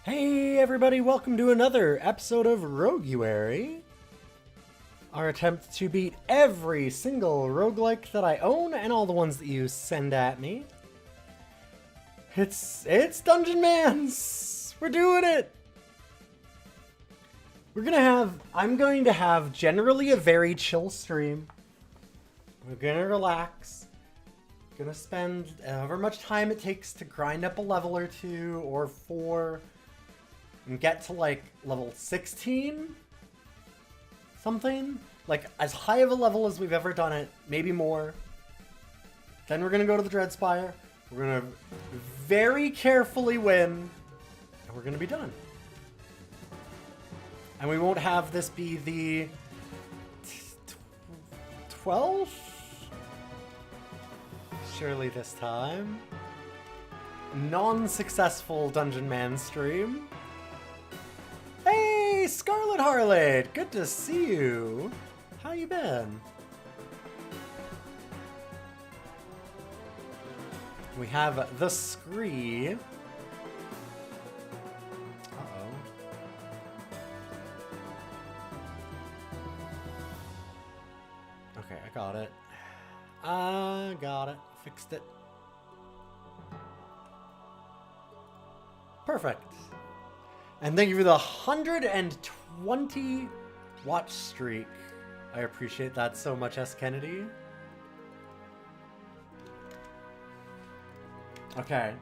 Hey everybody, welcome to another episode of Roguary. Our attempt to beat every single roguelike that I own and all the ones that you send at me. It's Dungeon Mans! We're doing it! I'm going to have generally a very chill stream. We're gonna relax. Gonna spend however much time it takes to grind up a level or 2 or 4 and get to like level 16 something, like as high of a level as we've ever done it, maybe more. Then we're gonna go to the Dreadspire, we're gonna very carefully win, and we're gonna be done. And we won't have this be the 12th? Surely this time. Non-successful Dungeon Man stream. Hey, Scarlet Harlot! Good to see you. How you been? We have the Scree. Uh-oh. Okay, I got it. I got it. Fixed it. Perfect. And thank you for the 120 watch streak. I appreciate that so much, S. Kennedy. Okay.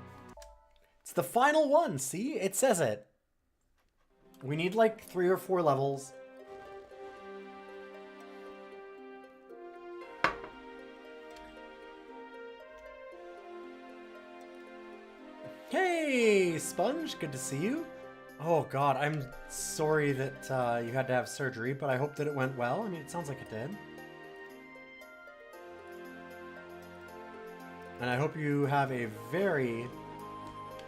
It's the final one, see? It says it. We need like 3 or 4 levels. Hey, Sponge, good to see you. Oh god, I'm sorry that you had to have surgery, but I hope that it went well. I mean, it sounds like it did. And I hope you have a very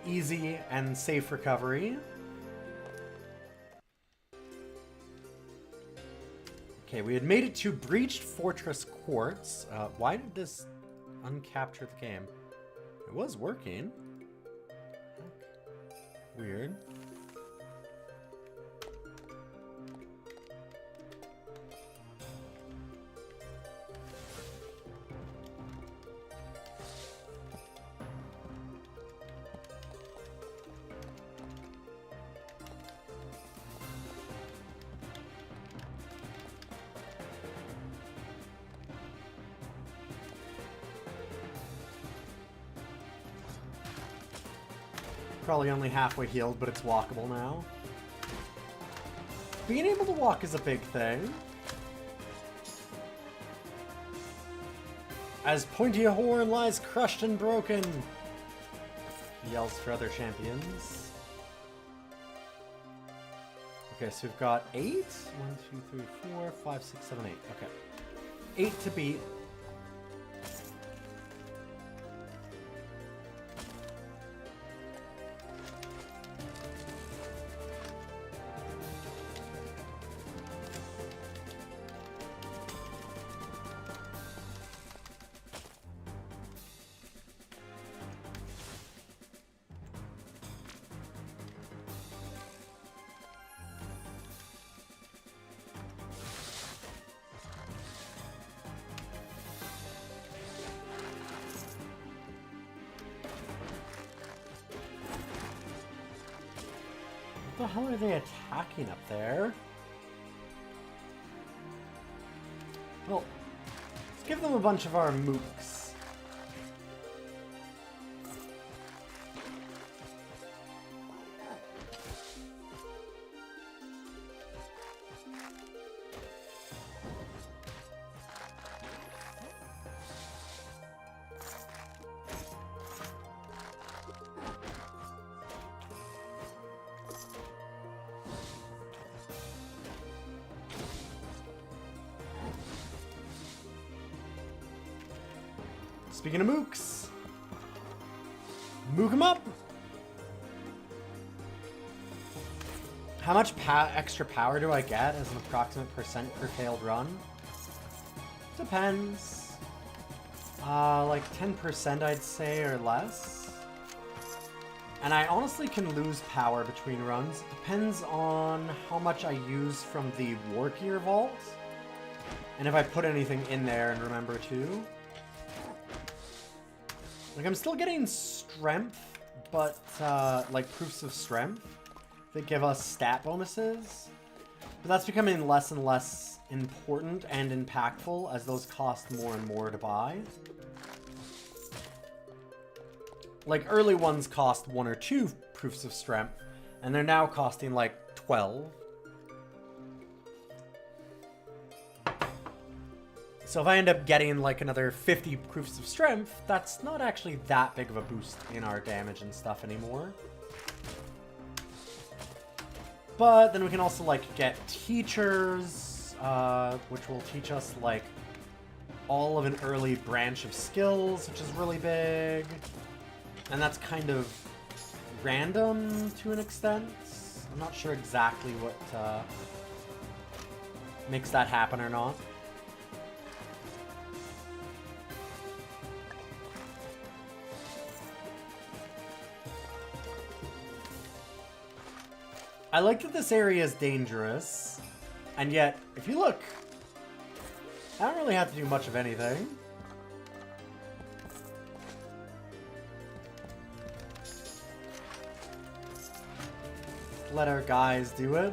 easy and safe recovery. Okay, we had made it to Breached Fortress Quartz. Why did this uncapture the game? It was working. Weird. Probably only halfway healed, but it's walkable now. Being able to walk is a big thing. As Pointy Horn lies crushed and broken, he yells for other champions. Okay, so we've got 8. 1, 2, 3, 4, 5, 6, 7, 8. Okay. 8 to beat. What the hell are they attacking up there? Well, let's give them a bunch of our mooks. Speaking of mooks, mook 'em up! How much extra power do I get as an approximate percent per failed run? Depends. Like 10% I'd say, or less. And I honestly can lose power between runs. It depends on how much I use from the War Gear Vault. And if I put anything in there and remember to. Like, I'm still getting strength, but, like, proofs of strength that give us stat bonuses. But that's becoming less and less important and impactful as those cost more and more to buy. Like, early ones cost 1 or 2 proofs of strength, and they're now costing, like, 12. So if I end up getting, like, another 50 proofs of strength, that's not actually that big of a boost in our damage and stuff anymore. But then we can also, like, get teachers, which will teach us, like, all of an early branch of skills, which is really big. And that's kind of random to an extent. I'm not sure exactly what makes that happen or not. I like that this area is dangerous, and yet, if you look, I don't really have to do much of anything. Let our guys do it.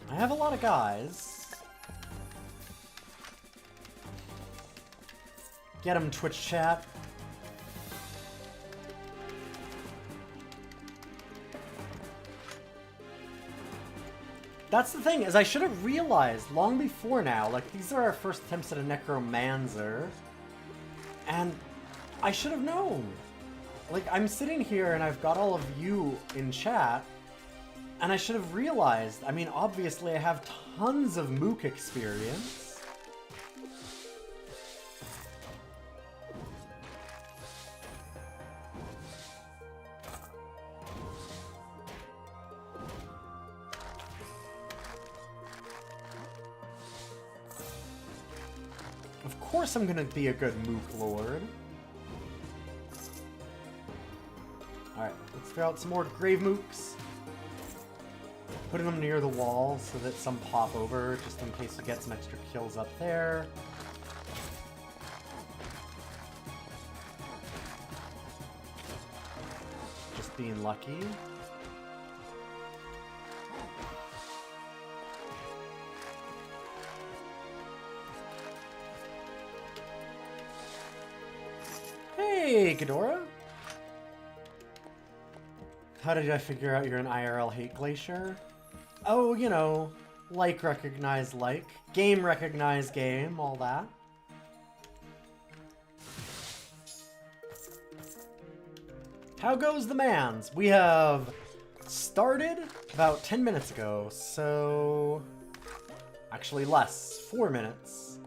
I have a lot of guys. Get him, Twitch chat. That's the thing, is I should have realized long before now, like, these are our first attempts at a Necromancer, and I should have known. Like, I'm sitting here and I've got all of you in chat, and I should have realized, I mean, obviously I have tons of Mook experience. Of course I'm gonna be a good Mook Lord. Alright, let's figure out some more Grave Mooks. Putting them near the wall so that some pop over, just in case we get some extra kills up there. Just being lucky. Hey, Ghidorah! How did I figure out you're an IRL hate glacier? Oh, you know, like recognize like, game recognize game, all that. How goes the mans? We have started about 10 minutes ago, so actually less, 4 minutes.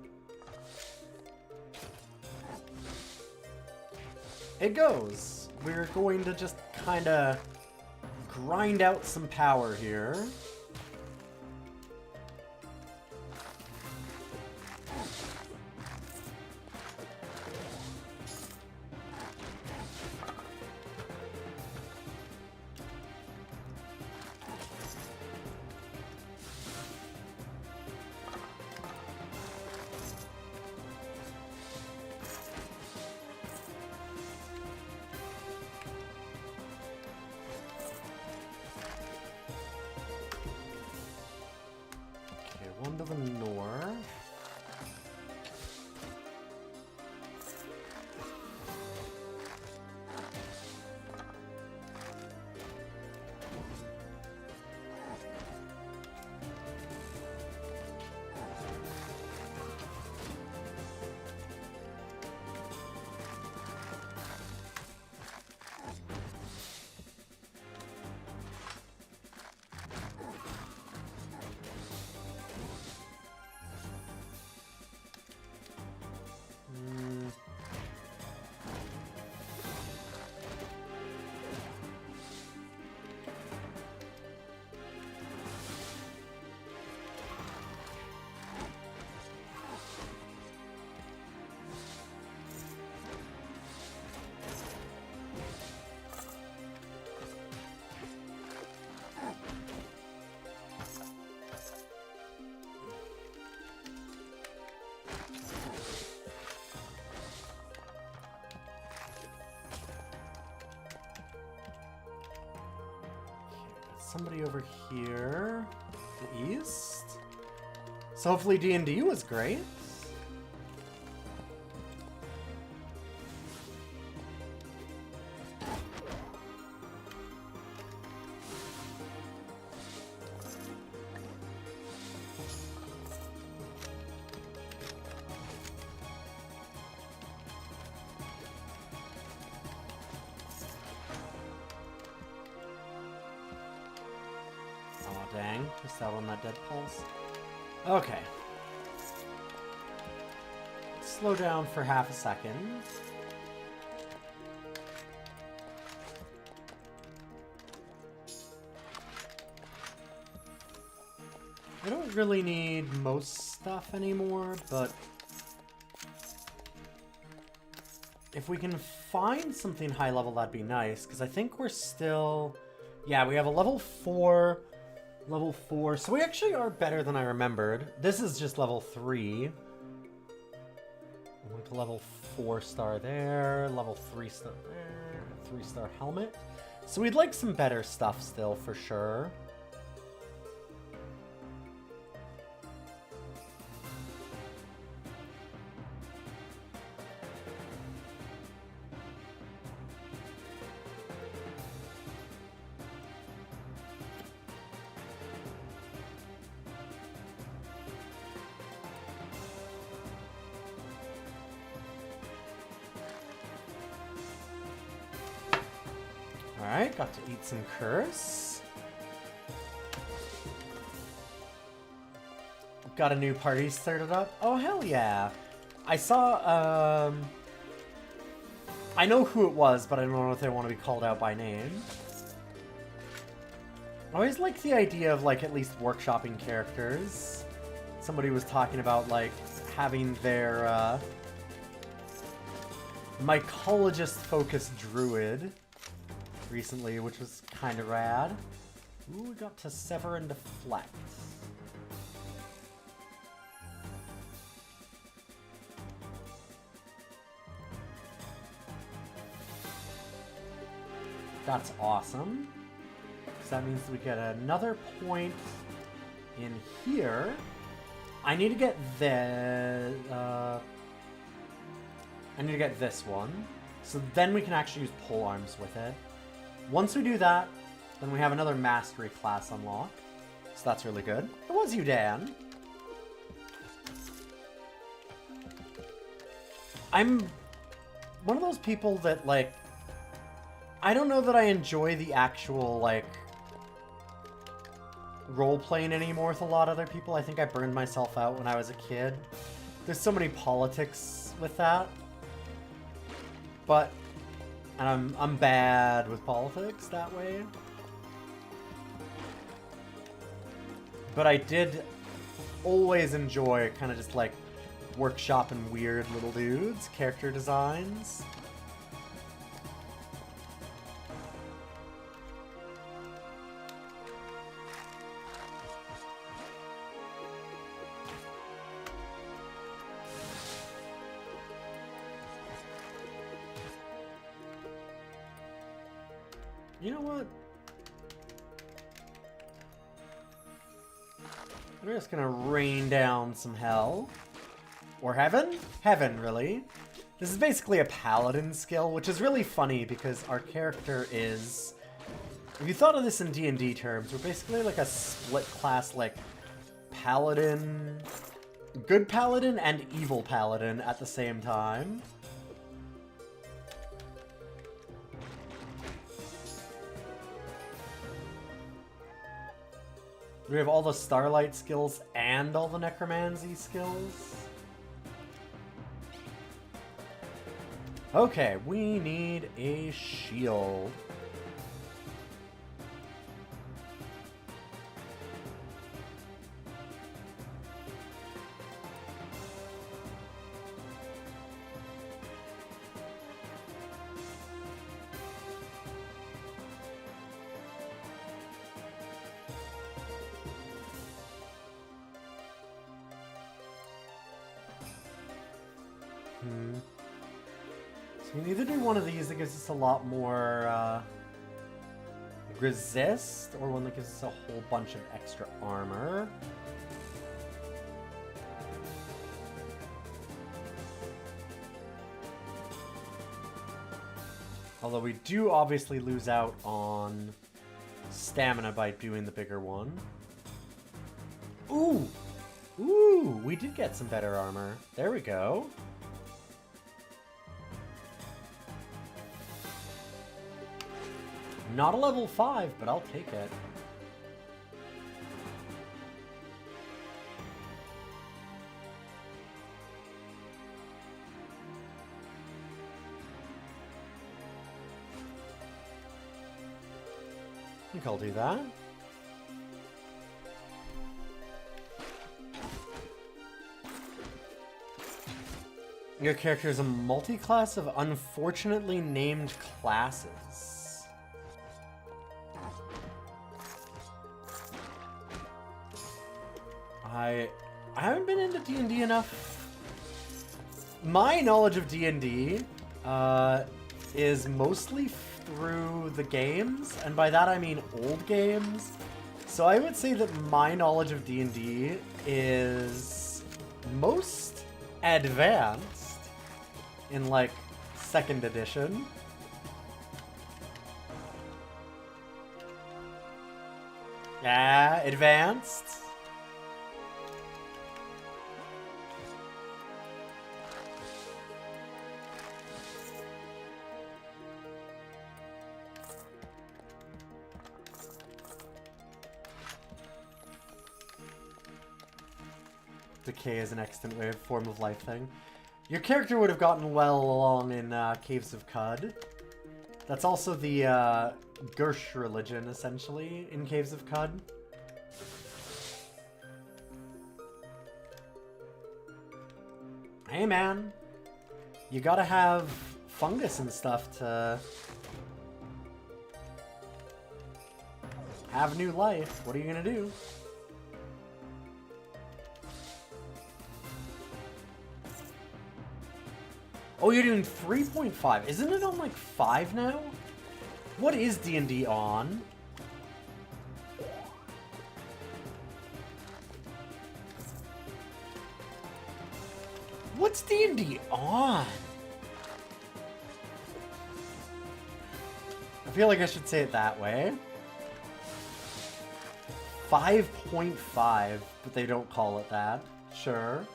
It goes. We're going to just kind of grind out some power here. One to the north. somebody over here to the east. So hopefully D&D was great. Dang, missed out on that dead pulse. Okay. Slow down for half a second. I don't really need most stuff anymore, but if we can find something high level, that'd be nice, because I think we're still... Yeah, we have a level 4... Level 4, so we actually are better than I remembered. This is just level 3. Went to level 4 star there, level 3 star there, 3 star helmet. So we'd like some better stuff still for sure. Alright, got to eat some curse. Got a new party started up. Oh, hell yeah. I saw, I know who it was, but I don't know if they want to be called out by name. I always like the idea of, like, at least workshopping characters. Somebody was talking about, like, having their, mycologist-focused druid recently, which was kind of rad. Ooh, we got to sever and deflect. That's awesome. So that means we get another point in here. I need to get the... I need to get this one. So then we can actually use pole arms with it. Once we do that, then we have another mastery class unlocked. So that's really good. It was you, Dan. I'm one of those people that, like, I don't know that I enjoy the actual, like, role-playing anymore with a lot of other people. I think I burned myself out when I was a kid. There's so many politics with that. But... and I'm bad with politics that way. But I did always enjoy kind of just like workshopping weird little dudes, character designs. You know what? We're just gonna rain down some hell. Or heaven? Heaven, really. This is basically a paladin skill, which is really funny because our character is... If you thought of this in D&D terms, we're basically like a split class, like, paladin... Good paladin and evil paladin at the same time. We have all the Starlight skills and all the Necromancy skills. Okay, we need a shield. So we need to do one of these that gives us a lot more resist, or one that gives us a whole bunch of extra armor. Although we do obviously lose out on stamina by doing the bigger one. Ooh! Ooh! We did get some better armor. There we go. Not a level 5, but I'll take it. I think I'll do that. Your character is a multi-class of unfortunately named classes. I haven't been into D&D enough. My knowledge of D&D is mostly through the games, and by that I mean old games. So I would say that my knowledge of D&D is most advanced in like 2nd edition. Yeah, advanced. Decay is an extant way of form of life thing. Your character would have gotten well along in Caves of Cud. That's also the Gersh religion, essentially, in Caves of Cud. Hey man, you gotta have fungus and stuff to have new life. What are you gonna do? Oh, you're doing 3.5. Isn't it on, like, 5 now? What is D&D on? What's D&D on? I feel like I should say it that way. 5.5, but they don't call it that. Sure.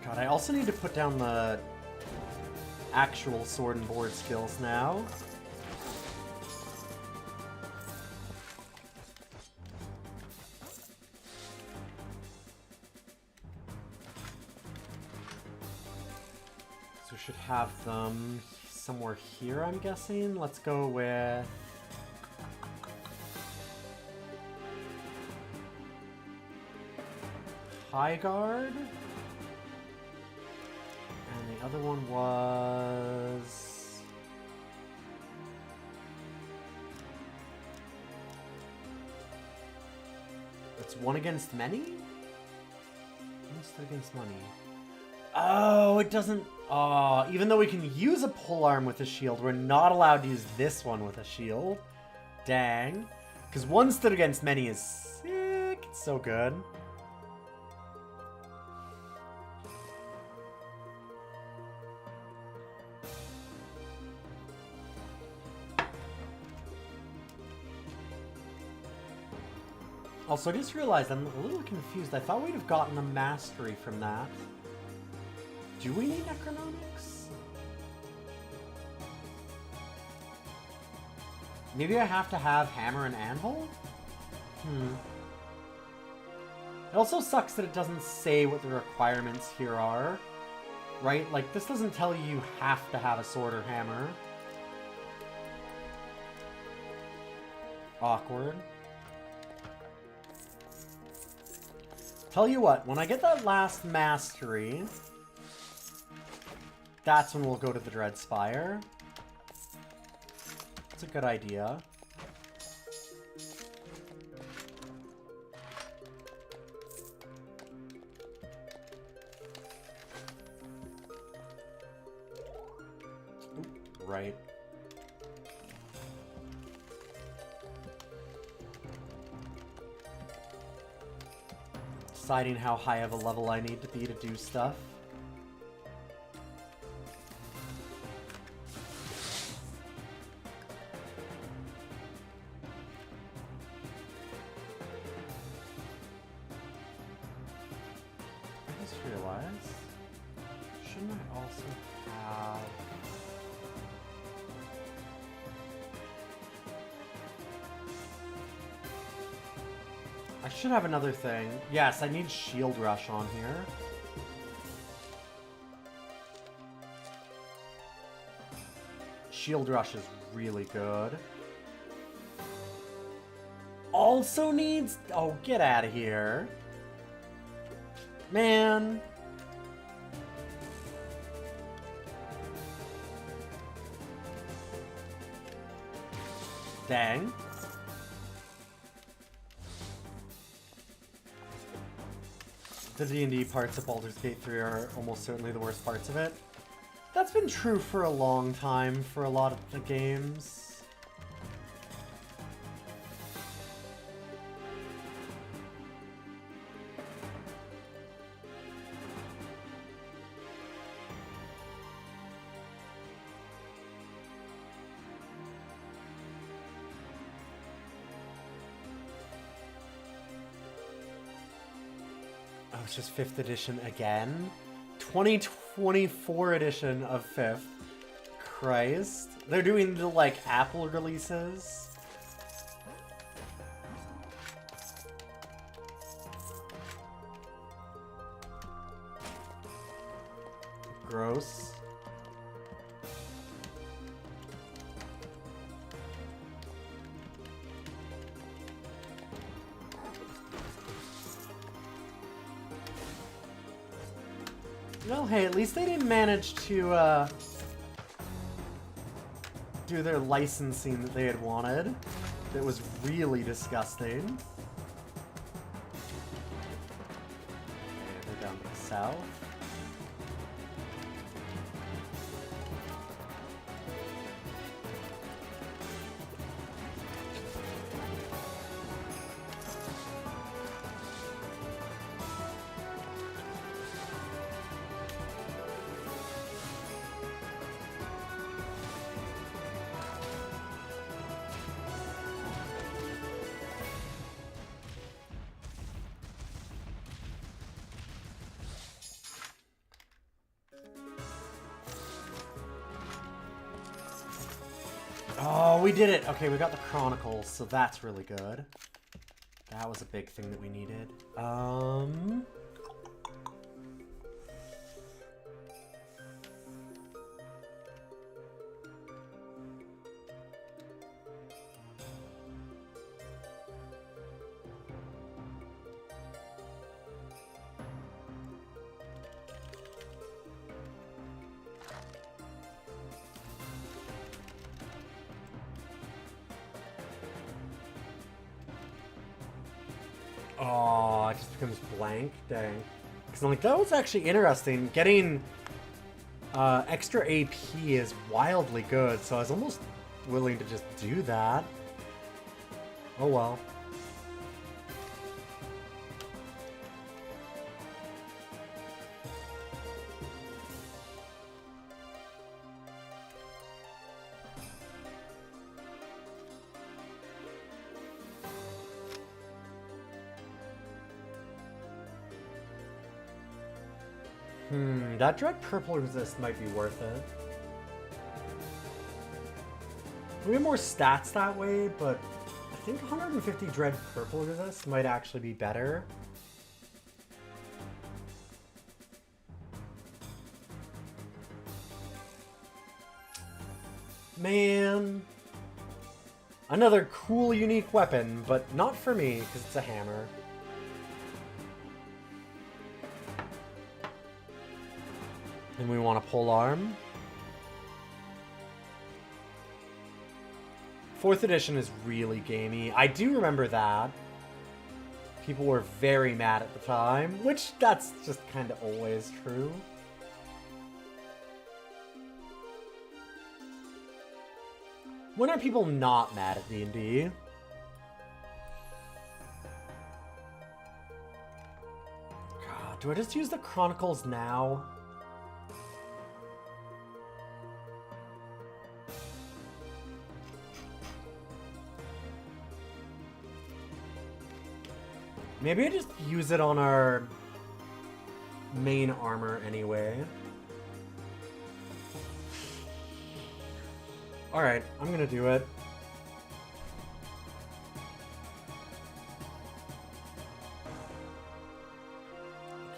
God, I also need to put down the actual sword and board skills now. So we should have them somewhere here, I'm guessing. Let's go with High Guard. And the other one was... It's one against many? One against money. Oh, it doesn't... Oh, even though we can use a polearm with a shield, we're not allowed to use this one with a shield. Dang. Because one stood against many is sick. It's so good. Also, I just realized I'm a little confused. I thought we'd have gotten a mastery from that. Do we need Necronomics? Maybe I have to have Hammer and Anvil? It also sucks that it doesn't say what the requirements here are. Right? Like, this doesn't tell you have to have a sword or hammer. Awkward. Tell you what, when I get that last mastery, that's when we'll go to the Dread Spire. It's a good idea. right. Deciding how high of a level I need to be to do stuff. I just realized, shouldn't I also have... I should have another thing. Yes, I need Shield Rush on here. Shield Rush is really good. Also needs... Oh, get out of here. Man. Dang. The D&D parts of Baldur's Gate 3 are almost certainly the worst parts of it. That's been true for a long time for a lot of the games. Oh, it's just 5th edition again? 2024 edition of 5th. Christ. They're doing the, like, Apple releases. Gross. Well, hey, at least they didn't manage to, do their licensing that they had wanted. That was really disgusting. Okay, we're down to the south. Oh, we did it! Okay, we got the Chronicles, so that's really good. That was a big thing that we needed. Oh, it just becomes blank. Dang. Because I'm like, that was actually interesting. Getting extra AP is wildly good, so I was almost willing to just do that. Oh well. That Dread Purple Resist might be worth it. We have more stats that way, but I think 150 Dread Purple Resist might actually be better. Man. Another cool, unique weapon, but not for me, because it's a hammer. And we want a pole arm. 4th edition is really gamey. I do remember that. People were very mad at the time, which that's just kind of always true. When are people not mad at D&D? God, do I just use the Chronicles now? Maybe I just use it on our main armor anyway. Alright, I'm gonna do it.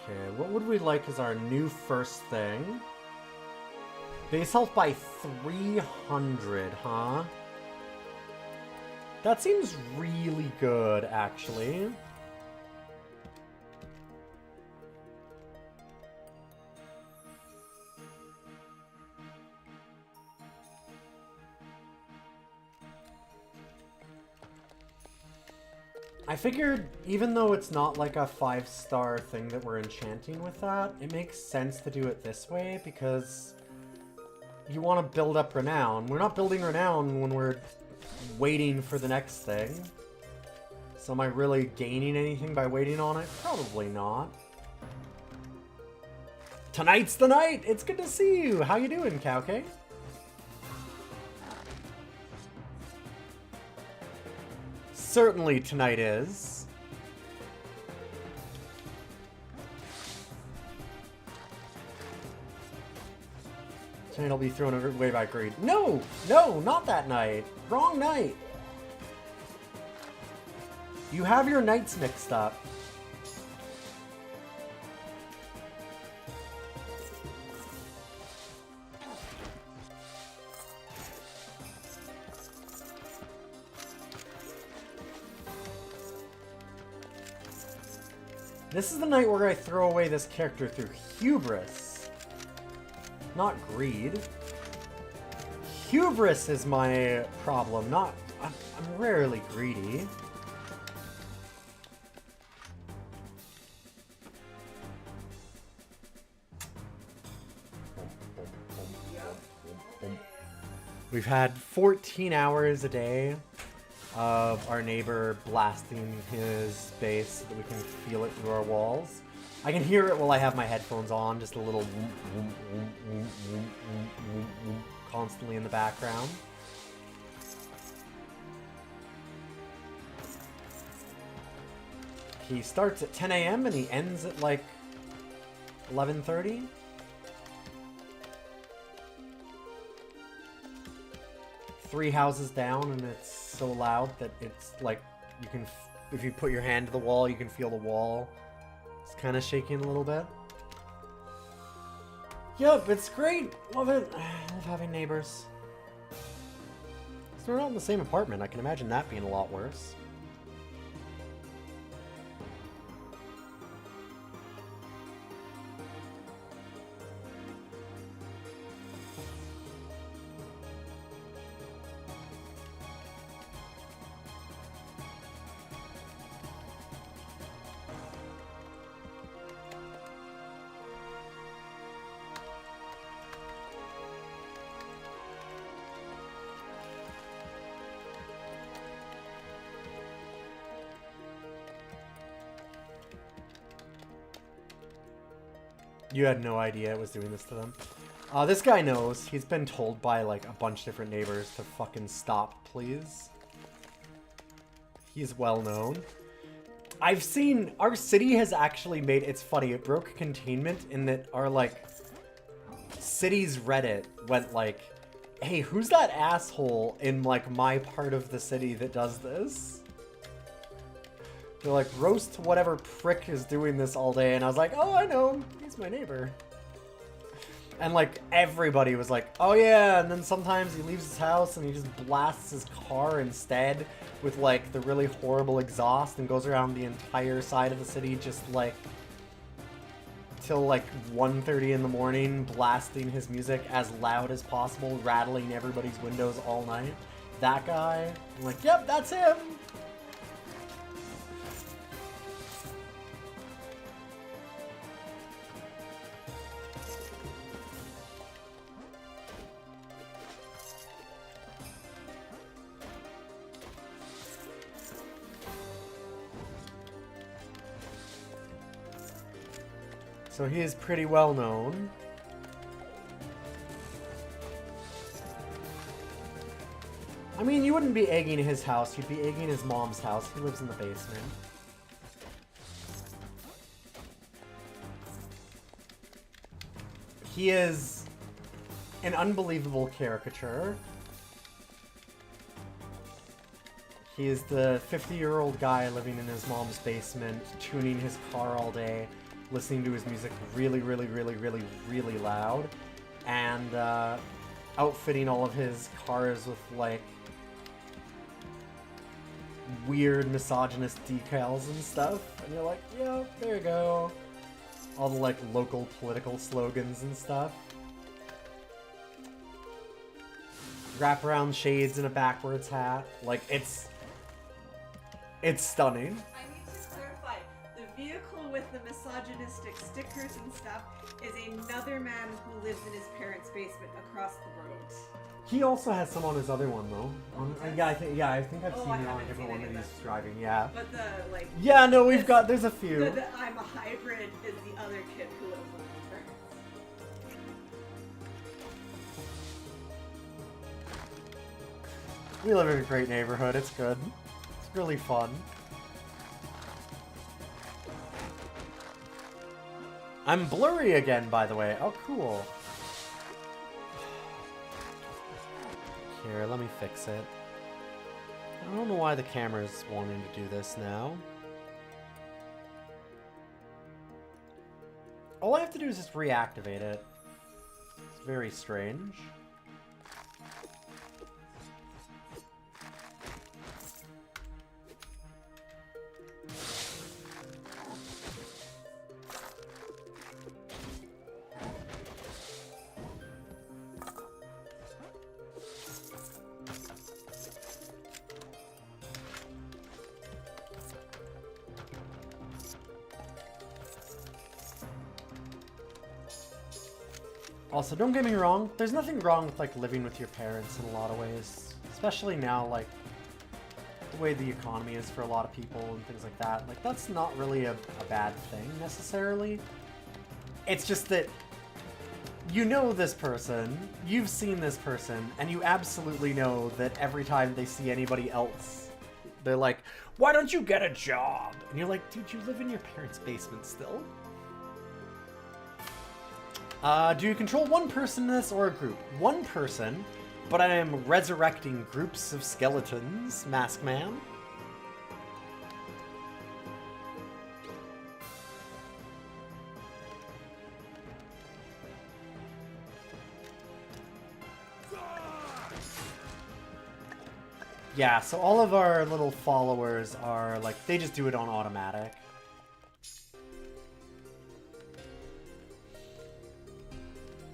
Okay, what would we like as our new first thing? Base health by 300, huh? That seems really good, actually. I figured, even though it's not like a 5-star thing that we're enchanting with that, it makes sense to do it this way because you want to build up renown. We're not building renown when we're waiting for the next thing. So am I really gaining anything by waiting on it? Probably not. Tonight's the night! It's good to see you! How you doing, Cowcake? Certainly tonight is. Tonight I'll be thrown away by greed. No! No, not that night. Wrong night. You have your nights mixed up. This is the night where I throw away this character through hubris. Not greed. Hubris is my problem, not... I'm rarely greedy. We've had 14 hours a day of our neighbor blasting his bass so that we can feel it through our walls. I can hear it while I have my headphones on, just a little constantly in the background. He starts at 10 a.m. and he ends at like 11:30. Three houses down, and it's so loud that it's like you can, if you put your hand to the wall, you can feel the wall. It's kind of shaking a little bit. Yep, it's great. Love it. I love having neighbors. So we're not in the same apartment. I can imagine that being a lot worse. You had no idea it was doing this to them. This guy knows. He's been told by like a bunch of different neighbors to fucking stop, please. He's well known. I've seen our city has actually made, it's funny, it broke containment in that our like city's Reddit went like, hey, who's that asshole in like my part of the city that does this? They're like, roast whatever prick is doing this all day. And I was like, oh, I know him. He's my neighbor. And like everybody was like, oh yeah. And then sometimes he leaves his house and he just blasts his car instead with like the really horrible exhaust and goes around the entire side of the city just like till like 1:30 in the morning, blasting his music as loud as possible, rattling everybody's windows all night. That guy, I'm like, yep, that's him. So he is pretty well known. I mean, you wouldn't be egging his house, you'd be egging his mom's house. He lives in the basement. He is an unbelievable caricature. He is the 50-year-old guy living in his mom's basement, tuning his car all day, listening to his music really, really, really, really, really loud, and outfitting all of his cars with, like, weird misogynist decals and stuff. And you're like, yeah, there you go. All the, like, local political slogans and stuff. Wraparound shades and a backwards hat. Like, it's stunning. I need to clarify. The vehicle with the misogynistic stickers and stuff is another man who lives in his parents' basement across the road. He also has some on his other one, though. I think I've seen it on a different one that he's driving. Yeah. But the like. Yeah, no, there's a few. The I'm a hybrid is the other kid who lives with his parents. We live in a great neighborhood. It's good. It's really fun. I'm blurry again, by the way. Oh, cool. Here, let me fix it. I don't know why the camera's wanting to do this now. All I have to do is just reactivate it. It's very strange. Also, don't get me wrong, there's nothing wrong with, like, living with your parents in a lot of ways. Especially now, like, the way the economy is for a lot of people and things like that. Like, that's not really a bad thing, necessarily. It's just that you know this person, you've seen this person, and you absolutely know that every time they see anybody else, they're like, why don't you get a job? And you're like, dude, you live in your parents' basement still? Do you control one person in this or a group? One person, but I am resurrecting groups of skeletons, Mask Man. Yeah, so all of our little followers are, like, they just do it on automatic.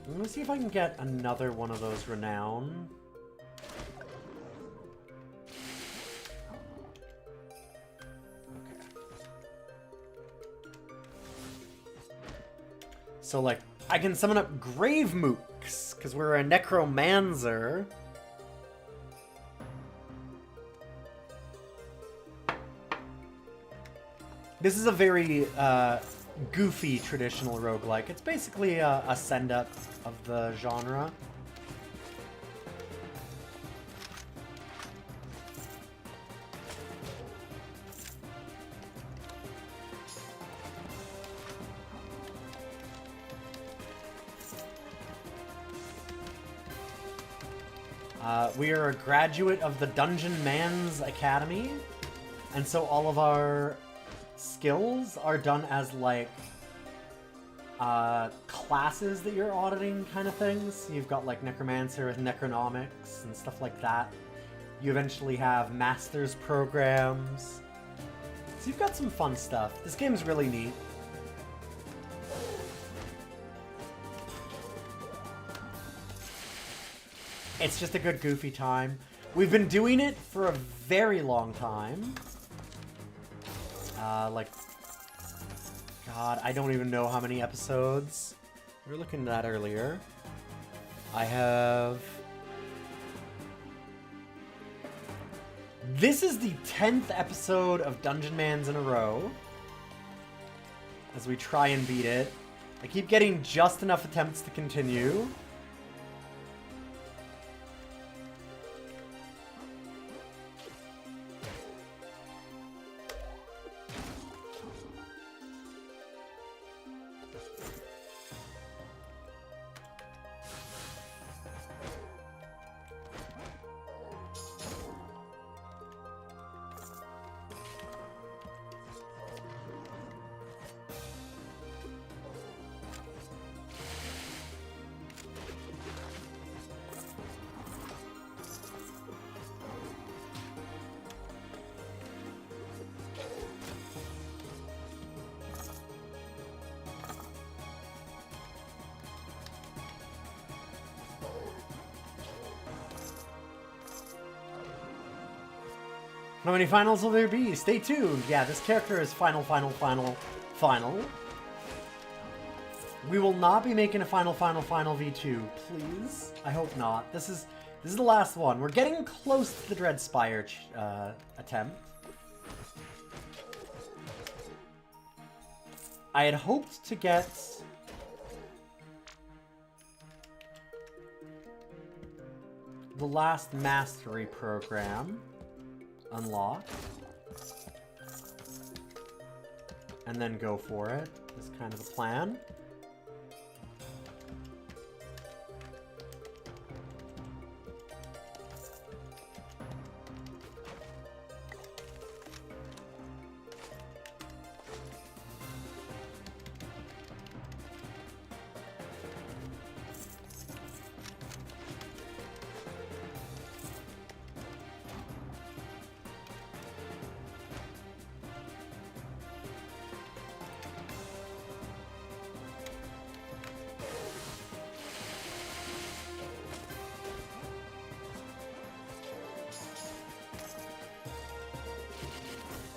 Let me see if I can get another one of those renown. Okay. So, like, I can summon up Grave Mooks, because we're a necromancer. This is a very, goofy traditional roguelike. It's basically a send-up of the genre. We are a graduate of the Dungeon Man's Academy, and so all of our skills are done as, like, classes that you're auditing kind of things. You've got, like, Necromancer with Necronomics and stuff like that. You eventually have Master's programs. So you've got some fun stuff. This game's really neat. It's just a good goofy time. We've been doing it for a very long time. Like, God, I don't even know how many episodes. We were looking at that earlier. I have... This is the 10th episode of Dungeon Man's in a row. As we try and beat it. I keep getting just enough attempts to continue. How many finals will there be? Stay tuned. Yeah, this character is final. We will not be making a final V2, please. I hope not. This is the last one. We're getting close to the Dreadspire attempt. I had hoped to get the last mastery program unlocked, and then go for it. Is kind of the plan.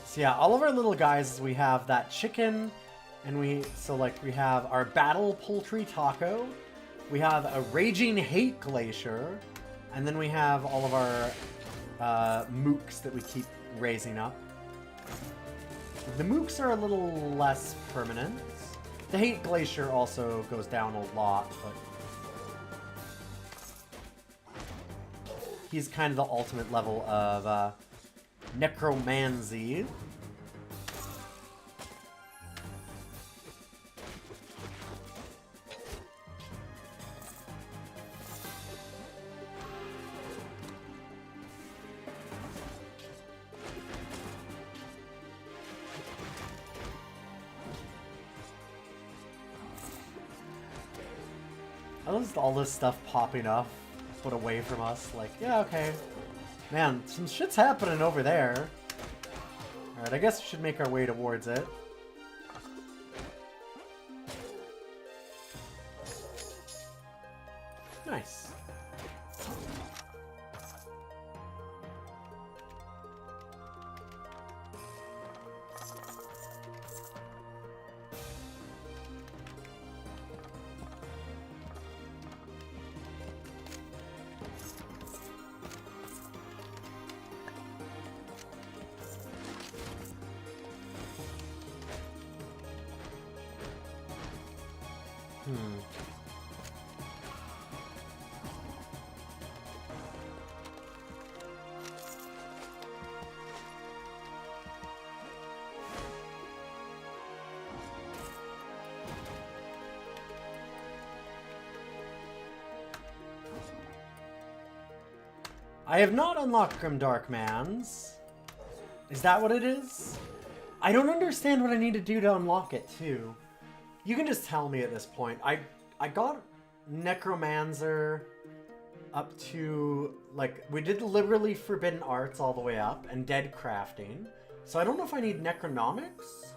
So yeah, all of our little guys, we have that chicken, and we have our battle poultry taco, we have a raging hate glacier, and then we have all of our mooks that we keep raising up. The mooks are a little less permanent. The hate glacier also goes down a lot, but he's kind of the ultimate level of necromancy. I love all this stuff popping up, but away from us. Like, yeah, okay. Man, some shit's happening over there. Alright, I guess we should make our way towards it. Nice. I have not unlocked Grimdark Man's. Is that what it is? I don't understand what I need to do to unlock it, too. You can just tell me at this point. I got Necromancer up to, like, we did Liberally Forbidden Arts all the way up, and Dead Crafting. So I don't know if I need Necronomics.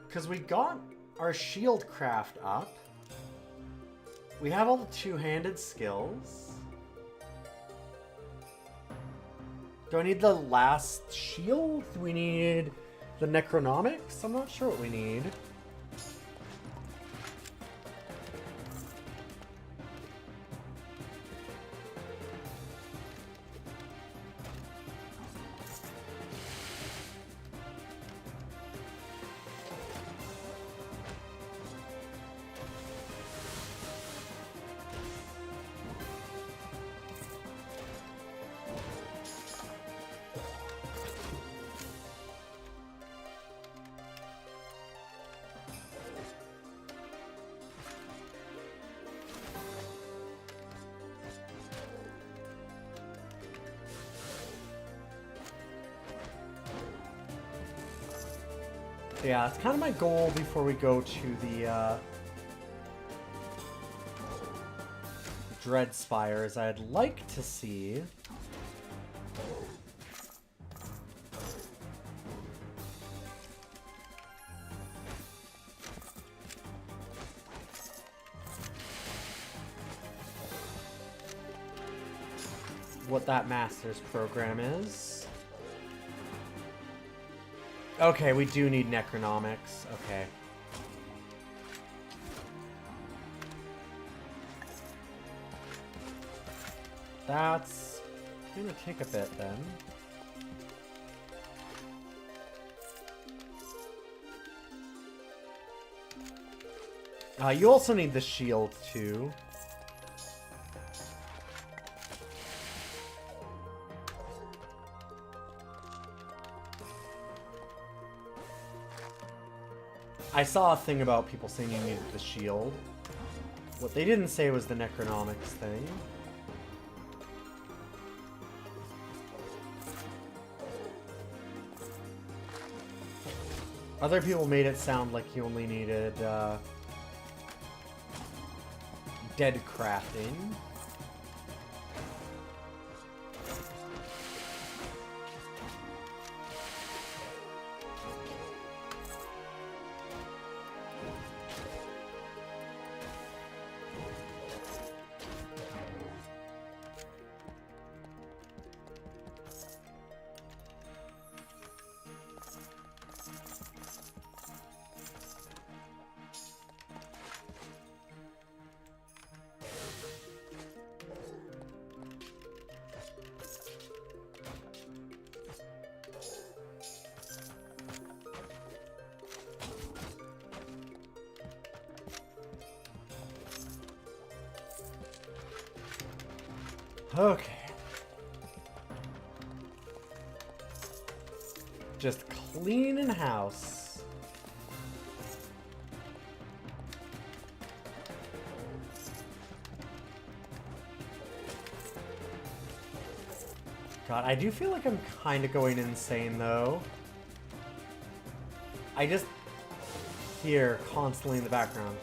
Because we got our Shield Craft up. We have all the two-handed skills. Do I need the last shield? Do we need the Necronomics? I'm not sure what we need. So yeah, it's kind of my goal before we go to the Dread Spires. I'd like to see what that master's program is. Okay, we do need Necronomics. Okay. That's gonna take a bit then. You also need the shield too. I saw a thing about people saying you needed the shield. What they didn't say was the Necronomics thing. Other people made it sound like you only needed dead crafting. Okay. Just cleaning house. God, I do feel like I'm kind of going insane, though. I just hear constantly in the background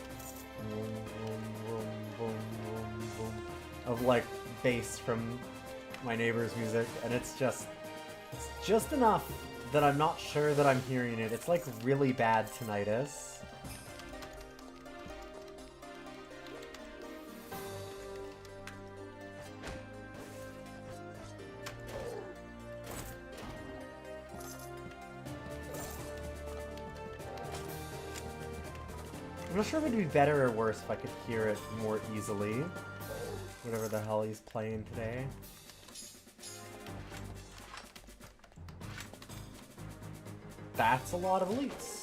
of, like, bass from my neighbor's music, and it's just enough that I'm not sure that I'm hearing it. It's like really bad tinnitus. I'm not sure if it'd be better or worse if I could hear it more easily. Whatever the hell he's playing today. That's a lot of elites.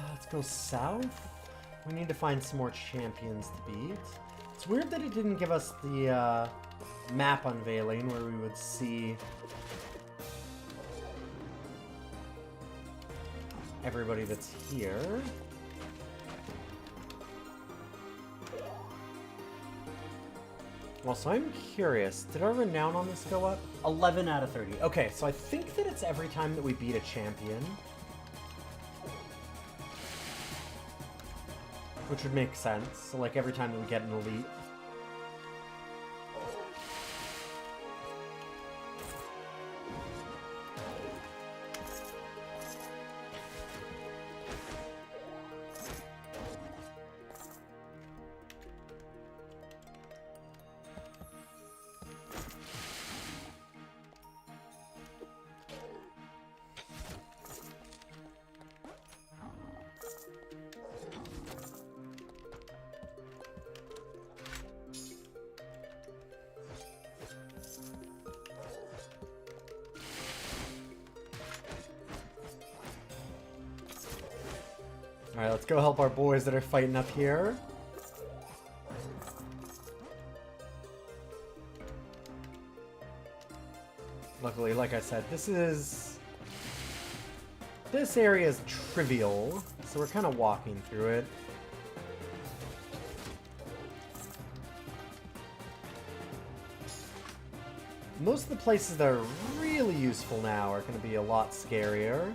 Let's go south. We need to find some more champions to beat. It's weird that it didn't give us the map unveiling where we would see everybody that's here. Also, I'm curious, did our renown on this go up? 11 out of 30. Okay, so I think that it's every time that we beat a champion. Which would make sense. So, like, every time that we get an elite. Alright, let's go help our boys that are fighting up here. Luckily, like I said, this area is trivial, so we're kind of walking through it. Most of the places that are really useful now are going to be a lot scarier.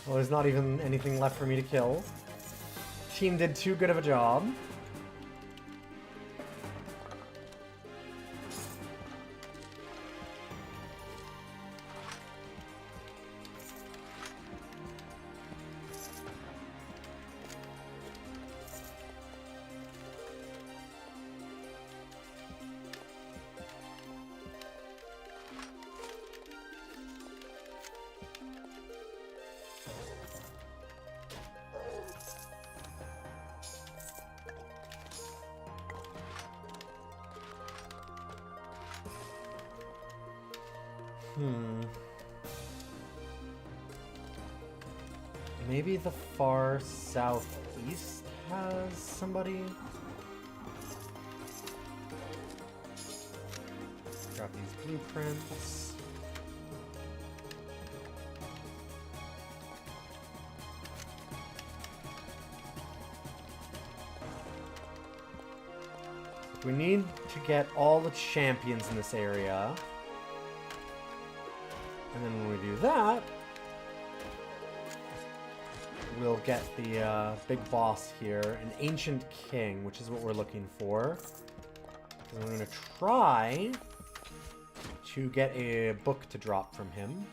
Well, there's not even anything left for me to kill. Team did too good of a job. Maybe the far southeast has somebody? Grab these blueprints. We need to get all the champions in this area. And then when we do that, we'll get the big boss here, an ancient king, which is what we're looking for. And we're going to try to get a book to drop from him.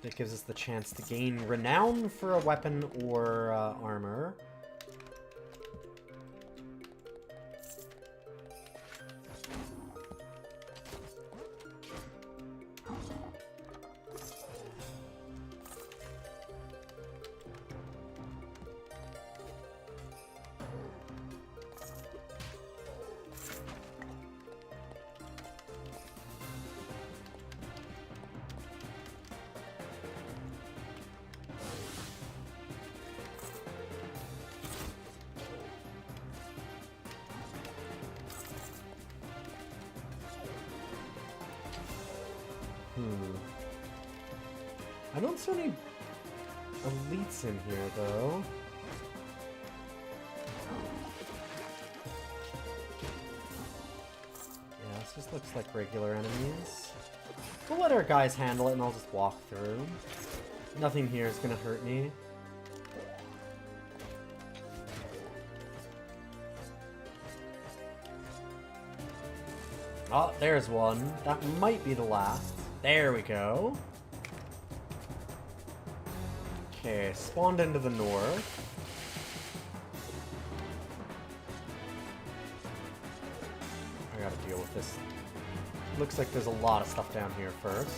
That gives us the chance to gain renown for a weapon or armor. I don't see any elites in here, though. Yeah, this just looks like regular enemies. We'll let our guys handle it, and I'll just walk through. Nothing here is gonna hurt me. Oh, there's one. That might be the last. There we go. Okay, spawned into the north. I gotta deal with this. Looks like there's a lot of stuff down here first.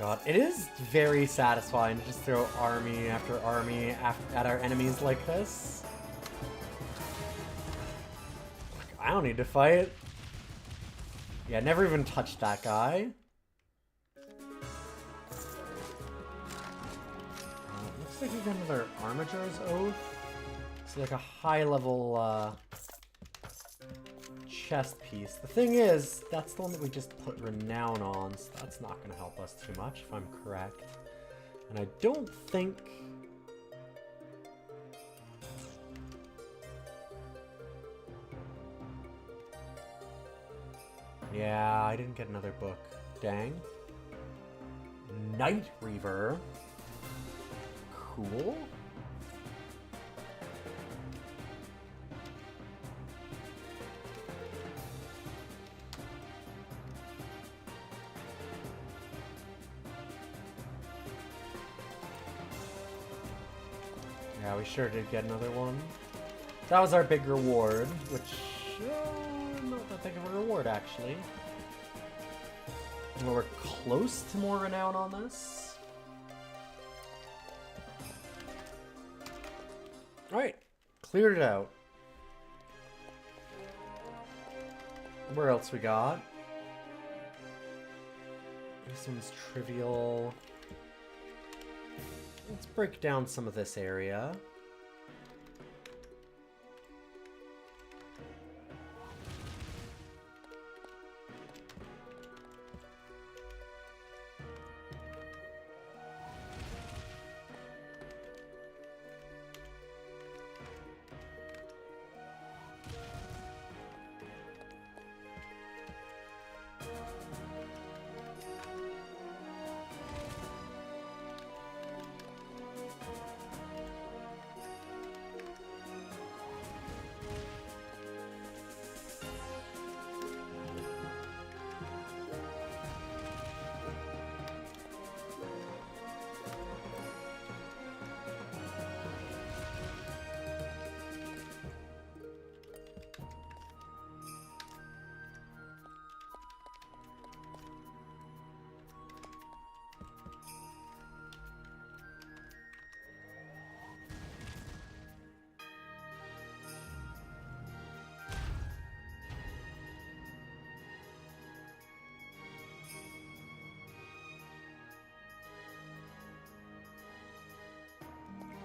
God, it is very satisfying to just throw army after army at our enemies like this. I don't need to fight. Yeah, never even touched that guy. Looks like we got another Armiger's Oath. It's like a high-level chest piece. The thing is, that's the one that we just put Renown on, so that's not going to help us too much, if I'm correct. And I don't think... Yeah, I didn't get another book. Dang. Night Reaver. Cool. Yeah, we sure did get another one. That was our big reward, which... not that big of a reward, actually. Well, we're close to more renown on this. Alright, cleared it out. Where else we got? This one's trivial. Let's break down some of this area.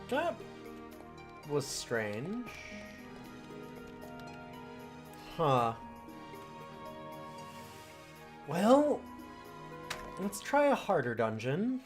That was strange. Huh. Well, let's try a harder dungeon.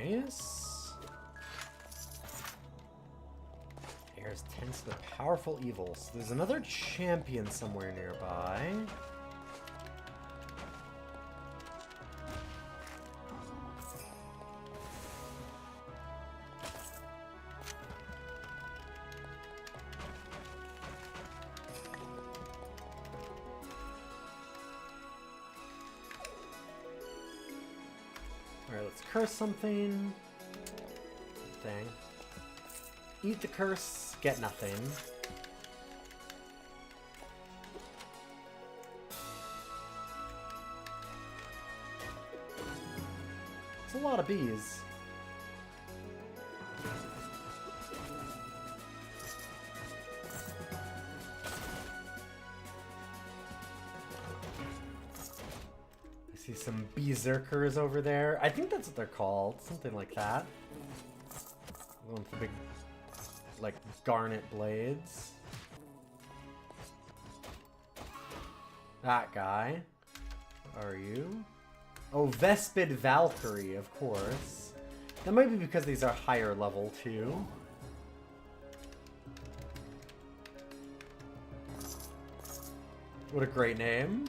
Nice. Heirs tends to the powerful evils. There's another champion somewhere nearby. Alright, let's curse something. Dang. Eat the curse, get nothing. It's a lot of bees. I see some berserkers over there. I think that's what they're called. Something like that. One with the big, like, garnet blades. That guy. Are you? Oh, Vespid Valkyrie, of course. That might be because these are higher level, too. What a great name.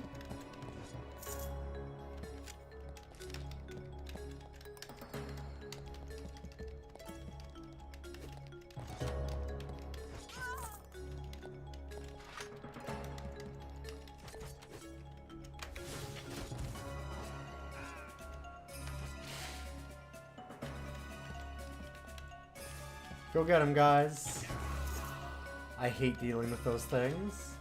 Go get him, guys. I hate dealing with those things.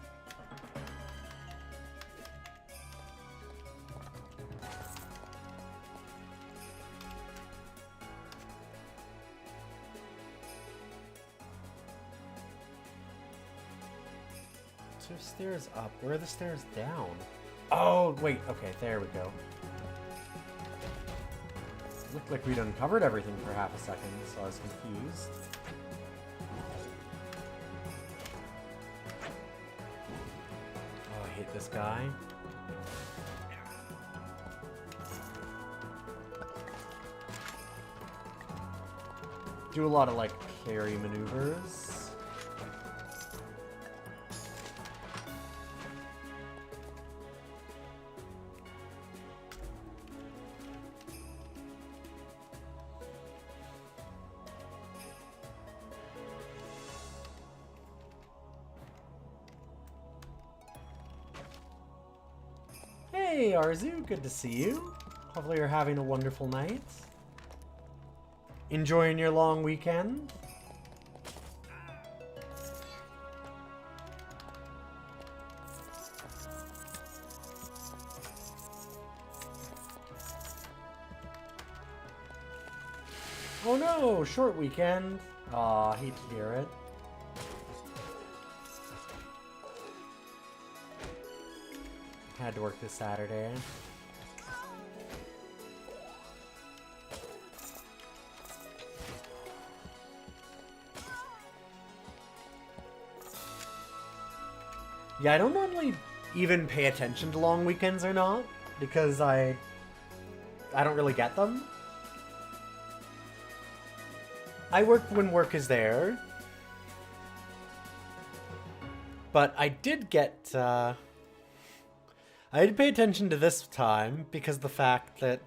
Two stairs up. Where are the stairs down? Oh, wait. Okay, there we go. Looked like we'd uncovered everything for half a second, so I was confused. Oh, I hate this guy. Do a lot of, like, parry maneuvers. Hey, Arzu, good to see you. Hopefully you're having a wonderful night. Enjoying your long weekend. Oh no, short weekend. Aw, hate to hear it. Had to work this Saturday. Yeah, I don't normally even pay attention to long weekends or not, because I don't really get them. I work when work is there. But I did get, I did pay attention to this time because of the fact that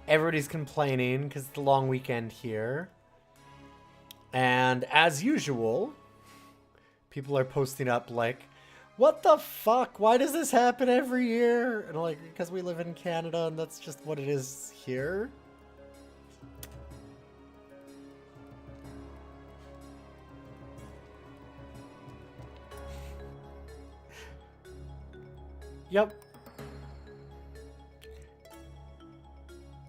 everybody's complaining because it's the long weekend here. And as usual, people are posting up like, what the fuck? Why does this happen every year? And I'm like, because we live in Canada and that's just what it is here. Yep.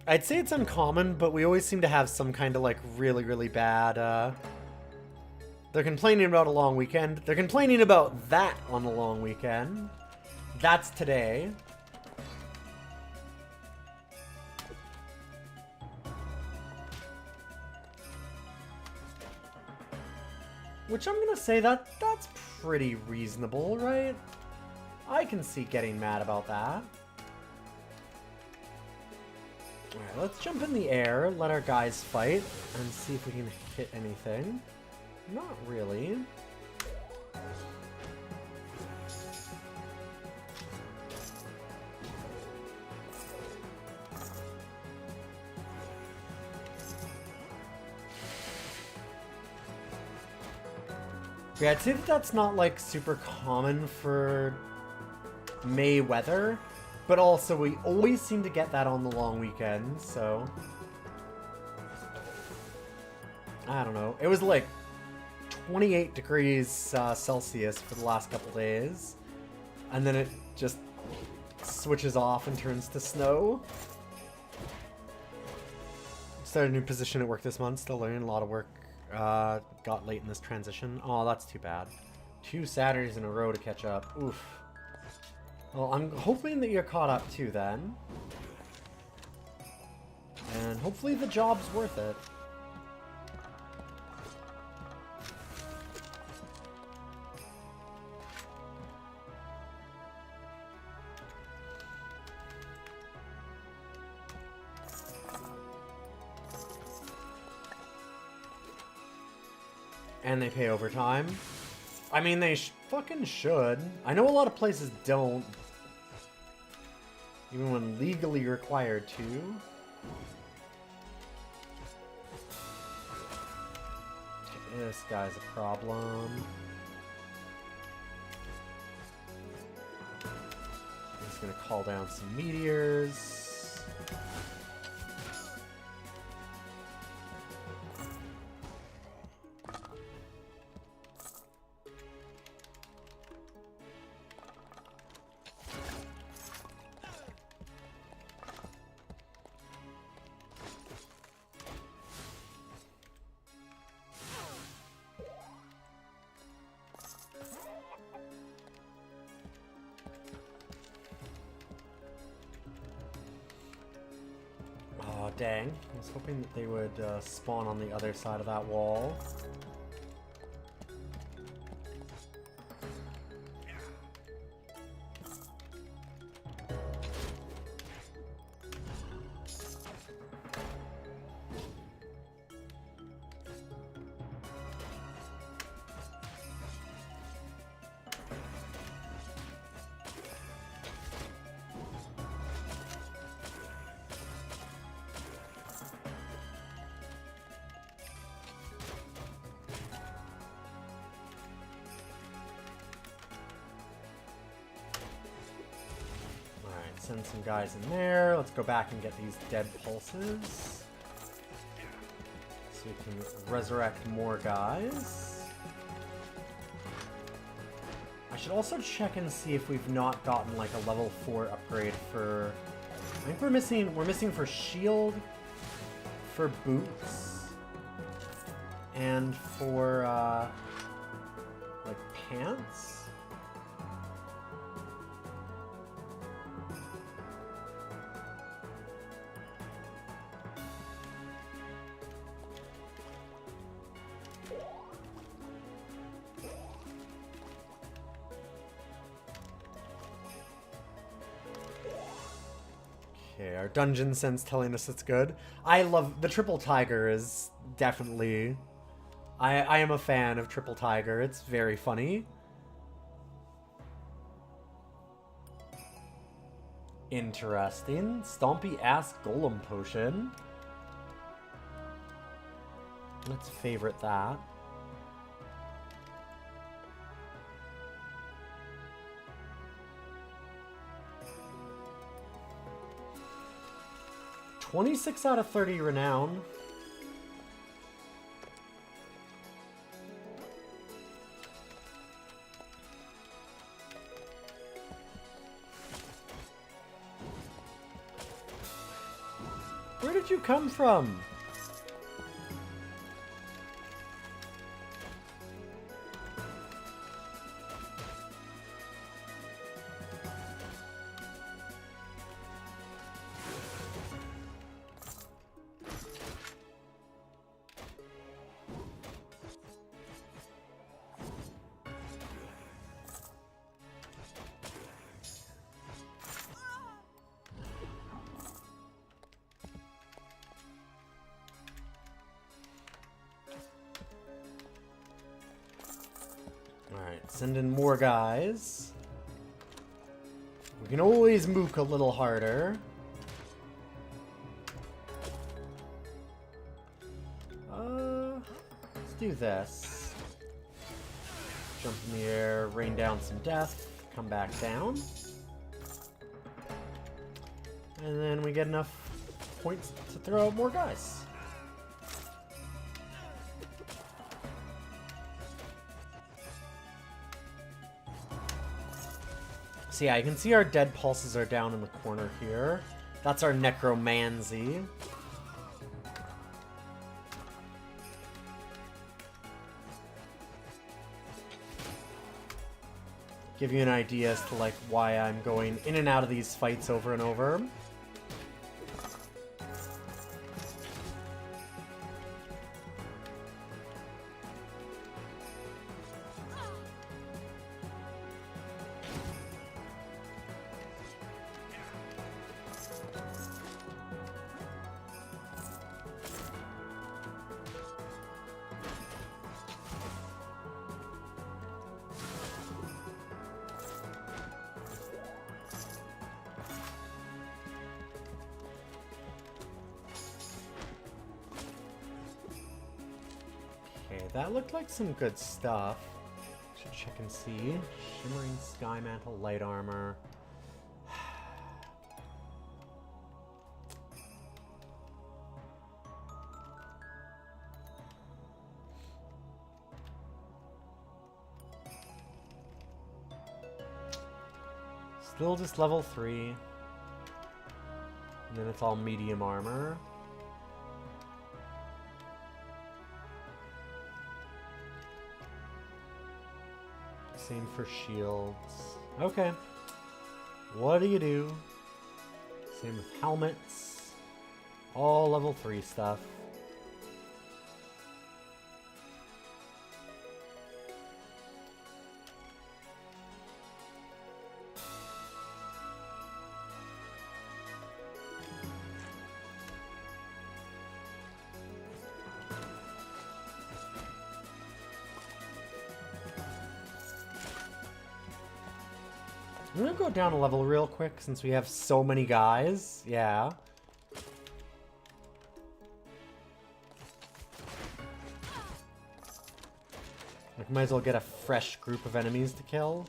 I'd say it's uncommon, but we always seem to have some kind of like really, really bad, they're complaining about a long weekend. They're complaining about that on the long weekend. That's today. Which I'm gonna say that's pretty reasonable, right? I can see getting mad about that. Alright, let's jump in the air, let our guys fight, and see if we can hit anything. Not really. Yeah, I'd say that that's not like super common for May weather. But also, we always seem to get that on the long weekend, so... I don't know. It was like 28 degrees Celsius for the last couple days. And then it just switches off and turns to snow. Started a new position at work this month. Still learning a lot of work. Got late in this transition. Oh, that's too bad. 2 Saturdays in a row to catch up. Oof. Well, I'm hoping that you're caught up too then. And hopefully the job's worth it. And they pay overtime. I mean, they fucking should. I know a lot of places don't. Even when legally required to. Okay, this guy's a problem. He's gonna call down some meteors. Dang. I was hoping that they would spawn on the other side of that wall. Send some guys in there. Let's go back and get these dead pulses. So we can resurrect more guys. I should also check and see if we've not gotten like a level 4 upgrade for... I think we're missing for shield, for boots, and for like pants. Okay, our dungeon sense telling us it's good. I love... The Triple Tiger is definitely... I am a fan of Triple Tiger. It's very funny. Interesting. Stompy Ass Golem Potion. Let's favorite that. "26 out of 30 renown." Where did you come from? Alright, send in more guys. We can always mook a little harder. Let's do this. Jump in the air, rain down some death, come back down. And then we get enough points to throw out more guys. So yeah, you can see our dead pulses are down in the corner here. That's our necromancy. Give you an idea as to like why I'm going in and out of these fights over and over. That looked like some good stuff. Should check and see. Shimmering Sky Mantle, Light Armor. Still just level 3. And then it's all medium armor. Same for shields. Okay. What do you do? Same with helmets. All level 3 stuff. I'm gonna go down a level real quick since we have so many guys. Yeah. Like, might as well get a fresh group of enemies to kill.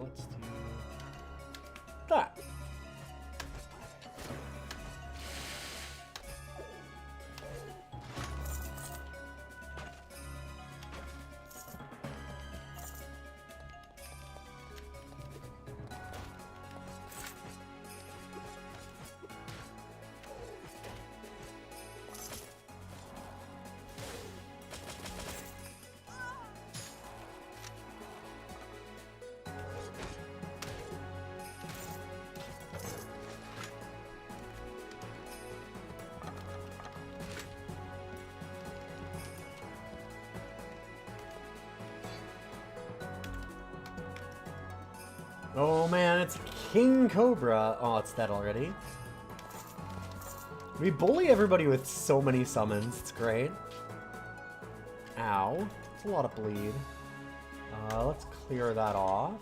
Let's do that. Oh man, it's King Cobra. Oh, it's dead already. We bully everybody with so many summons. It's great. Ow. It's a lot of bleed. Let's clear that off.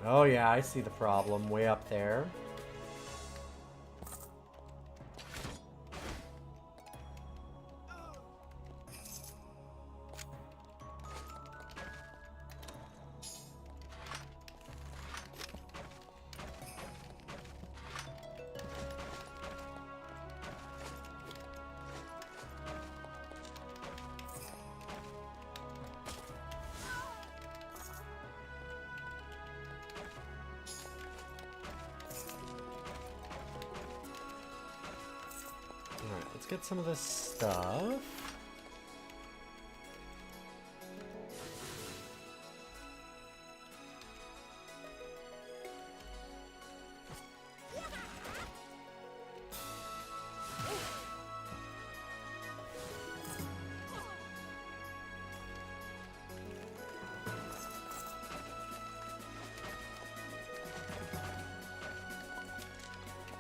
Oh yeah, I see the problem way up there. Alright, let's get some of this stuff.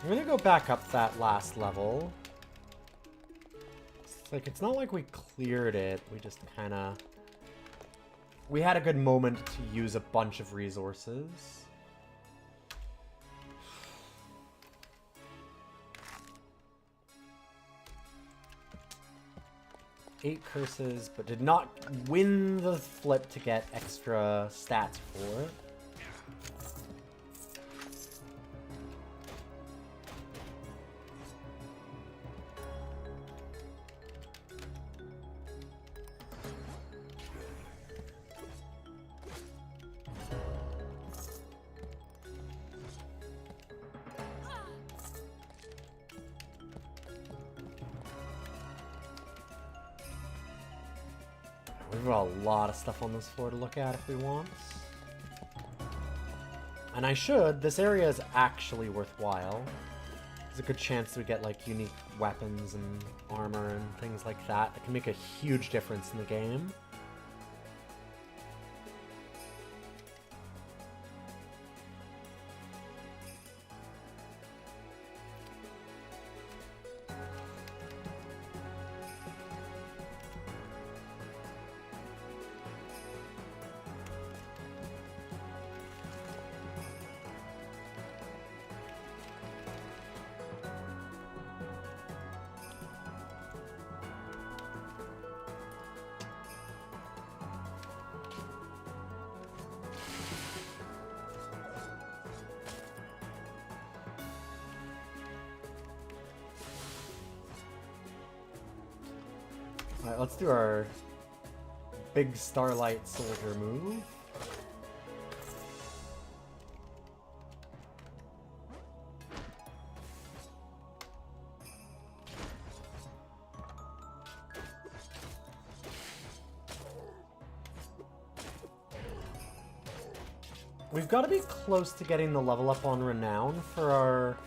I'm gonna go back up that last level. It's like, it's not like we cleared it. We just kind of... We had a good moment to use a bunch of resources. Eight curses, but did not win the flip to get extra stats for it. We've got a lot of stuff on this floor to look at if we want. And I should. This area is actually worthwhile. There's a good chance we get like unique weapons and armor and things like that that can make a huge difference in the game. Alright, let's do our big Starlight Soldier move. We've got to be close to getting the level up on Renown for our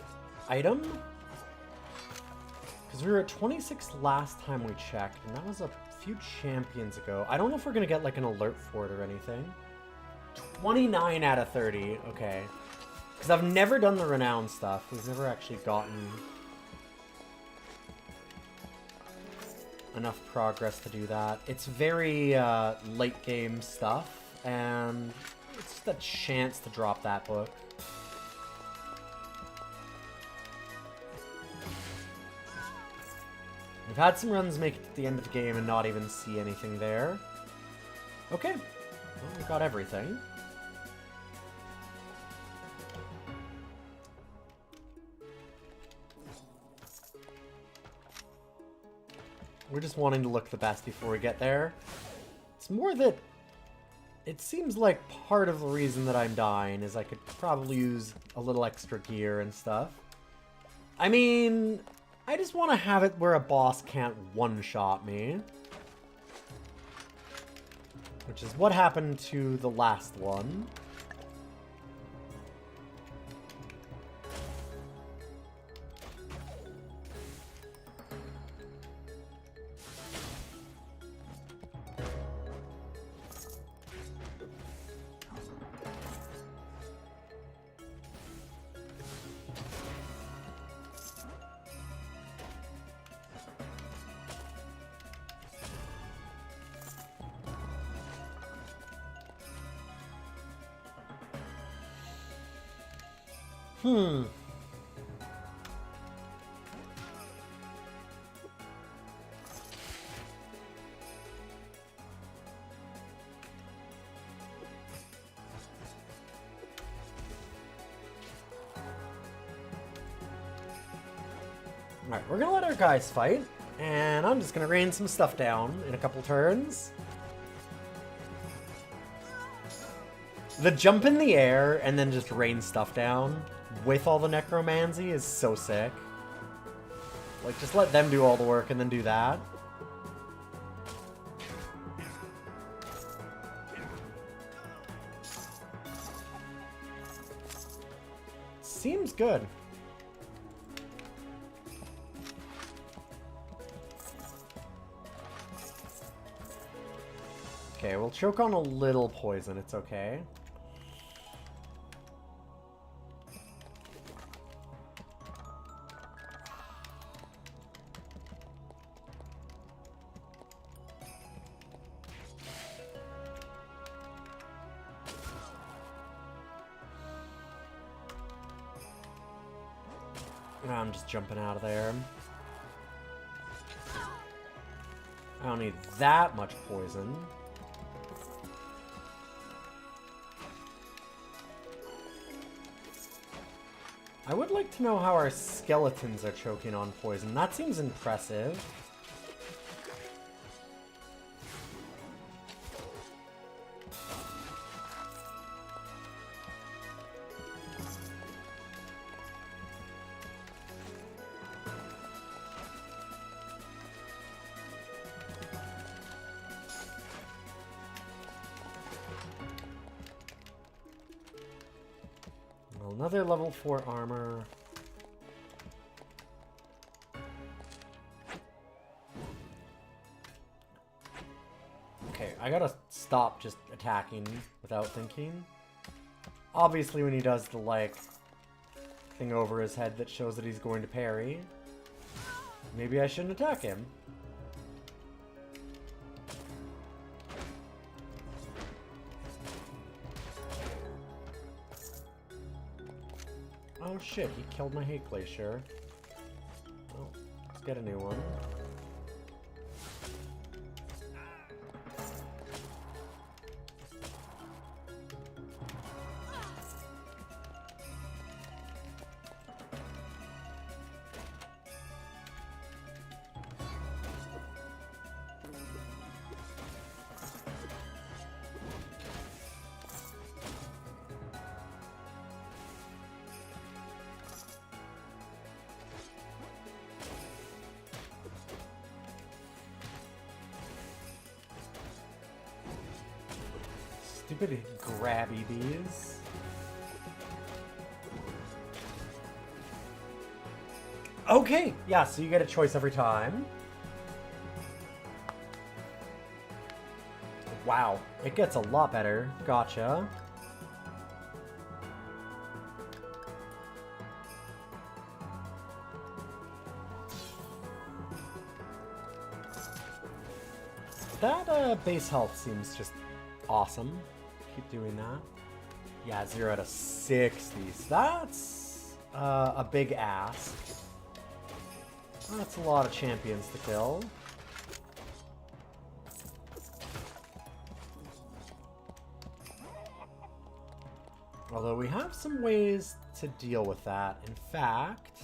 item. Because we were at 26 last time we checked, and that was a few champions ago. I don't know if we're going to get like an alert for it or anything. 29 out of 30, okay. Because I've never done the Renown stuff. We've never actually gotten enough progress to do that. It's very late game stuff, and it's just a chance to drop that book. We've had some runs make it to the end of the game and not even see anything there. Okay, well, we got everything. We're just wanting to look the best before we get there. It's more that it seems like part of the reason that I'm dying is I could probably use a little extra gear and stuff. I mean, I just want to have it where a boss can't one-shot me. Which is what happened to the last one. Alright, we're gonna let our guys fight, and I'm just gonna rain some stuff down in a couple turns. The jump in the air and then just rain stuff down with all the necromancy is so sick. Like, just let them do all the work and then do that. Seems good. Okay, we'll choke on a little poison, it's okay. I'm just jumping out of there. I don't need that much poison. I would like to know how our skeletons are choking on poison. That seems impressive. Another level 4 armor. Okay, I gotta stop just attacking without thinking. Obviously when he does the, like, thing over his head that shows that he's going to parry, maybe I shouldn't attack him. Oh shit, he killed my hate glacier. Well, let's get a new one. Stupid grabby bees. Okay, yeah, so you get a choice every time. Wow, it gets a lot better. Gotcha. That base health seems just awesome. Keep doing that. Yeah, 0 out of 60. That's a big ask. That's a lot of champions to kill. Although we have some ways to deal with that. In fact,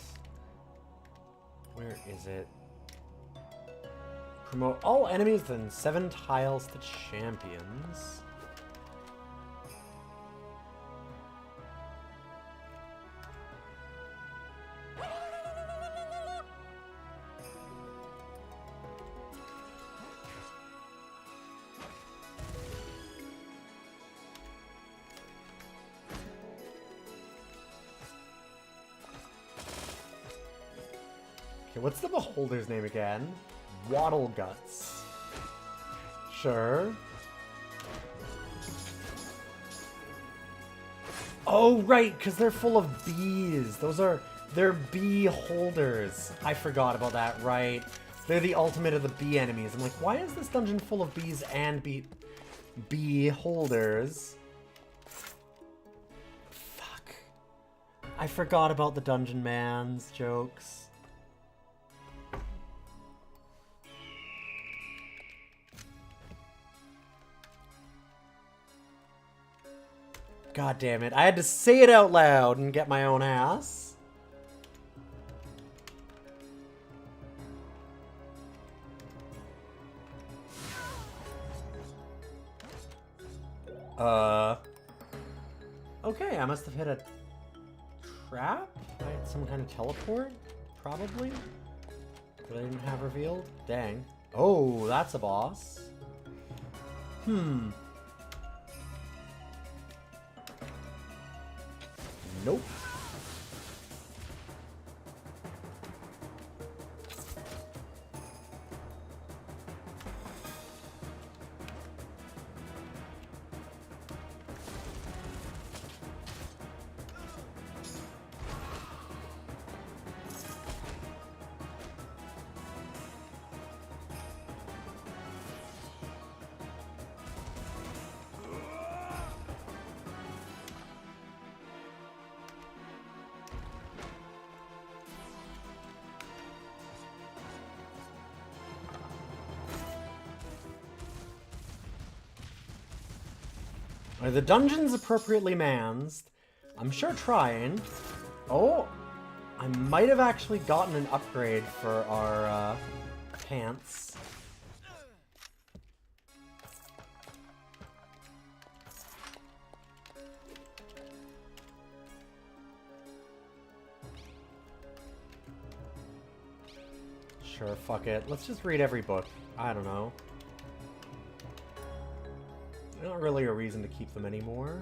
where is it? Promote all enemies within 7 tiles to champions. Okay, what's the beholder's name again? Waddle Guts. Sure. Oh, right, because they're full of bees. They're bee holders. I forgot about that, right. They're the ultimate of the bee enemies. I'm like, why is this dungeon full of bees and bee holders? Fuck. I forgot about the Dungeon Man's jokes. God damn it. I had to say it out loud and get my own ass. Okay, I must have hit a trap? I had some kind of teleport? Probably? That I didn't have revealed? Dang. Oh, that's a boss. Nope. Are the dungeons appropriately mansed? I'm sure trying. Oh, I might have actually gotten an upgrade for our pants. Sure, fuck it. Let's just read every book. I don't know. Not really a reason to keep them anymore.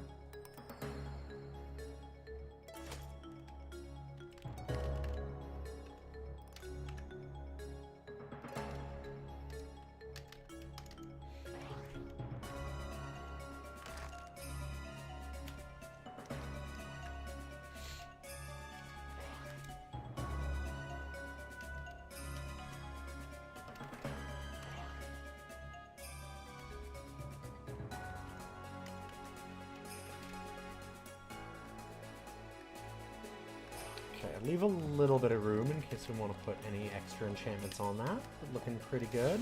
Leave a little bit of room in case we want to put any extra enchantments on that. Looking pretty good.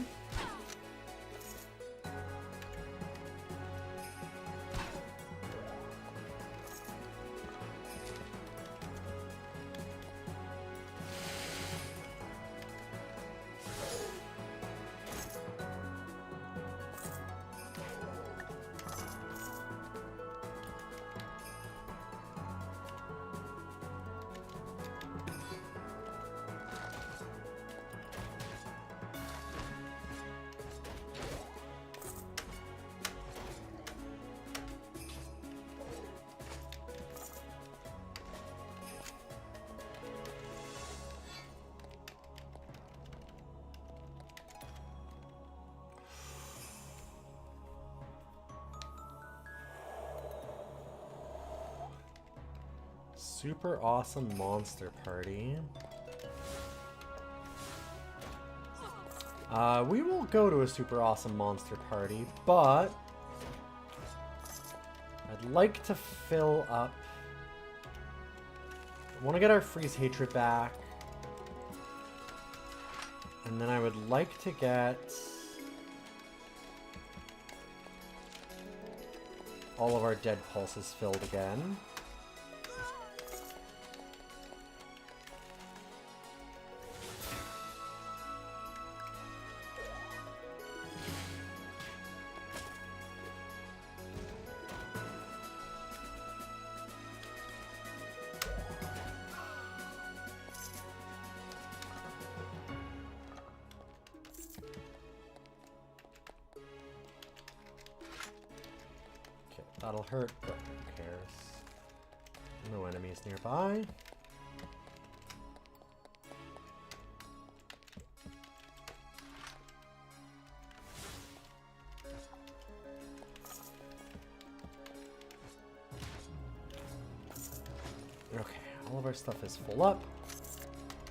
Super awesome monster party. We will go to a super awesome monster party, but I'd like to fill up. I want to get our freeze hatred back. And then I would like to get all of our dead pulses filled again. That'll hurt, but who cares? No enemies nearby. Okay, all of our stuff is full up.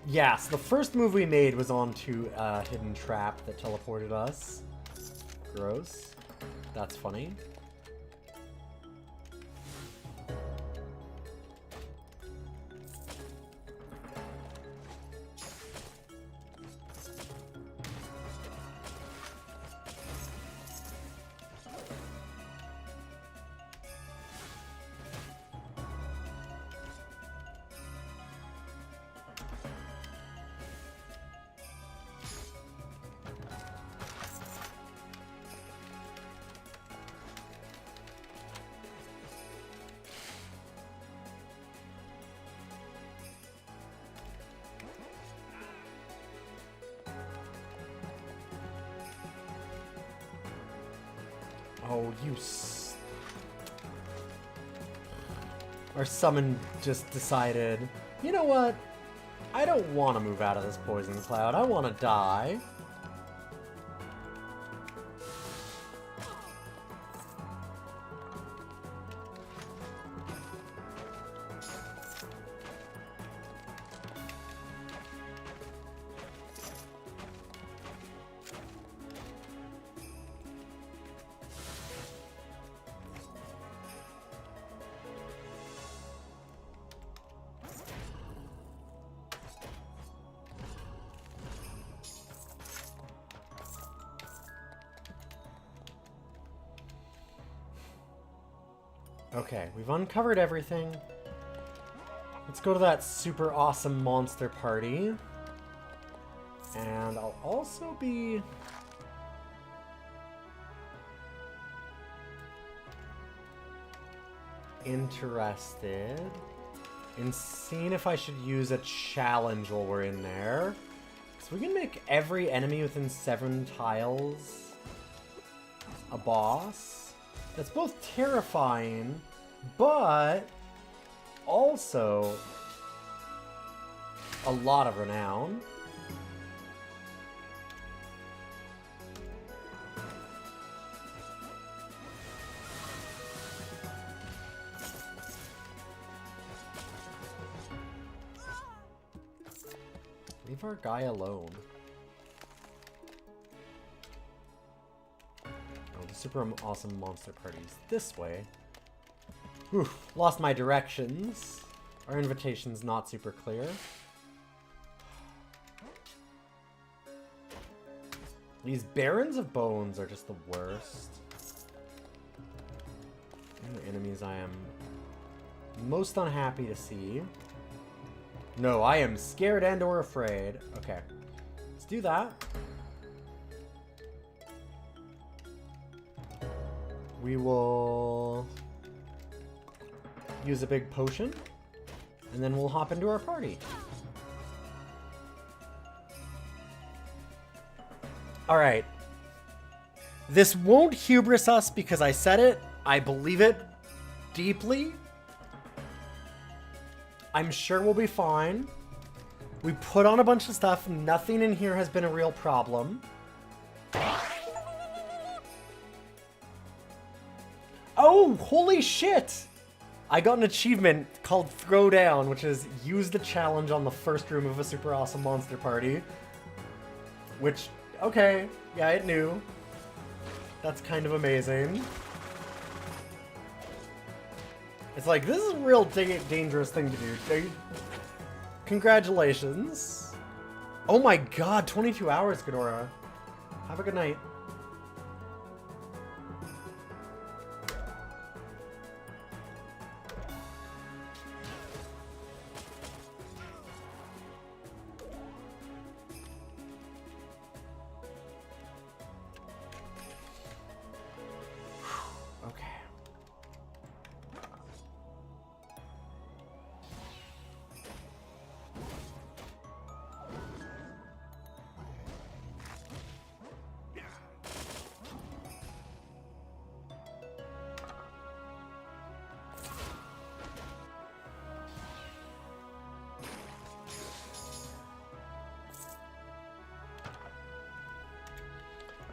Yes, the first move we made was onto a hidden trap that teleported us. Gross. That's funny. Oh, Our summon just decided, you know what? I don't want to move out of this poison cloud. I want to die. Okay, we've uncovered everything. Let's go to that super awesome monster party. And I'll also be... interested in seeing if I should use a challenge while we're in there. So we can make every enemy within 7 tiles a boss. That's both terrifying, but also a lot of renown. Leave our guy alone. Oh, the super awesome monster party's this way. Whew, lost my directions. Our invitation's not super clear. These Barons of Bones are just the worst. And the enemies I am most unhappy to see. No, I am scared and or afraid. Okay, let's do that. We will use a big potion, and then we'll hop into our party. All right. This won't hubris us because I said it. I believe it deeply. I'm sure we'll be fine. We put on a bunch of stuff. Nothing in here has been a real problem. Oh, holy shit! I got an achievement called Throwdown, which is use the challenge on the first room of a super awesome monster party. Which, okay, yeah, it knew. That's kind of amazing. It's like, this is a real dangerous thing to do. Congratulations. Oh my god, 22 hours, Ghidorah. Have a good night.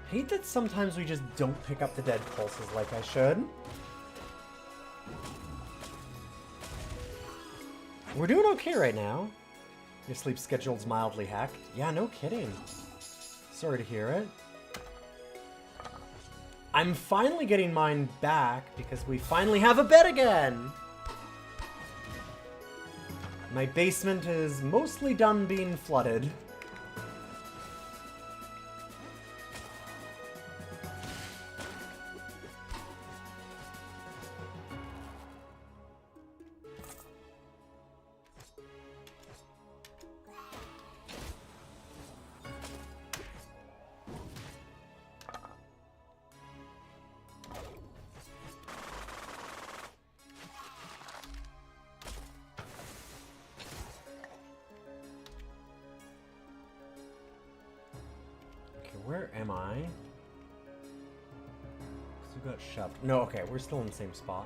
Hate that sometimes we just don't pick up the dead pulses like I should. We're doing okay right now. Your sleep schedule's mildly hacked. Yeah, no kidding. Sorry to hear it. I'm finally getting mine back because we finally have a bed again! My basement is mostly done being flooded. Where am I? We got shoved. No, okay, we're still in the same spot.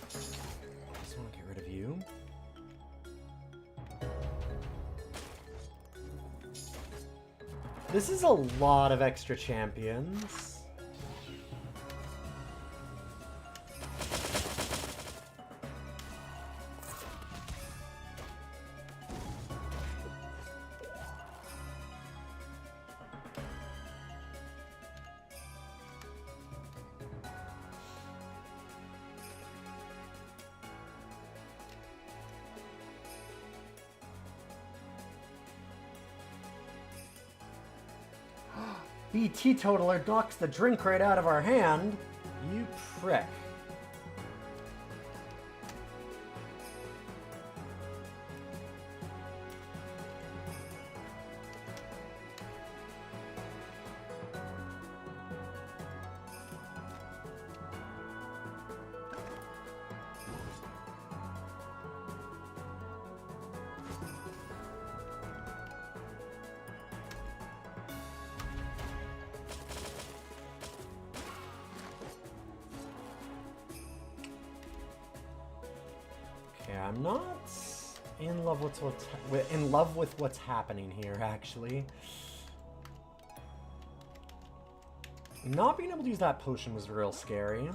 Just want to get rid of you. This is a lot of extra champions. B teetotaler knocks the drink right out of our hand. You prick. I'm not in love with what's happening here, actually. Not being able to use that potion was real scary.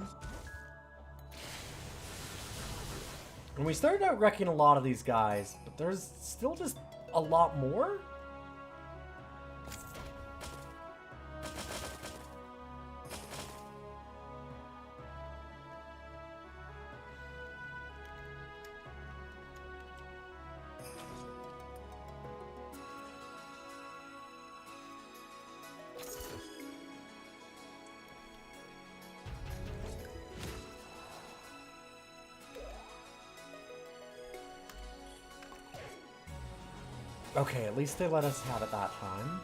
And we started out wrecking a lot of these guys, but there's still just a lot more. Okay, at least they let us have it that time.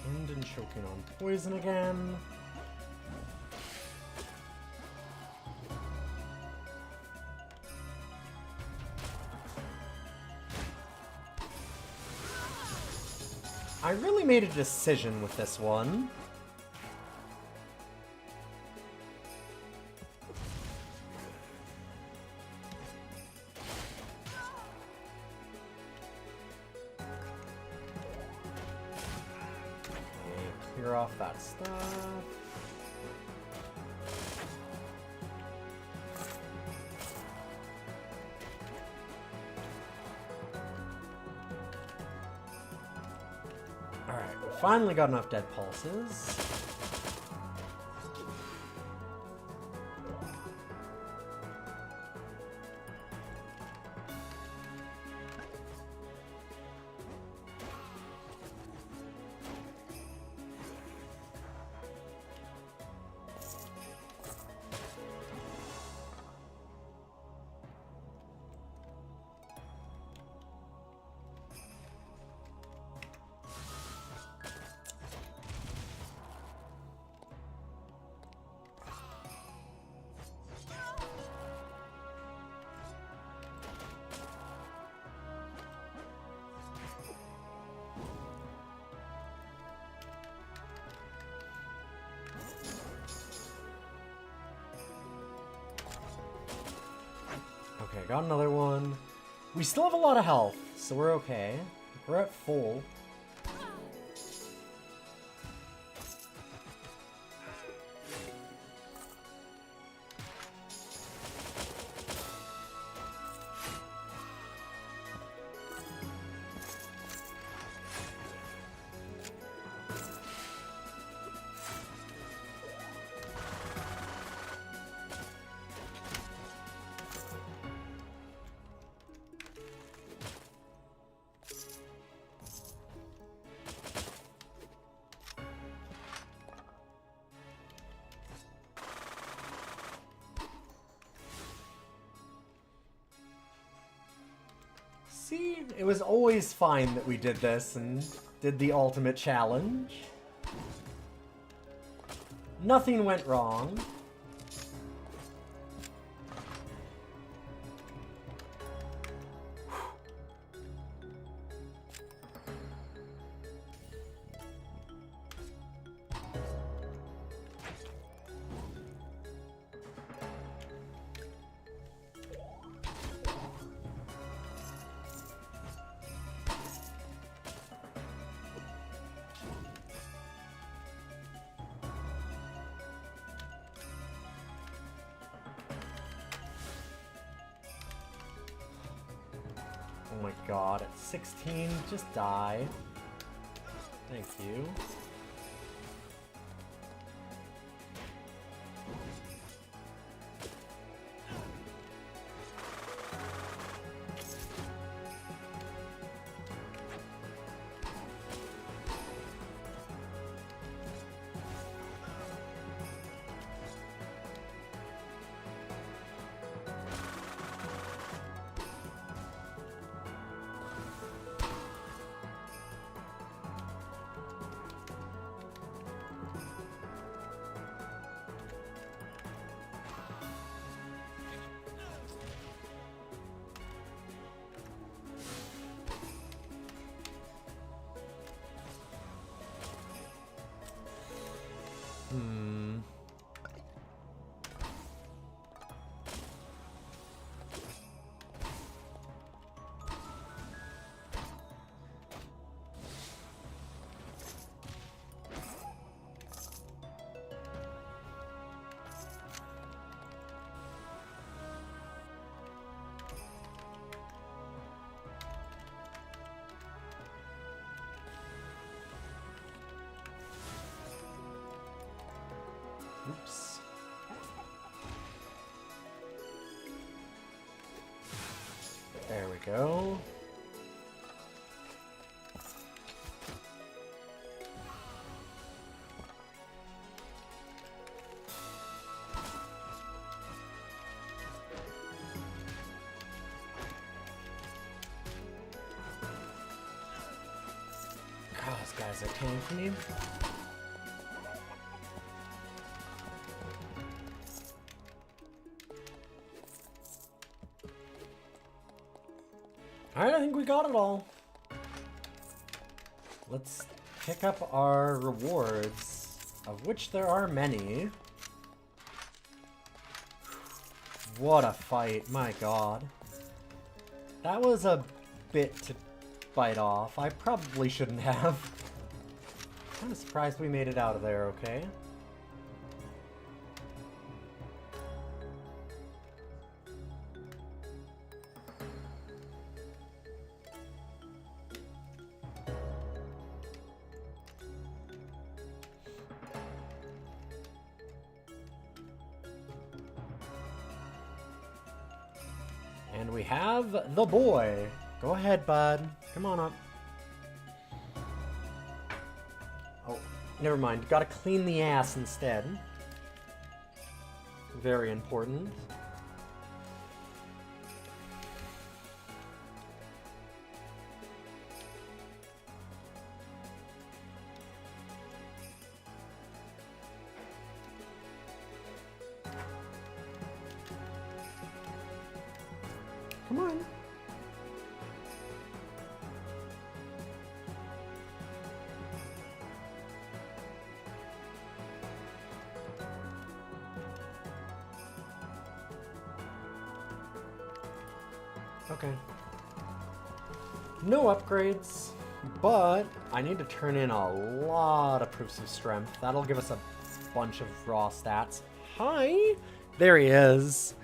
And choking on poison again. I really made a decision with this one. Clear off that stuff. Alright, we finally got enough dead pulses. Okay, got another one. We still have a lot of health, so we're okay. We're at full. See, it was always fine that we did this, and did the ultimate challenge. Nothing went wrong. Oh my god, at 16, just die. Thank you. Oops. There we go. God, those guys are tanking me. Alright, I think we got it all. Let's pick up our rewards, of which there are many. What a fight, my god. That was a bit to bite off. I probably shouldn't have. Kind of surprised we made it out of there, okay? And we have the boy. Go ahead, bud. Come on up. Oh, never mind. Gotta clean the ass instead. Very important. Come on. Okay. No upgrades, but I need to turn in a lot of proofs of strength. That'll give us a bunch of raw stats. Hi! There he is.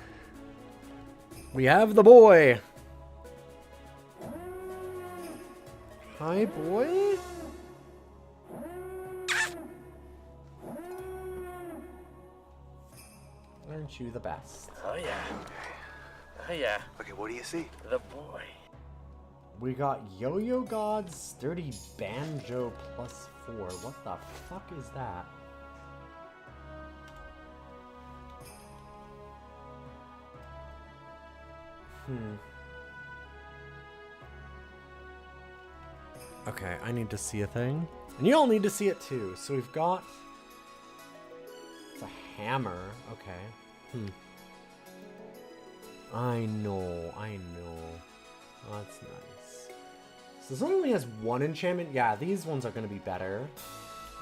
We have the boy. Hi, boy. Aren't you the best? Oh yeah. Oh yeah. Okay, what do you see? The boy. We got Yo-Yo God's Sturdy Banjo +4. What the fuck is that? Okay, I need to see a thing. And you all need to see it too. So we've got... It's a hammer. Okay. I know. That's nice. So this one only has one enchantment. Yeah, these ones are going to be better.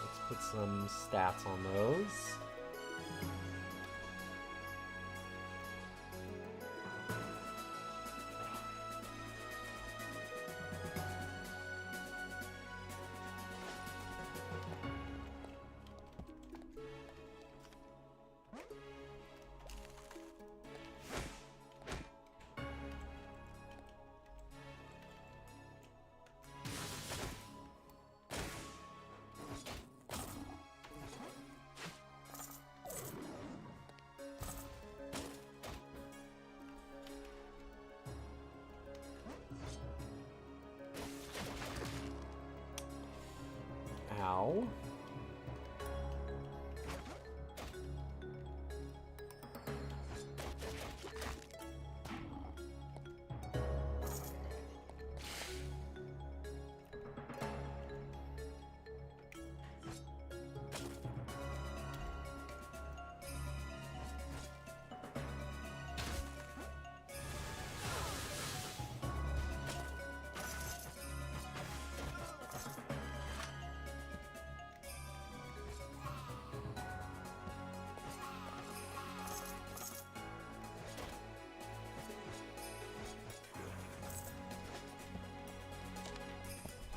Let's put some stats on those. Ow.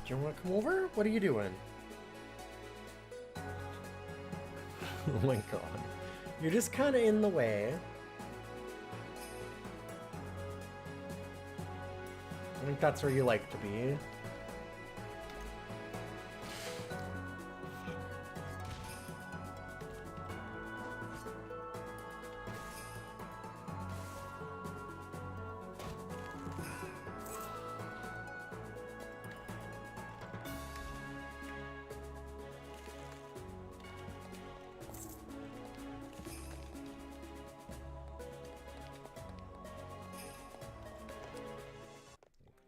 Do you want to come over? What are you doing? Oh my god. You're just kind of in the way. I think that's where you like to be.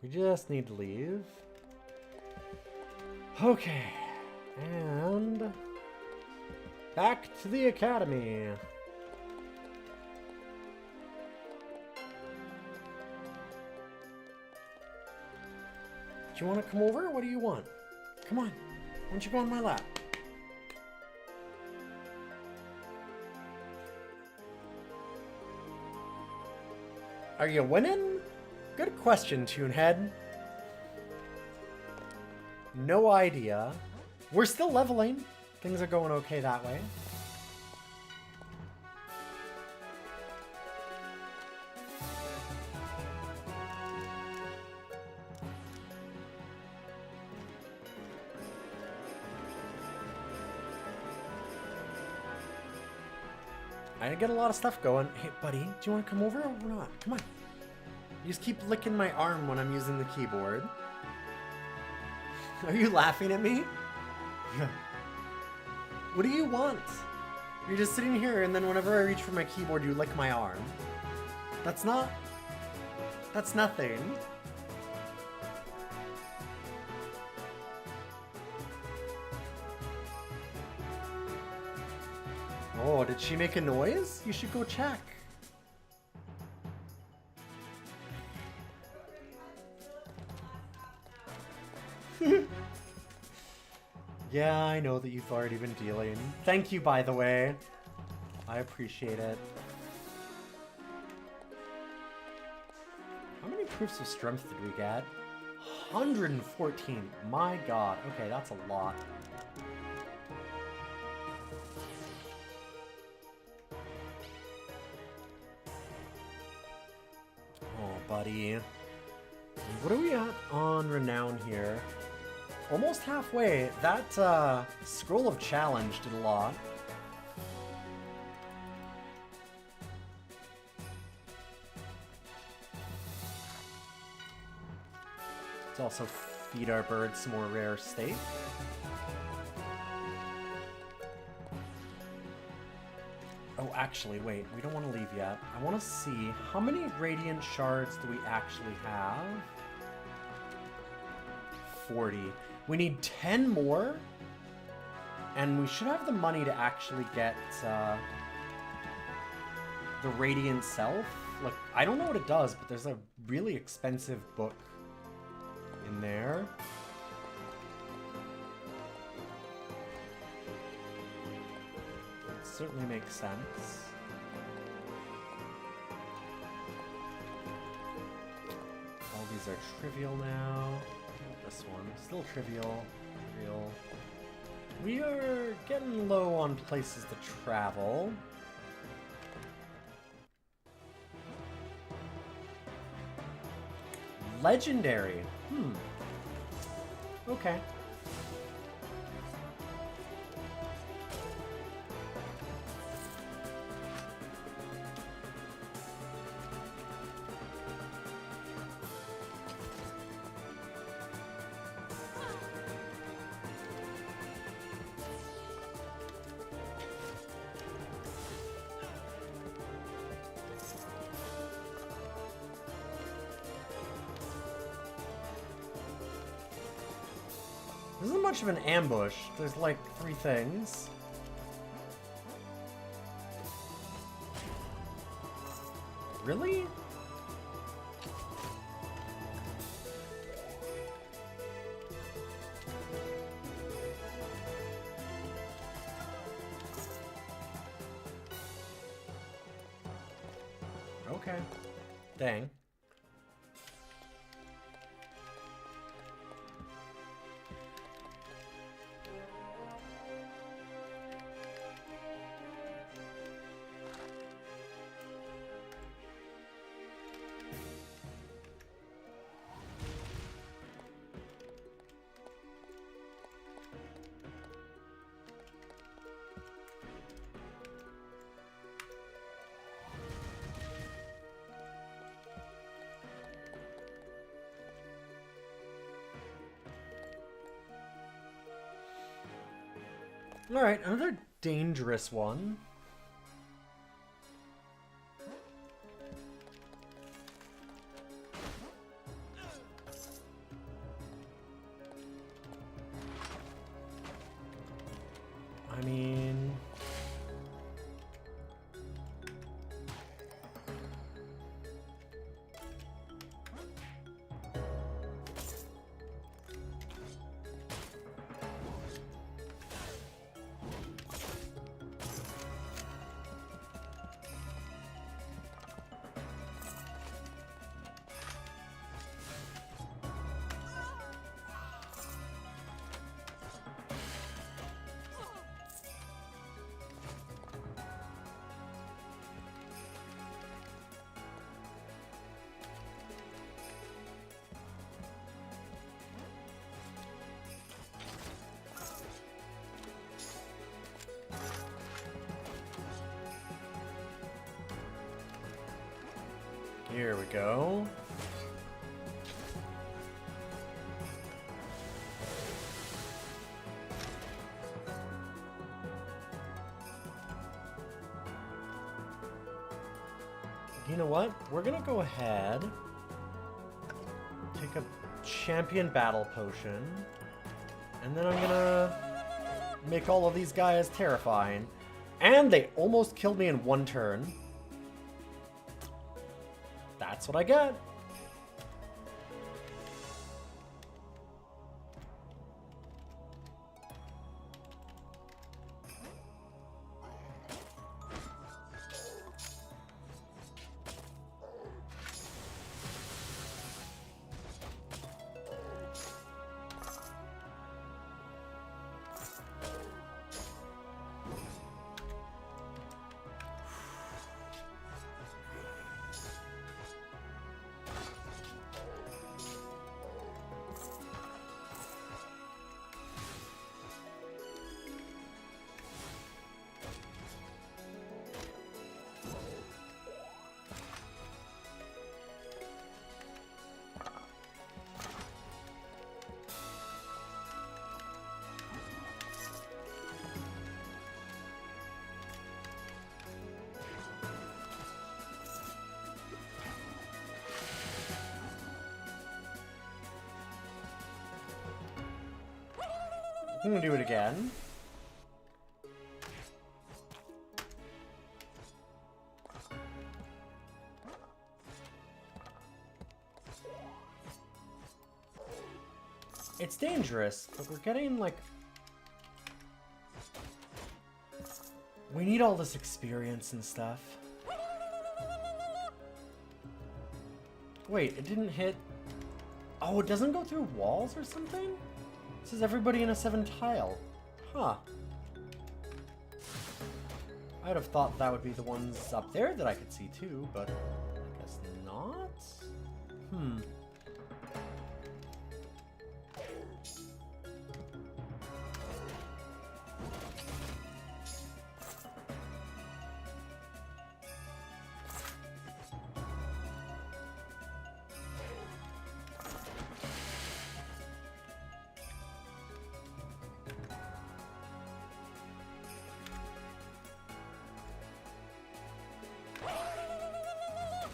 We just need to leave. Okay. And back to the academy. Do you want to come over? What do you want? Come on. Why don't you go on my lap? Are you winning? Good question, Toonhead. No idea. We're still leveling. Things are going okay that way. I get a lot of stuff going. Hey, buddy, do you want to come over or not? Come on. You just keep licking my arm when I'm using the keyboard. Are you laughing at me? What do you want? You're just sitting here and then whenever I reach for my keyboard, you lick my arm. That's not... That's nothing. Oh, did she make a noise? You should go check. Yeah, I know that you've already been dealing. Thank you, by the way. I appreciate it. How many proofs of strength did we get? 114. My god. Okay, that's a lot. Oh, buddy. What are we at on renown here? Almost halfway. That scroll of challenge did a lot. Let's also feed our birds some more rare steak. Oh, actually, wait. We don't want to leave yet. I want to see how many radiant shards do we actually have? 40. We need 10 more. And we should have the money to actually get the Radiant Self. Like, I don't know what it does, but there's a really expensive book in there. It certainly makes sense. All these are trivial now. This one, still trivial. Trivial. We are getting low on places to travel. Legendary. Okay. This isn't much of an ambush. There's like 3 things. Really? Okay. Dang. Alright, another dangerous one. I mean... Here we go. You know what? We're gonna go ahead, take a champion battle potion, and then I'm gonna make all of these guys terrifying. And they almost killed me in 1 turn. That's what I get. I'm gonna do it again. It's dangerous, but we're getting, like... We need all this experience and stuff. Wait, it didn't hit... Oh, it doesn't go through walls or something? This is everybody in a 7 tile. Huh. I'd have thought that would be the ones up there that I could see too, but I guess not? Hmm.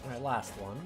Alright, last one.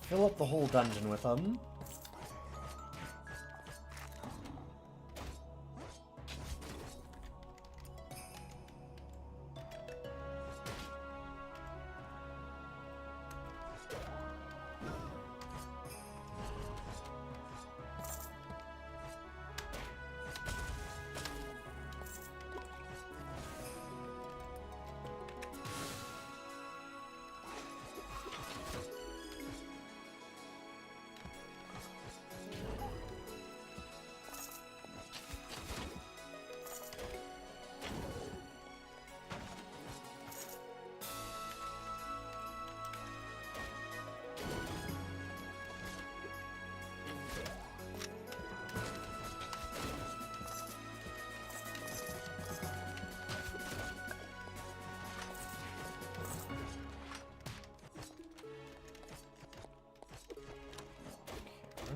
Fill up the whole dungeon with them.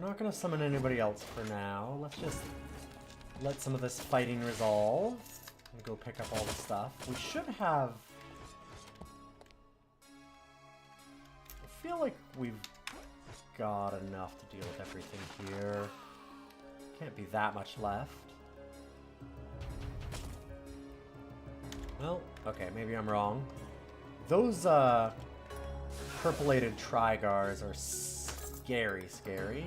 We're not gonna summon anybody else for now. Let's just let some of this fighting resolve and go pick up all the stuff. We should have... I feel like we've got enough to deal with everything here. Can't be that much left. Well, okay, maybe I'm wrong. Those, purpleated Trigars are scary, scary.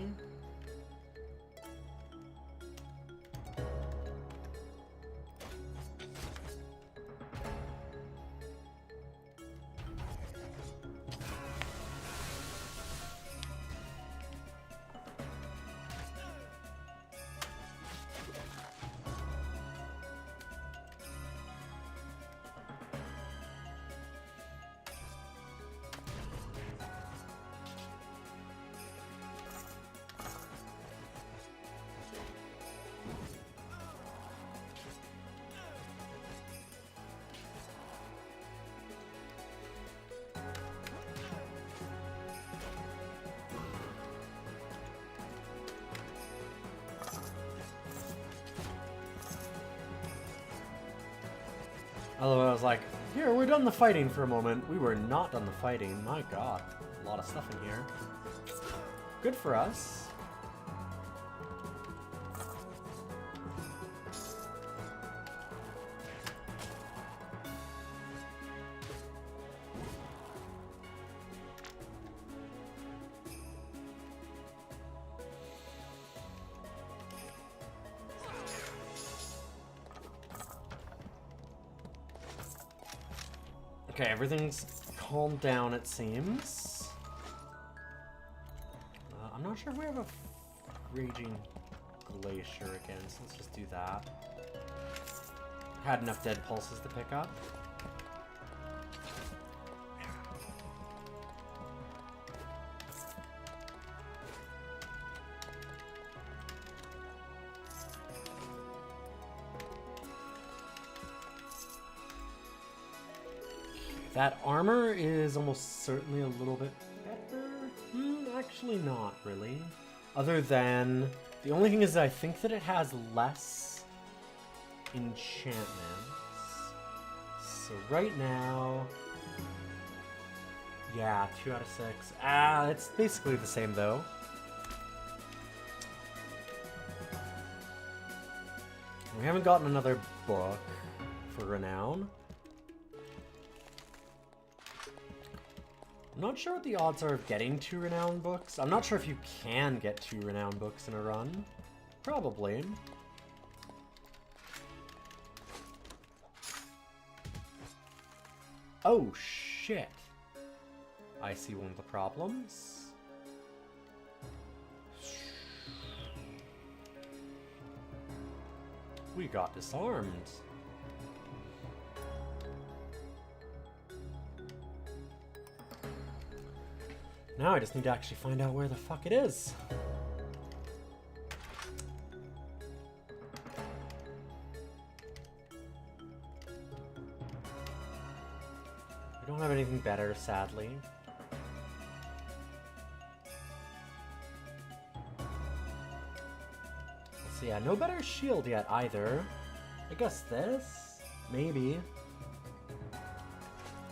Although I was like, here, we're done the fighting for a moment. We were not done the fighting. My god, a lot of stuff in here. Good for us. Okay, everything's calmed down, it seems. I'm not sure if we have a Raging Glacier again, so let's just do that. Had enough dead pulses to pick up. That armor is almost certainly a little bit better. Actually not really. Other than, the only thing is I think that it has less enchantments. So right now, yeah, 2 out of 6. It's basically the same though. We haven't gotten another book for Renown. I'm not sure what the odds are of getting 2 Renown books. I'm not sure if you can get 2 Renown books in a run. Probably. Oh, shit. I see one of the problems. We got disarmed. Now I just need to actually find out where the fuck it is. I don't have anything better, sadly. Let's see, yeah, no better shield yet either. I guess this? Maybe.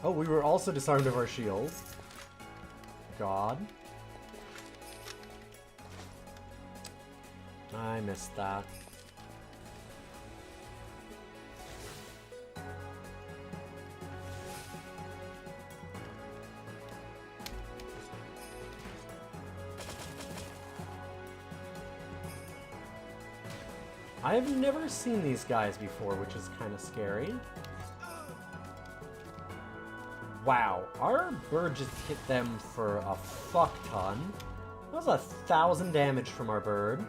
Oh, we were also disarmed of our shield. God. I missed that. I've never seen these guys before, which is kind of scary. Wow, our bird just hit them for a fuck ton. That was 1,000 damage from our bird.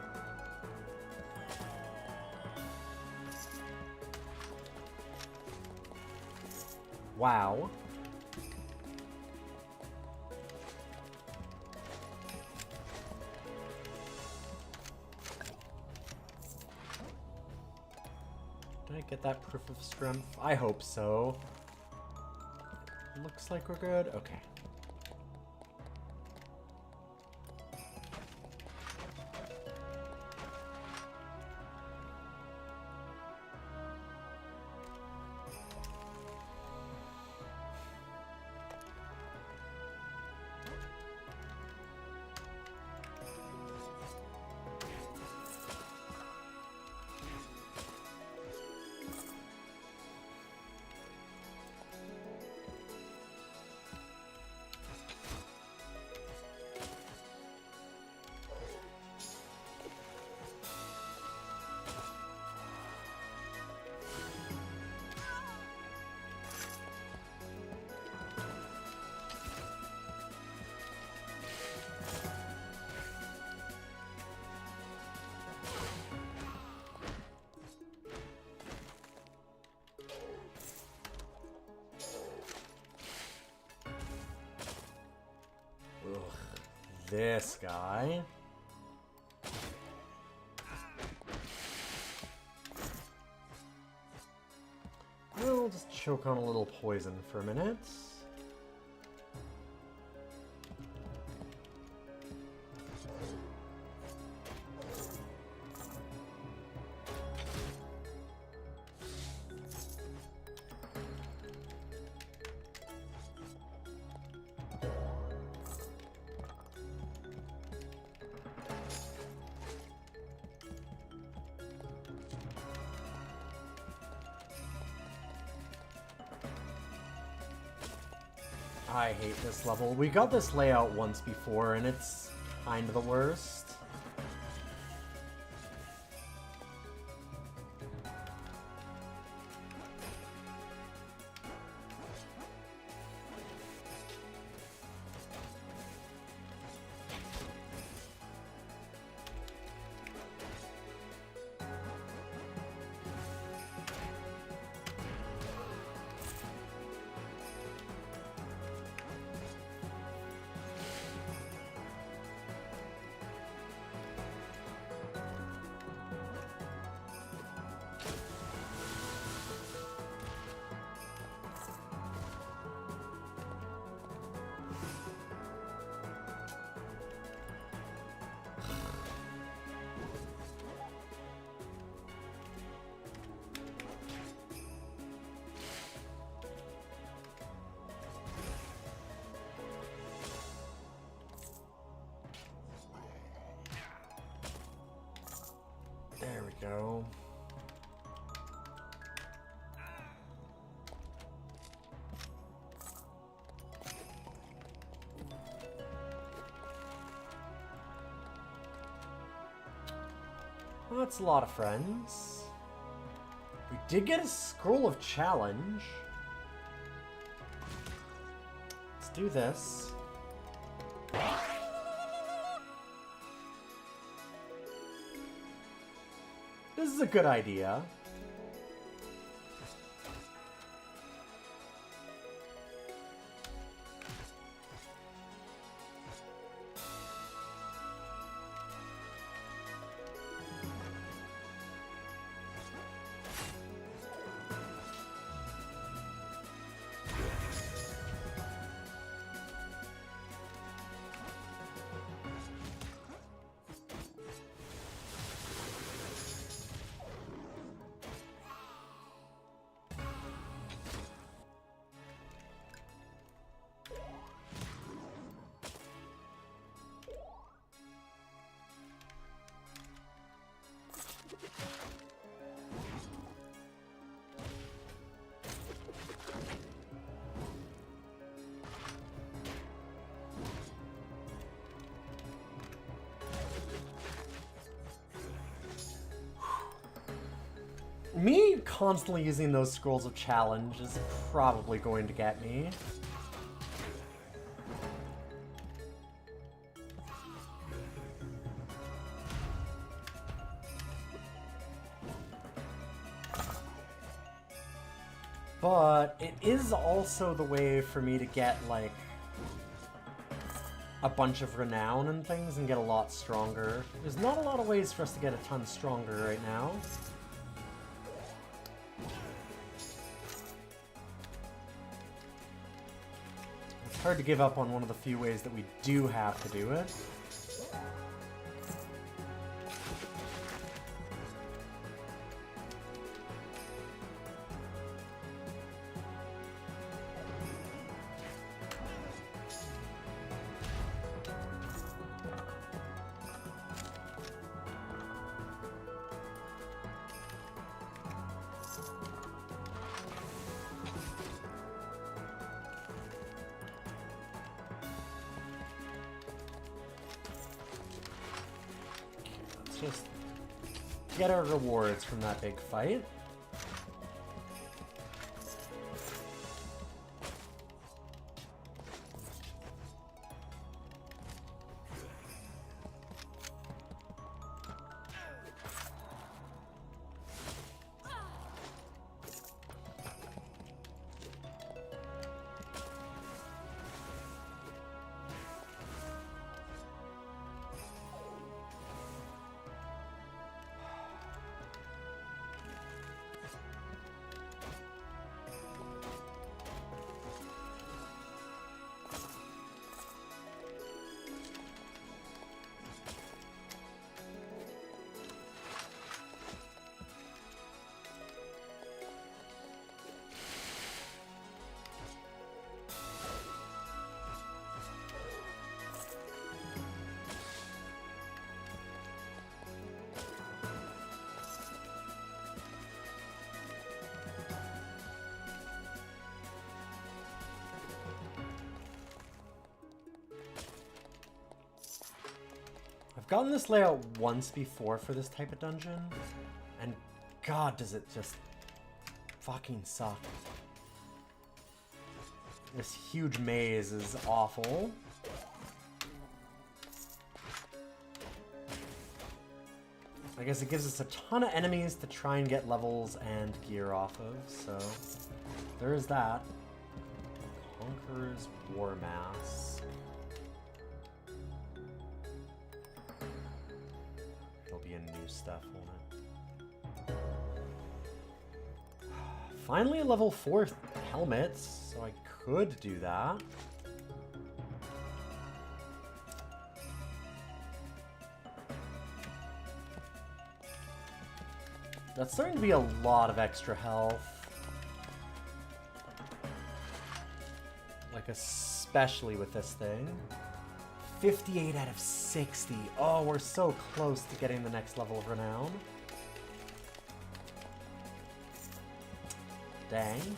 Wow. Did I get that proof of strength? I hope so. Looks like we're good. Okay. This guy. We'll just choke on a little poison for a minute. I hate this level. We got this layout once before, and it's kind of the worst. There we go. Well, that's a lot of friends. We did get a scroll of challenge. Let's do this. This is a good idea. Me constantly using those scrolls of challenge is probably going to get me. But it is also the way for me to get, like, a bunch of renown and things and get a lot stronger. There's not a lot of ways for us to get a ton stronger right now. It's hard to give up on one of the few ways that we do have to do it. Just get our rewards from that big fight. I've gotten this layout once before for this type of dungeon, and god does it just fucking suck. This huge maze is awful. I guess it gives us a ton of enemies to try and get levels and gear off of, so there is that. Conqueror's War Mask. New stuff on it. Finally a level 4 helmet, so I could do that. That's starting to be a lot of extra health. Like, especially with this thing. 58 out of 60. Oh, we're so close to getting the next level of renown. Dang.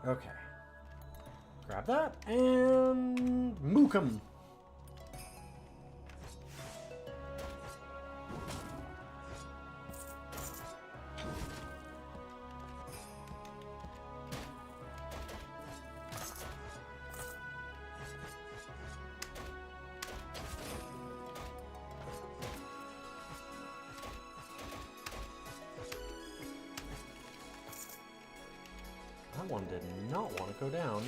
Okay. Grab that and mook 'em. That one did not want to go down.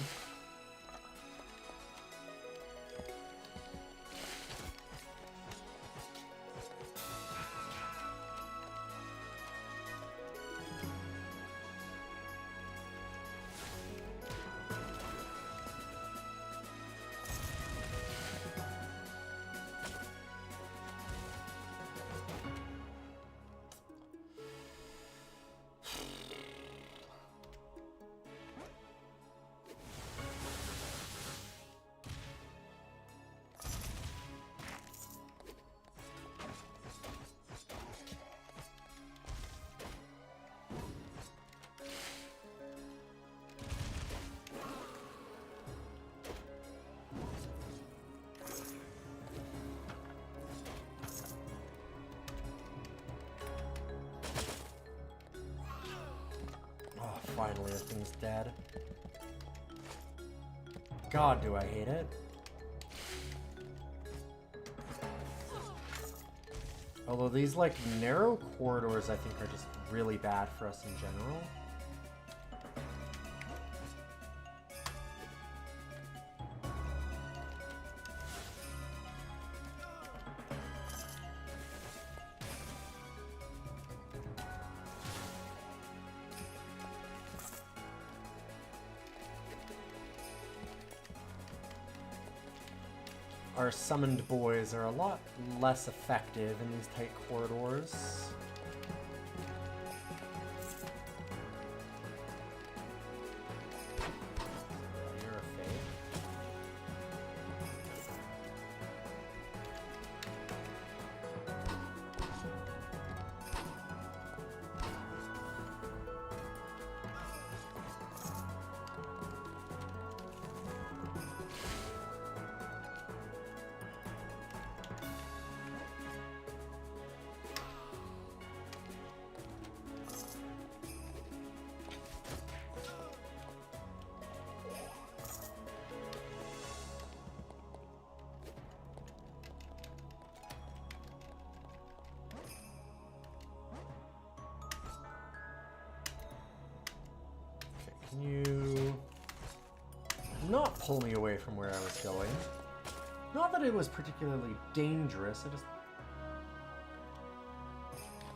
Oh, finally, this thing's dead. God, do I hate it. Although these, like, narrow corridors, I think, are just really bad for us in general. Our summoned boys are a lot less effective in these tight corridors. You're a fake. Can you not pull me away from where I was going? Not that it was particularly dangerous, I just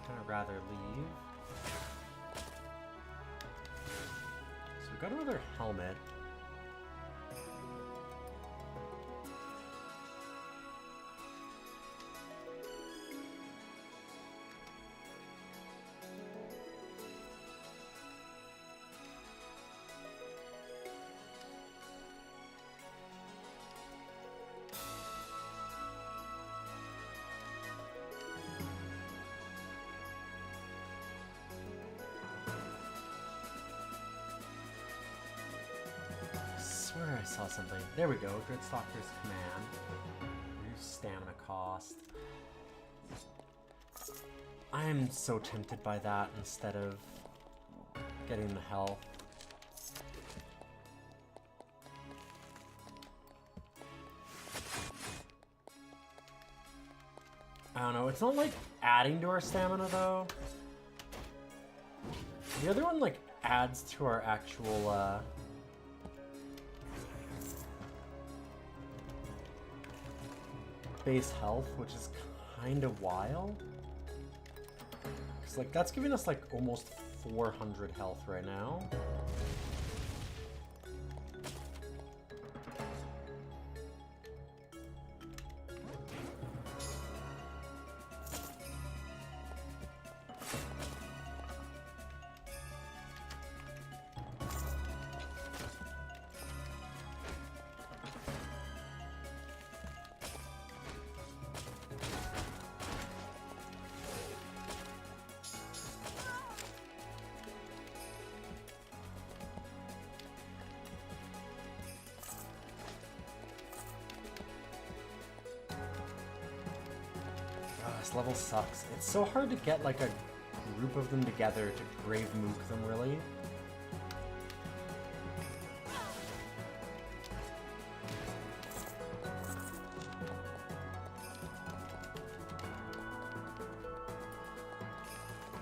kind of rather leave. So we've got another helmet. I swear I saw something. There we go. Gridstocker's command. Reduce stamina cost. I'm so tempted by that instead of getting the health. don't know. It's not like adding to our stamina though. The other one like adds to our actual base health, which is kind of wild. Cause like that's giving us like almost 400 health right now. This level sucks. It's so hard to get like a group of them together to grave mook them, really.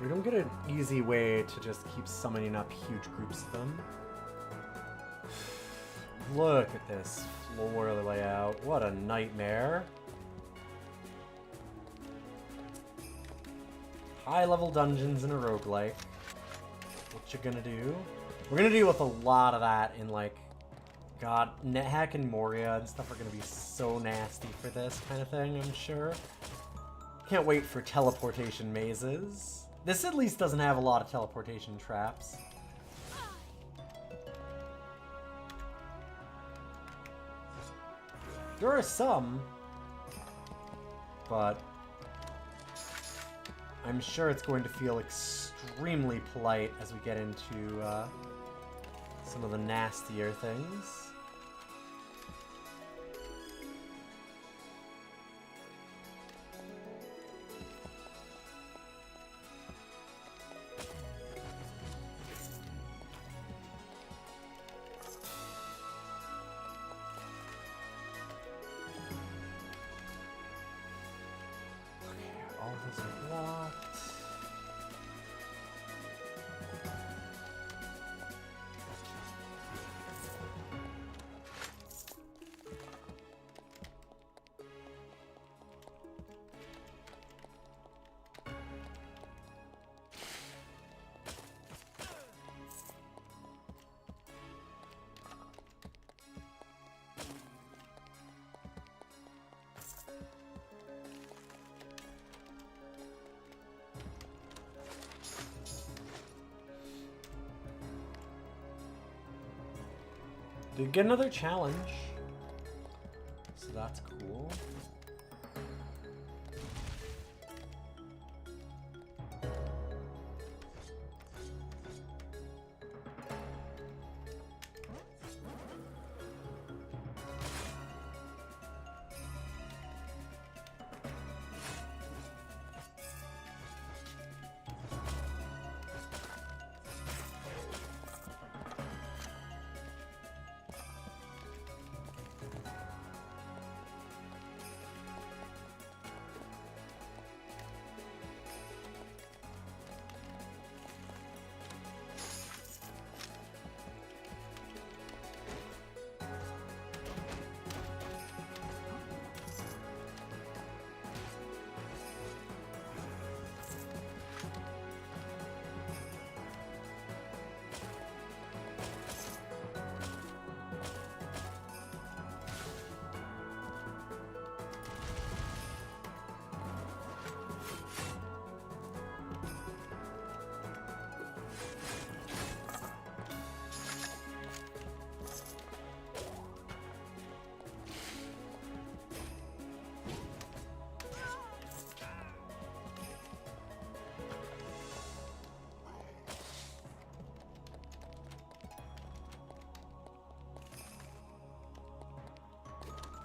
We don't get an easy way to just keep summoning up huge groups of them. Look at this floor layout. What a nightmare. High-level dungeons in a roguelike. What you gonna do? We're gonna deal with a lot of that in, like... God, NetHack and Moria and stuff are gonna be so nasty for this kind of thing, I'm sure. Can't wait for teleportation mazes. This at least doesn't have a lot of teleportation traps. There are some, but... I'm sure it's going to feel extremely polite as we get into some of the nastier things. Did get another challenge, so that's cool.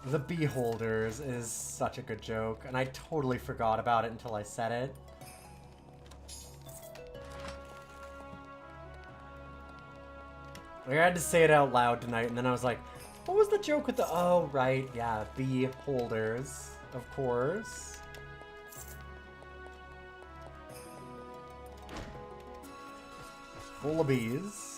The Beholders is such a good joke, and I totally forgot about it until I said it. Like, I had to say it out loud tonight, and then I was like, what was the joke with the... Oh, right, yeah, Beholders, of course. full of bees.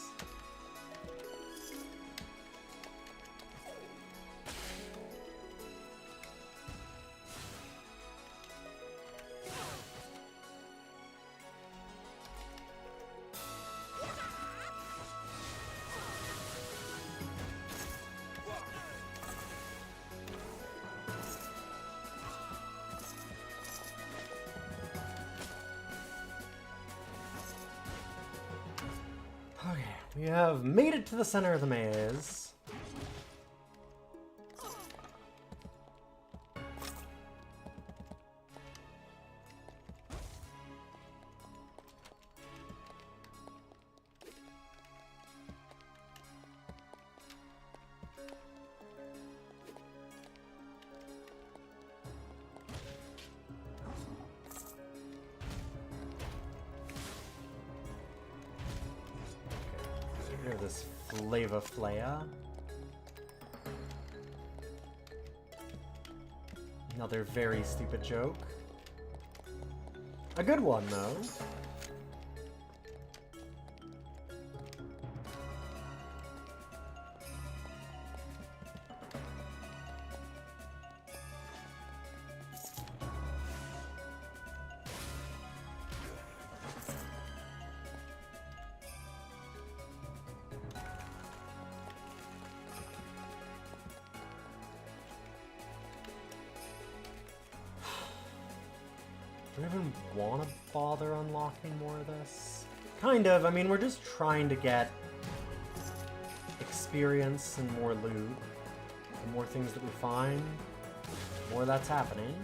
Okay, we have made it to the center of the maze. Get rid of this Flava Flaya. Another very stupid joke. A good one, though. Do I even want to bother unlocking more of this? Kind of. I mean, we're just trying to get experience and more loot. The more things that we find, the more that's happening.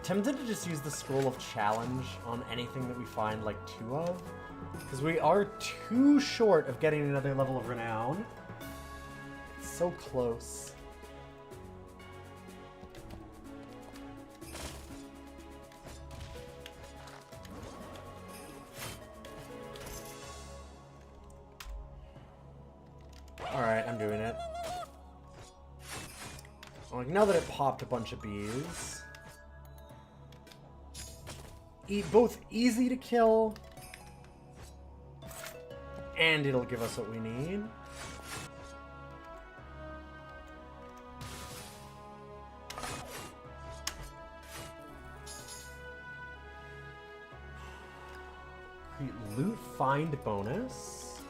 Tempted to just use the Scroll of Challenge on anything that we find like 2 of. Because we are too short of getting another level of renown. It's so close. Alright, I'm doing it. Like, now that it popped a bunch of bees. Both easy to kill, and it'll give us what we need. Create loot find bonus.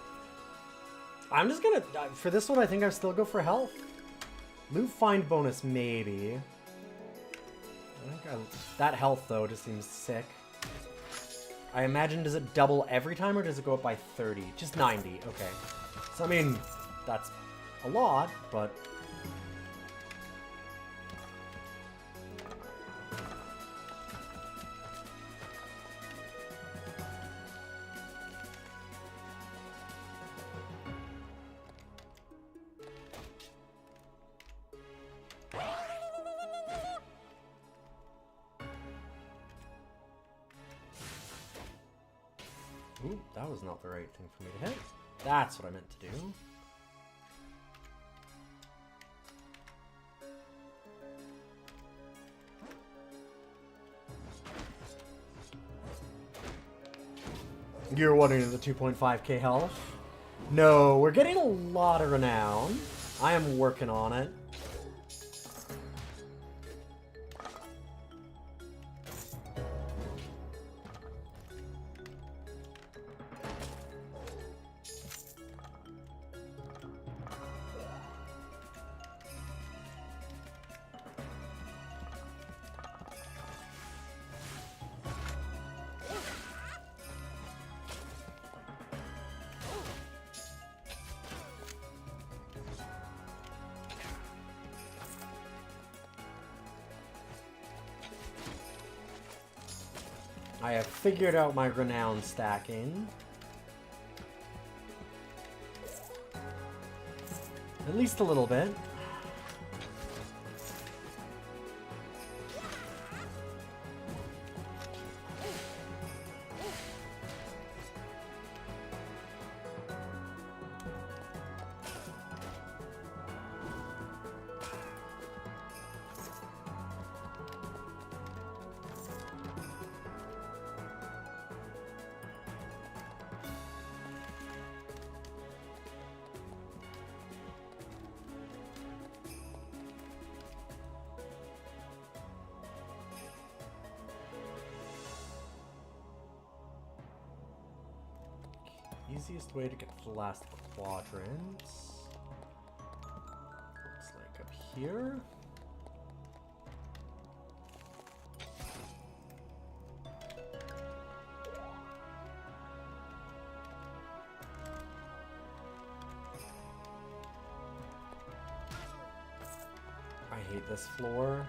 I'm just gonna, for this one, I think I still go for health. Loot find bonus, maybe. That health, though, just seems sick. I imagine, does it double every time, or does it go up by 30? Just 90, okay. So, I mean, that's a lot, but... Ooh, that was not the right thing for me to hit. That's what I meant to do. You're wondering the 2.5k health? No, we're getting a lot of renown. I am working on it. I have figured out my renown stacking. At least a little bit. easiest way to get to the last quadrant. Looks like up here. I hate this floor.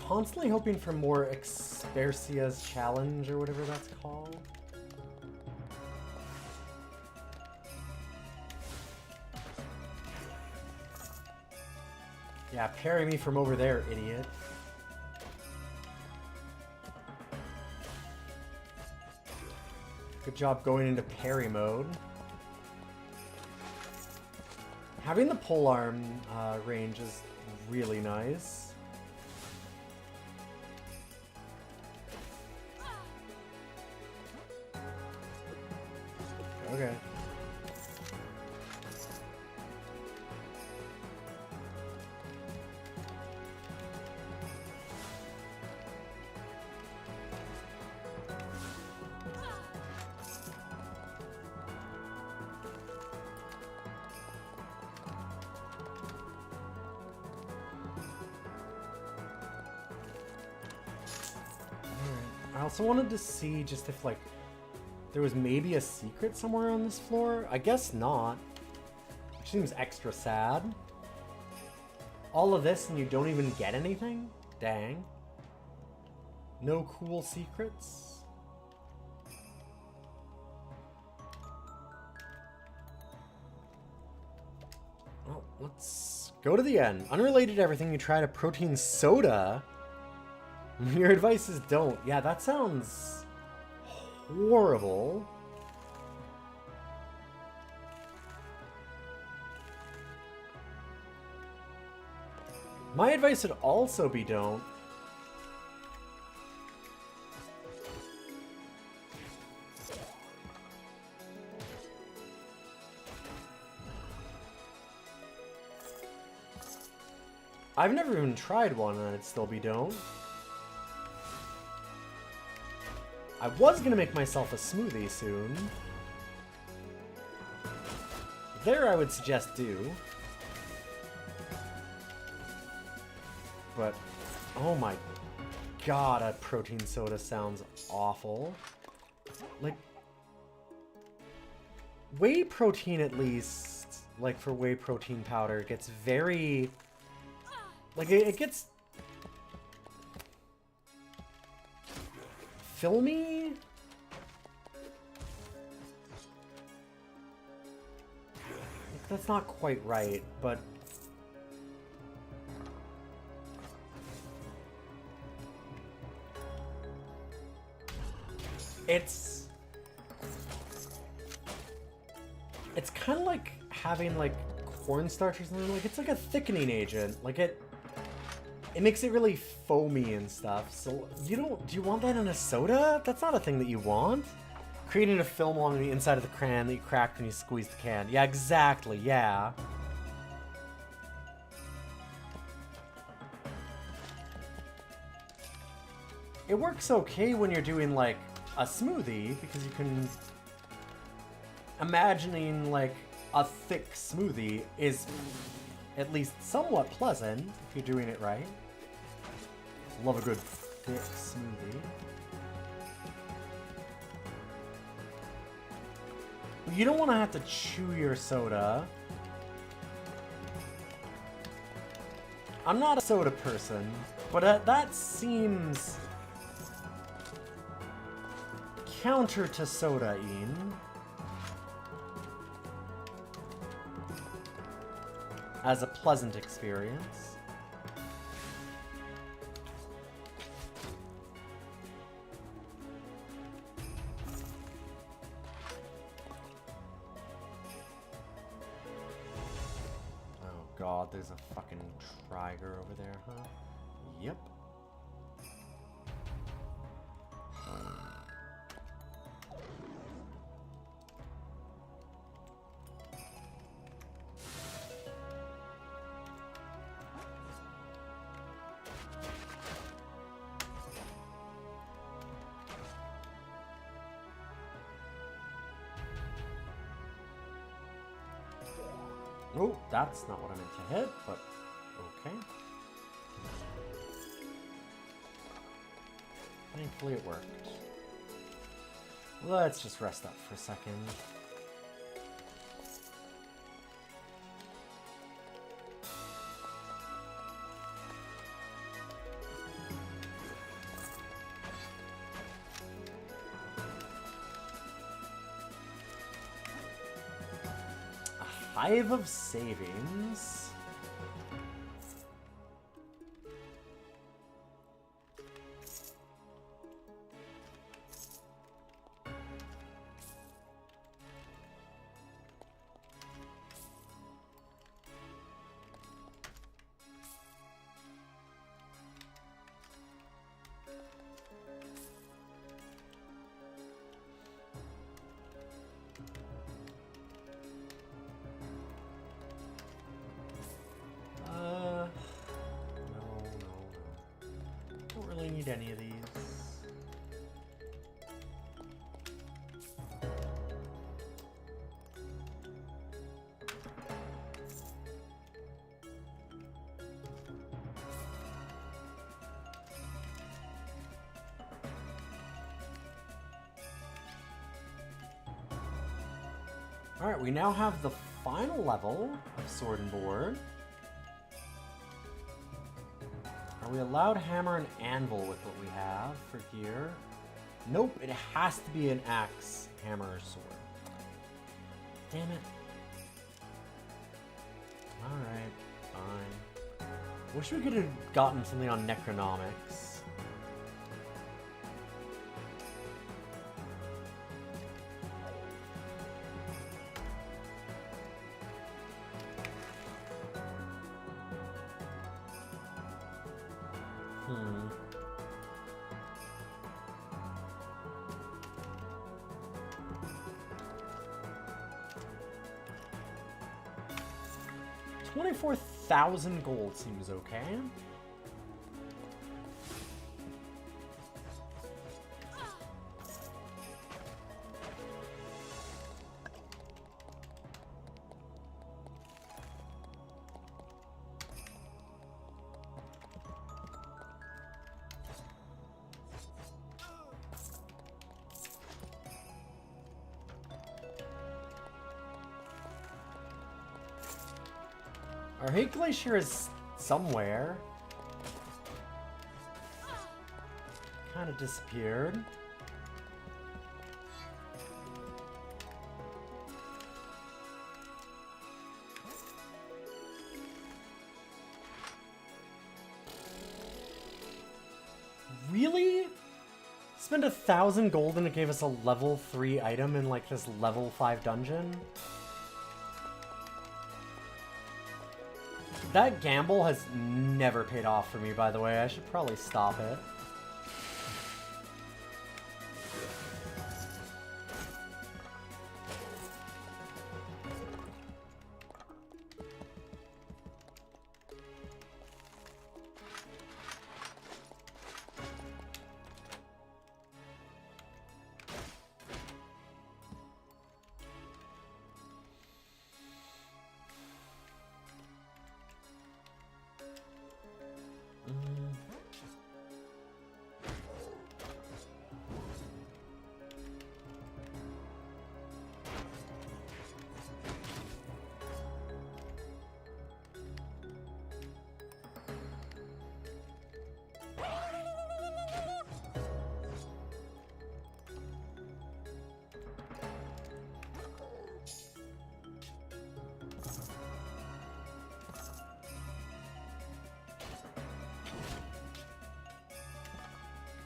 Constantly hoping for more Expersia's challenge or whatever that's called. Yeah, parry me from over there, idiot. Good job going into parry mode. Having the polearm range is really nice. Okay. I also wanted to see just if, like, there was maybe a secret somewhere on this floor. I guess not. Which seems extra sad. All of this and you don't even get anything? Dang. No cool secrets? Well, let's go to the end. Unrelated to everything, you tried a protein soda. Your advice is don't. Yeah, that sounds horrible. My advice would also be don't. I've never even tried one and it'd still be don't. I was gonna make myself a smoothie soon. There I would suggest do. But, oh my god, a protein soda sounds awful. Like, whey protein at least, like for whey protein powder, gets very, like it gets filmy? That's not quite right, but it's kind of like having like cornstarch or something. Like, it's like a thickening agent. Like it makes it really foamy and stuff. So do you want that in a soda? That's not a thing that you want. Creating a film along the inside of the can that you cracked when you squeezed the can. Yeah, exactly, yeah. It works okay when you're doing like a smoothie because you can imagining like a thick smoothie is at least somewhat pleasant if you're doing it right. Love a good thick smoothie. You don't want to have to chew your soda. I'm not a soda person, but that seems counter to soda-ing. As a pleasant experience. God, there's a fucking Trigger over there, huh? Yep. Oh, that's not what I meant to hit, but okay. Thankfully it worked. Let's just rest up for a second. Hive of Savings. Need any of these. Alright, we now have the final level of Sword and Board. Are we allowed hammer and anvil with what we have for here? Nope, it has to be an axe, hammer, or sword. Damn it. Alright, fine. Wish we could have gotten something on Necronomics. Hmm. $24,000 gold seems okay. Our hate glacier is somewhere. Kind of disappeared. Really? Spent 1,000 gold and it gave us a level 3 item in like this level 5 dungeon? That gamble has never paid off for me, by the way. I should probably stop it.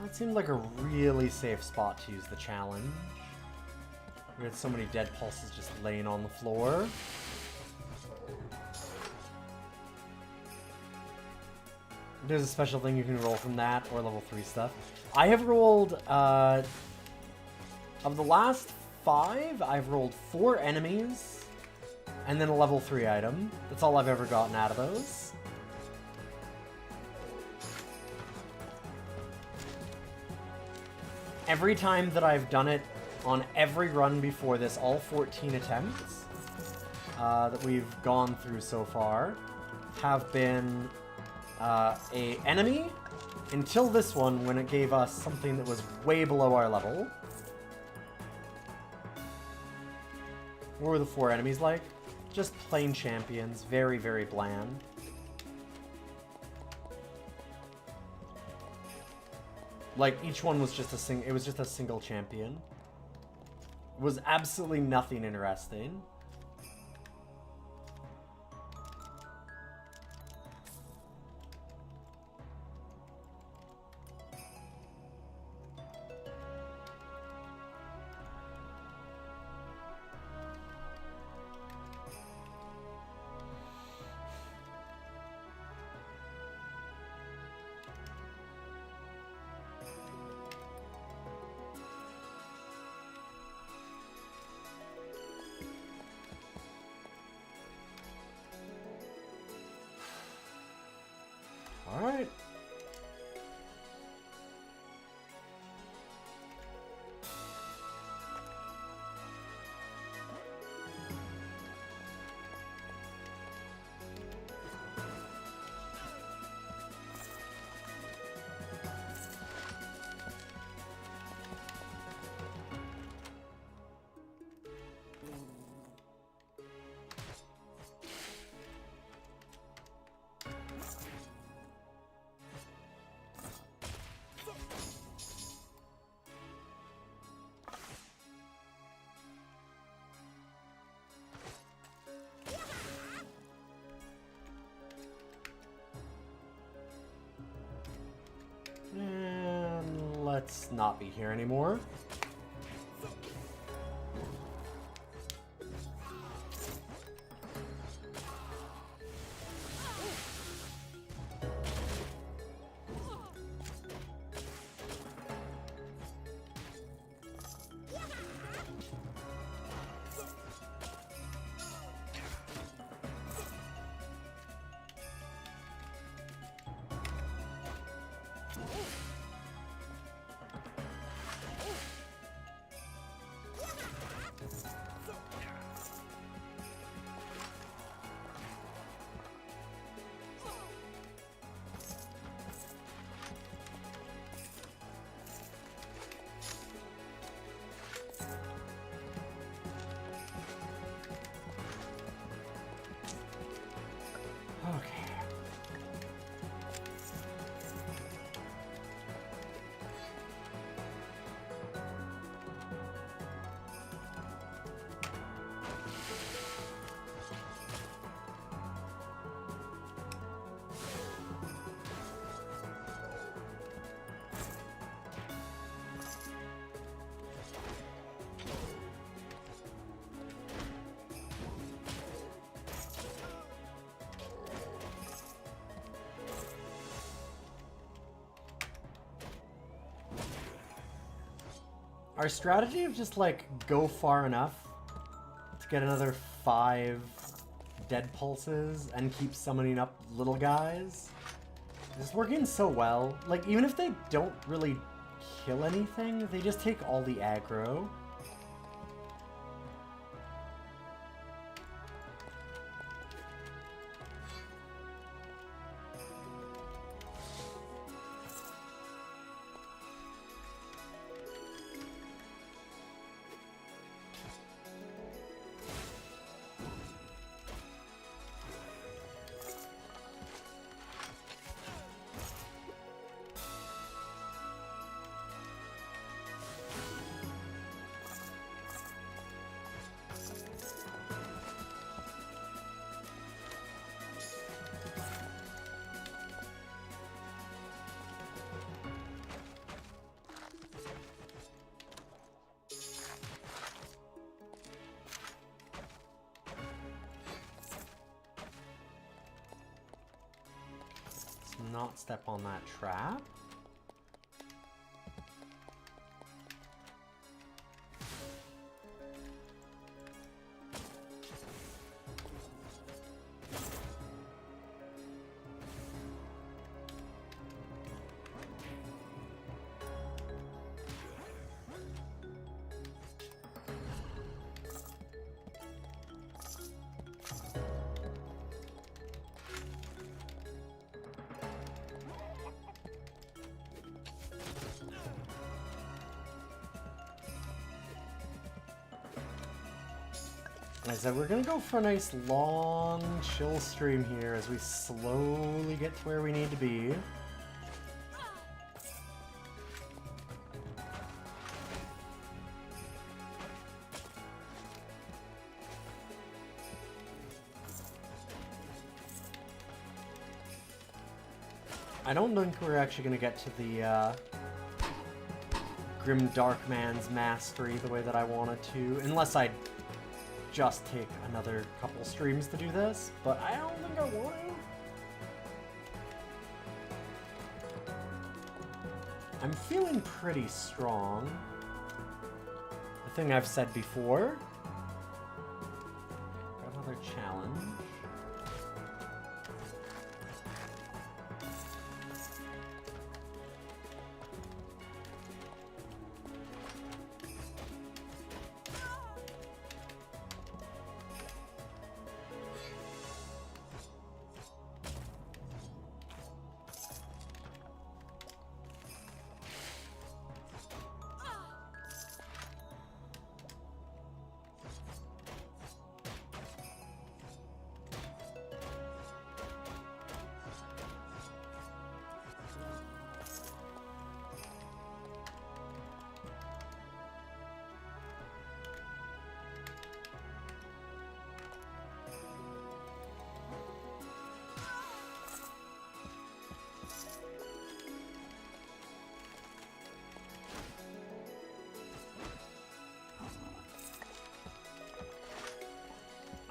That seemed like a really safe spot to use the challenge. We had so many dead pulses just laying on the floor. There's a special thing you can roll from that, or level 3 stuff. I have rolled, of the last 5, I've rolled 4 enemies, and then a level 3 item. That's all I've ever gotten out of those. Every time that I've done it on every run before this, all 14 attempts that we've gone through so far have been a enemy until this one when it gave us something that was way below our level. What were the 4 enemies like? Just plain champions, very, very bland. Like, each one was just it was just a single champion. It was absolutely nothing interesting. Alright. And let's not be here anymore. Our strategy of just, like, go far enough to get another 5 dead pulses and keep summoning up little guys is working so well. Like, even if they don't really kill anything, they just take all the aggro. not step on that trap. Like I said, we're gonna go for a nice long chill stream here as we slowly get to where we need to be. I don't think we're actually gonna get to the Grim Dark Man's mastery the way that I wanted to, unless I just take another couple streams to do this, but I don't think I want to. I'm feeling pretty strong. The thing I've said before. Got another challenge.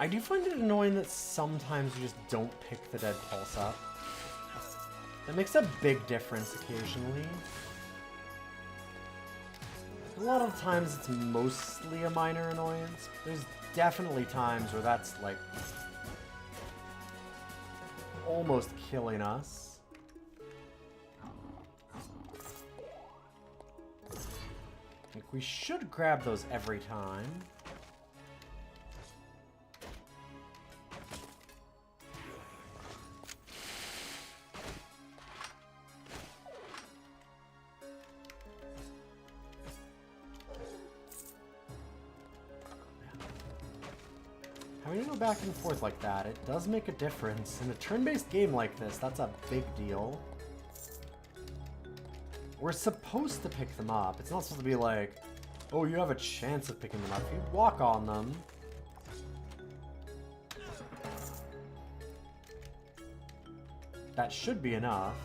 I do find it annoying that sometimes you just don't pick the dead pulse up. That makes a big difference occasionally. A lot of times it's mostly a minor annoyance. There's definitely times where that's like almost killing us. Like, we should grab those every time. Having to go back and forth like that, it does make a difference. In a turn-based game like this, that's a big deal. We're supposed to pick them up. It's not supposed to be like, oh, you have a chance of picking them up. If you walk on them, that should be enough.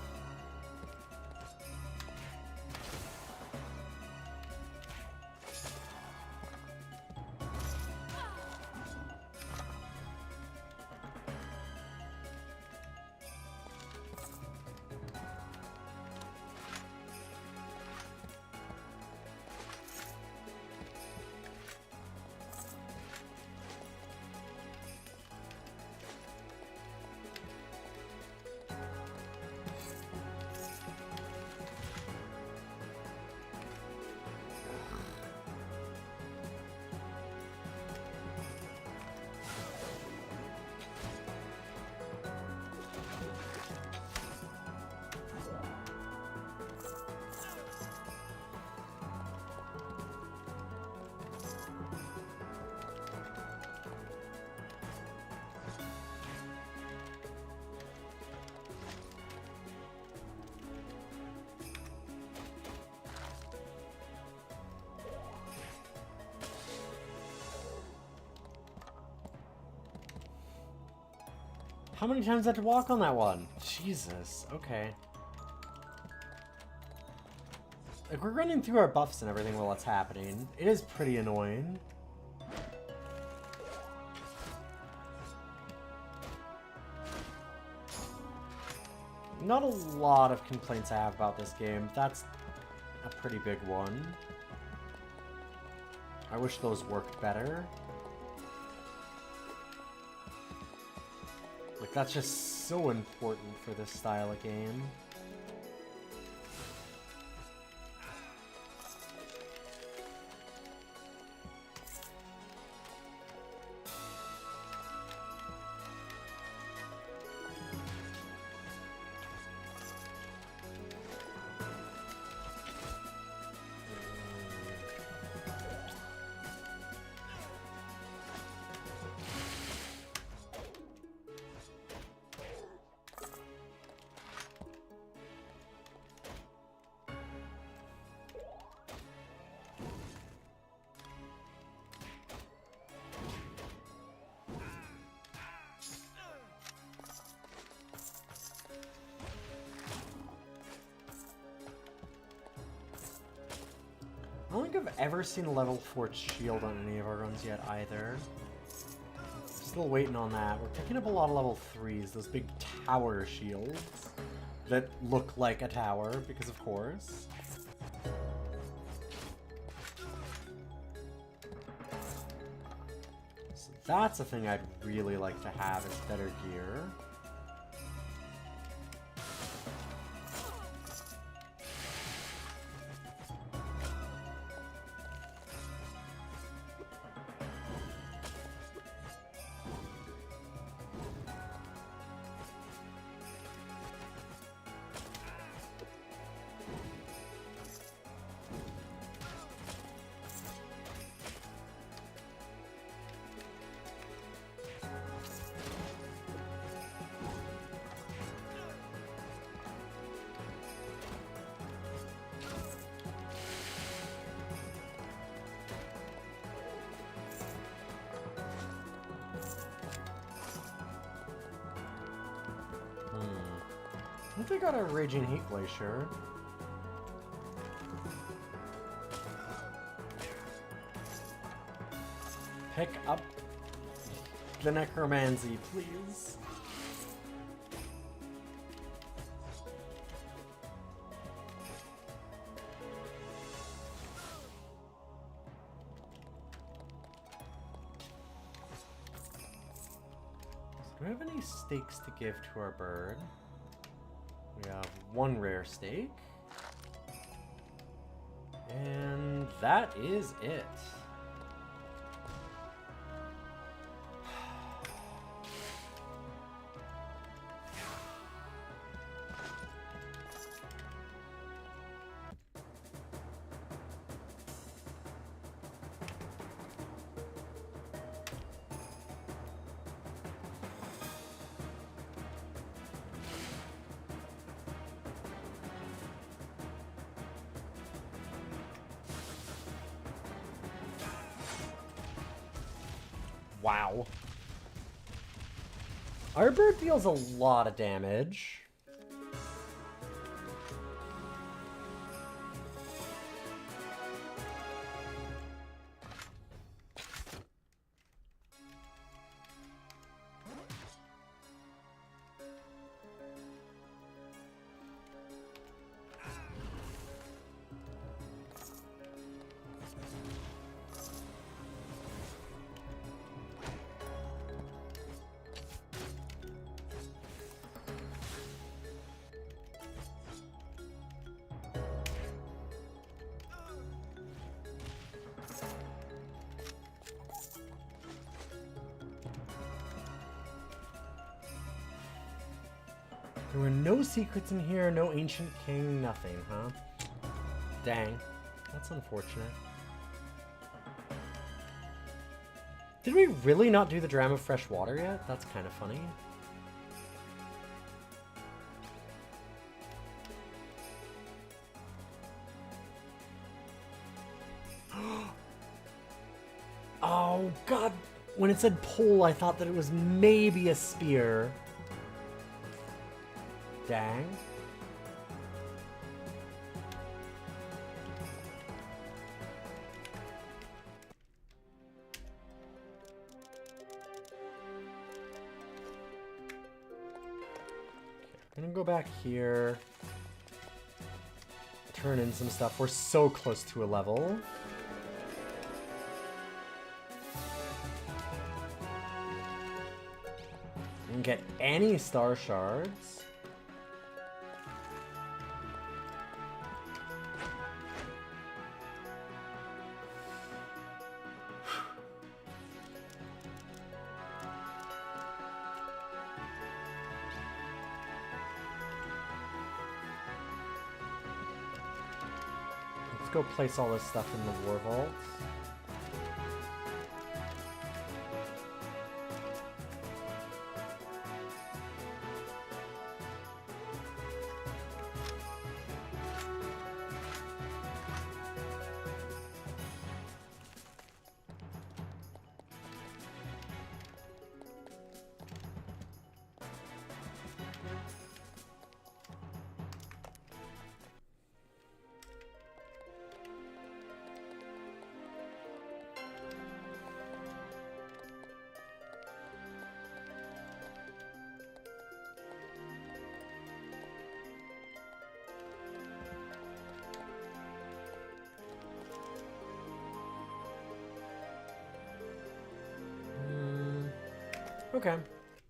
How many times do I have to walk on that one? Jesus, okay. Like, we're running through our buffs and everything while it's happening. It is pretty annoying. Not a lot of complaints I have about this game. That's a pretty big one. I wish those worked better. Like, that's just so important for this style of game. I don't think I've ever seen a level 4 shield on any of our runs yet either. Still waiting on that. We're picking up a lot of level 3s, those big tower shields that look like a tower, because of course. So that's a thing I'd really like to have, is better gear. I think they got a Raging Heat Glacier. Pick up the Necromancy, please. Do we have any stakes to give to our bird? We have one rare stake. And that is it. Wow. Our bird deals a lot of damage. There were no secrets in here, no ancient king, nothing, huh? Dang. That's unfortunate. Did we really not do the Dram of Fresh Water yet? That's kind of funny. Oh, God. When it said pole, I thought that it was maybe a spear. Dang. I'm Gonna go back here. Turn in some stuff. We're so close to a level. Didn't get any star shards. Let's go place all this stuff in the war vaults. Okay,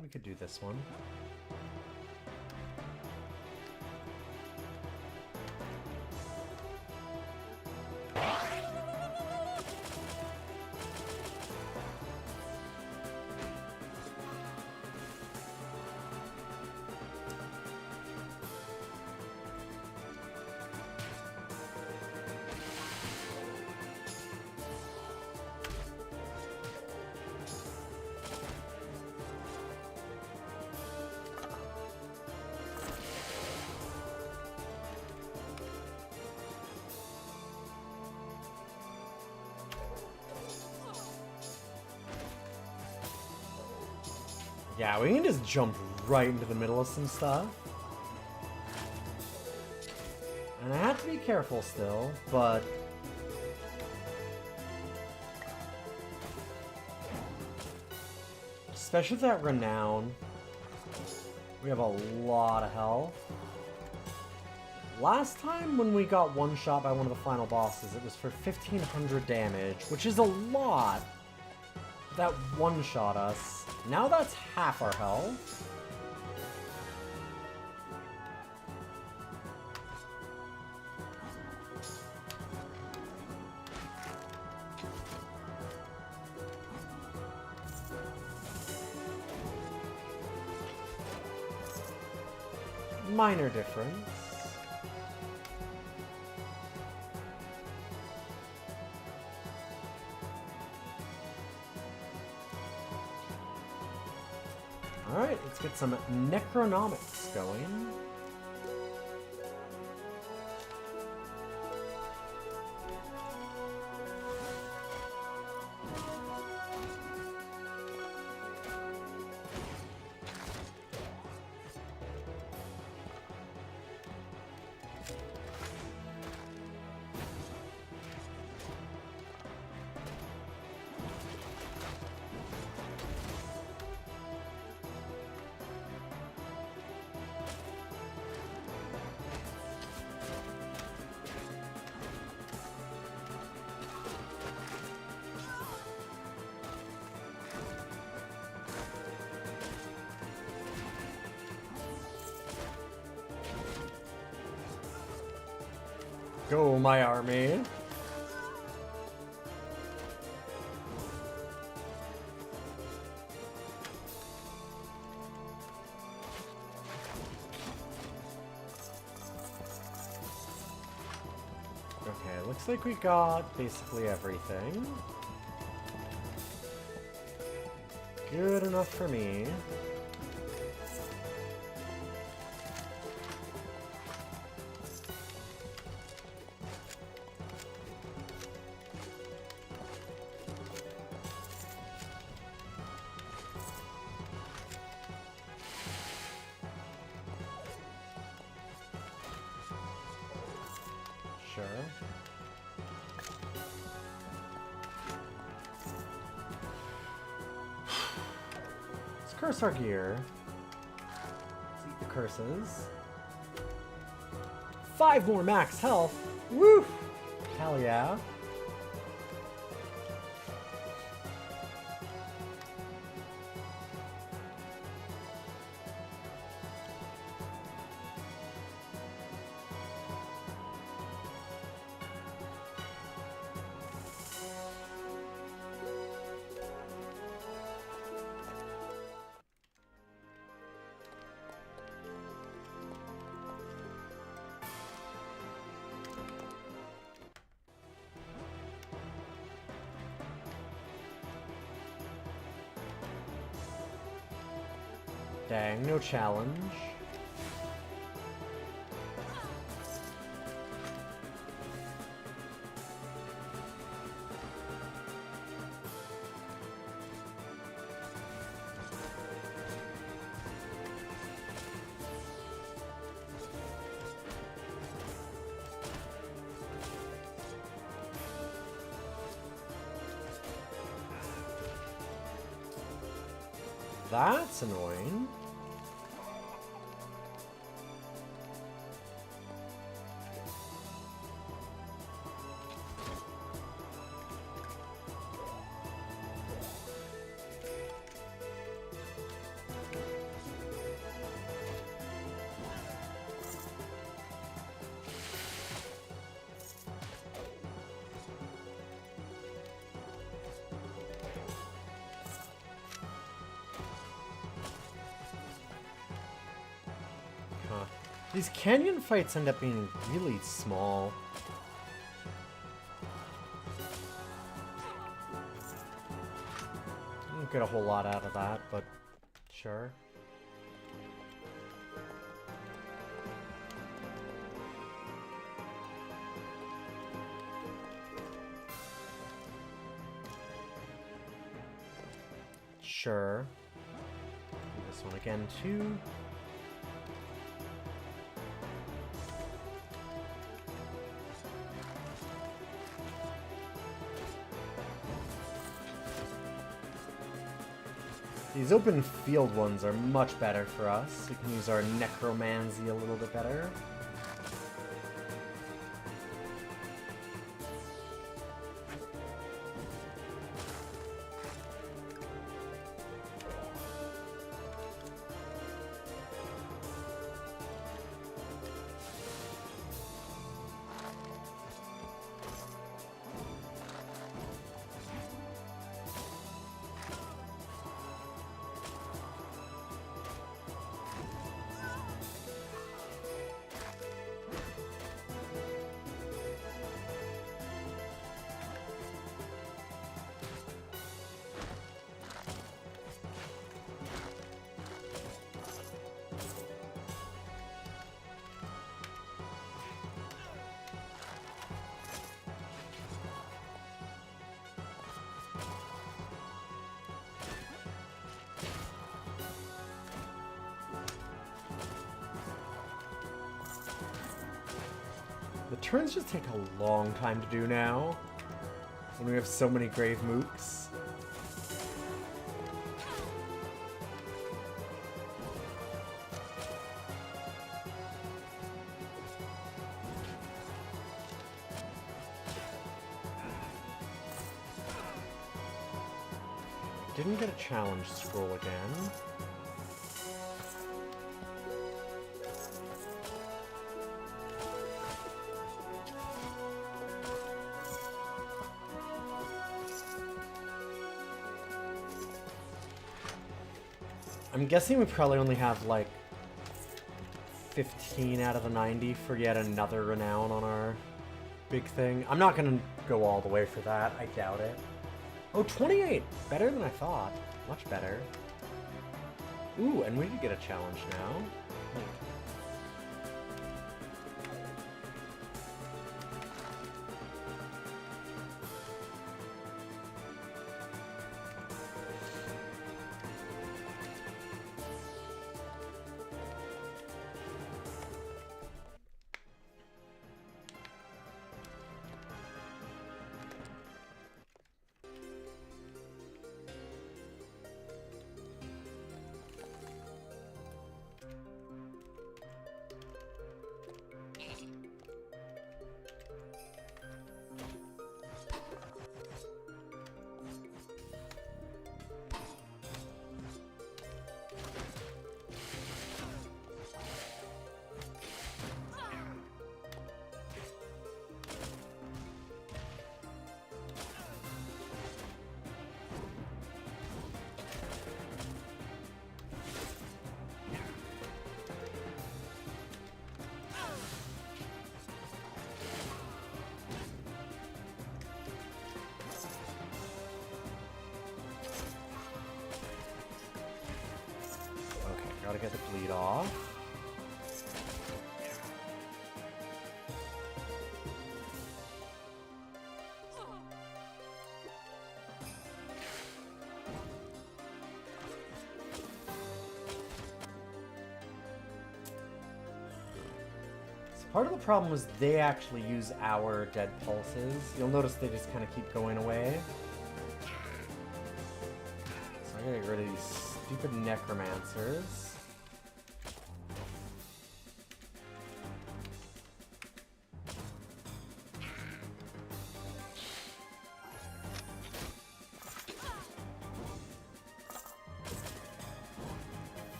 we could do this one. Yeah, we can just jump right into the middle of some stuff. And I have to be careful still, but... especially with that renown. We have a lot of health. Last time when we got one shot by one of the final bosses, it was for 1500 damage, which is a lot. That one shot us. Now that's half our health. Minor difference. Alright, let's get some necronomics going. Go, my army. Okay, looks like we got basically everything. Good enough for me. Sure. Let's curse our gear. Let's eat the curses. 5 more max health. Woo! Hell yeah. Dang, no challenge. That's annoying. These canyon fights end up being really small. I don't get a whole lot out of that, but sure. Sure. Do this one again too. These open field ones are much better for us. We can use our necromancy a little bit better. The turns just take a long time to do now, when we have so many grave mooks. Didn't get a challenge scroll again. I'm guessing we probably only have like 15 out of the 90 for yet another renown on our big thing. I'm not gonna go all the way for that. I doubt it. Oh, 28! Better than I thought. Much better. Ooh, and we could get a challenge now. Neat. Gotta get the bleed off. Part of the problem was they actually use our dead pulses. You'll notice they just kind of keep going away. So I gotta get rid of these stupid necromancers.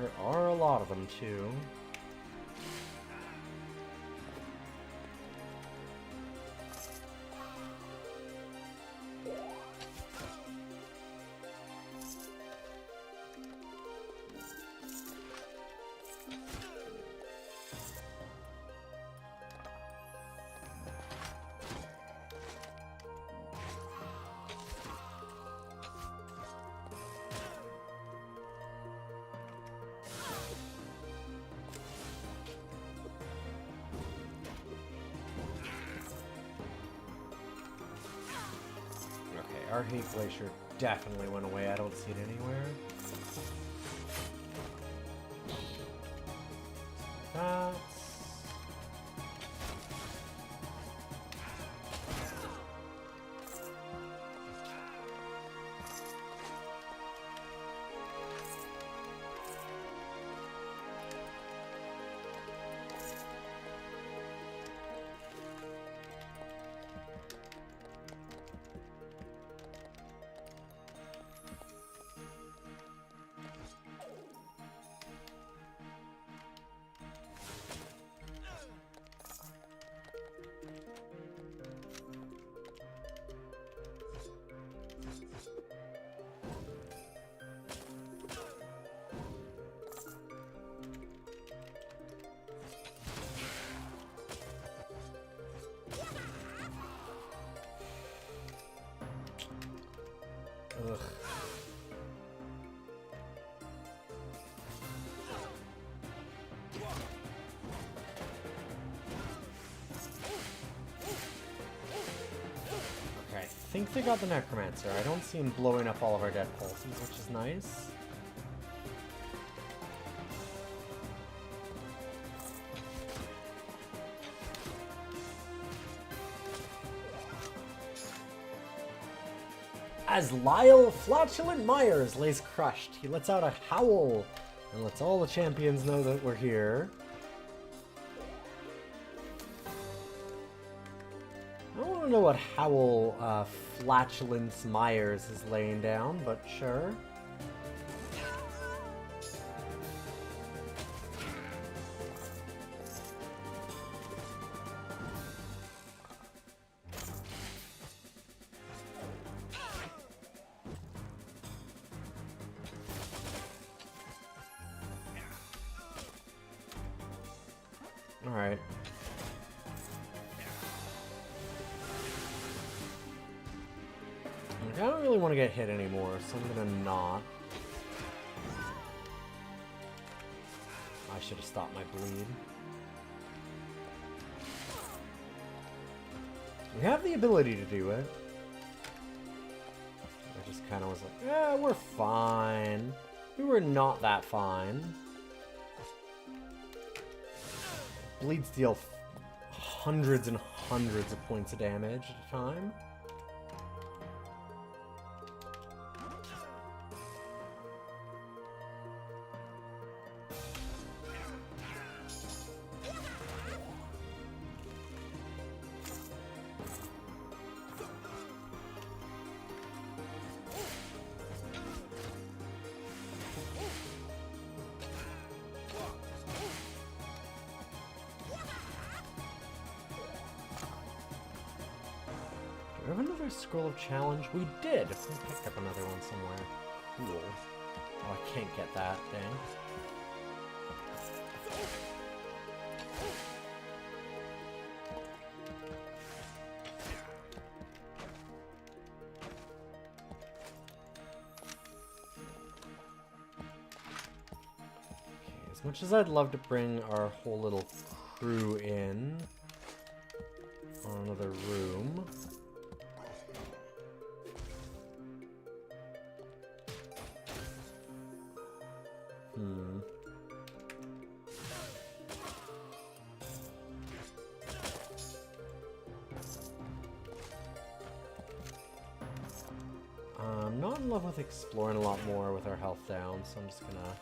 There are a lot of them, too. Our hate glacier definitely went away. I don't see it anywhere. That's... Ugh. Okay, I think they got the necromancer. I don't see him blowing up all of our dead pulses, which is nice. As Lyle Flatulent Myers lays crushed, he lets out a howl and lets all the champions know that we're here. I don't want to know what howl Flatulence Myers is laying down, but sure. Alright. I don't really want to get hit anymore, so I'm gonna not. I should have stopped my bleed. We have the ability to do it. I just kind of was like, yeah, we're fine. We were not that fine. Bleeds deal hundreds and hundreds of points of damage at a time. Do we have another scroll of challenge? We did! We picked up another one somewhere. Cool. Oh, I can't get that, dang. As much as I'd love to bring our whole little crew in on another room. I'm not in love with exploring a lot more with our health down, so I'm just gonna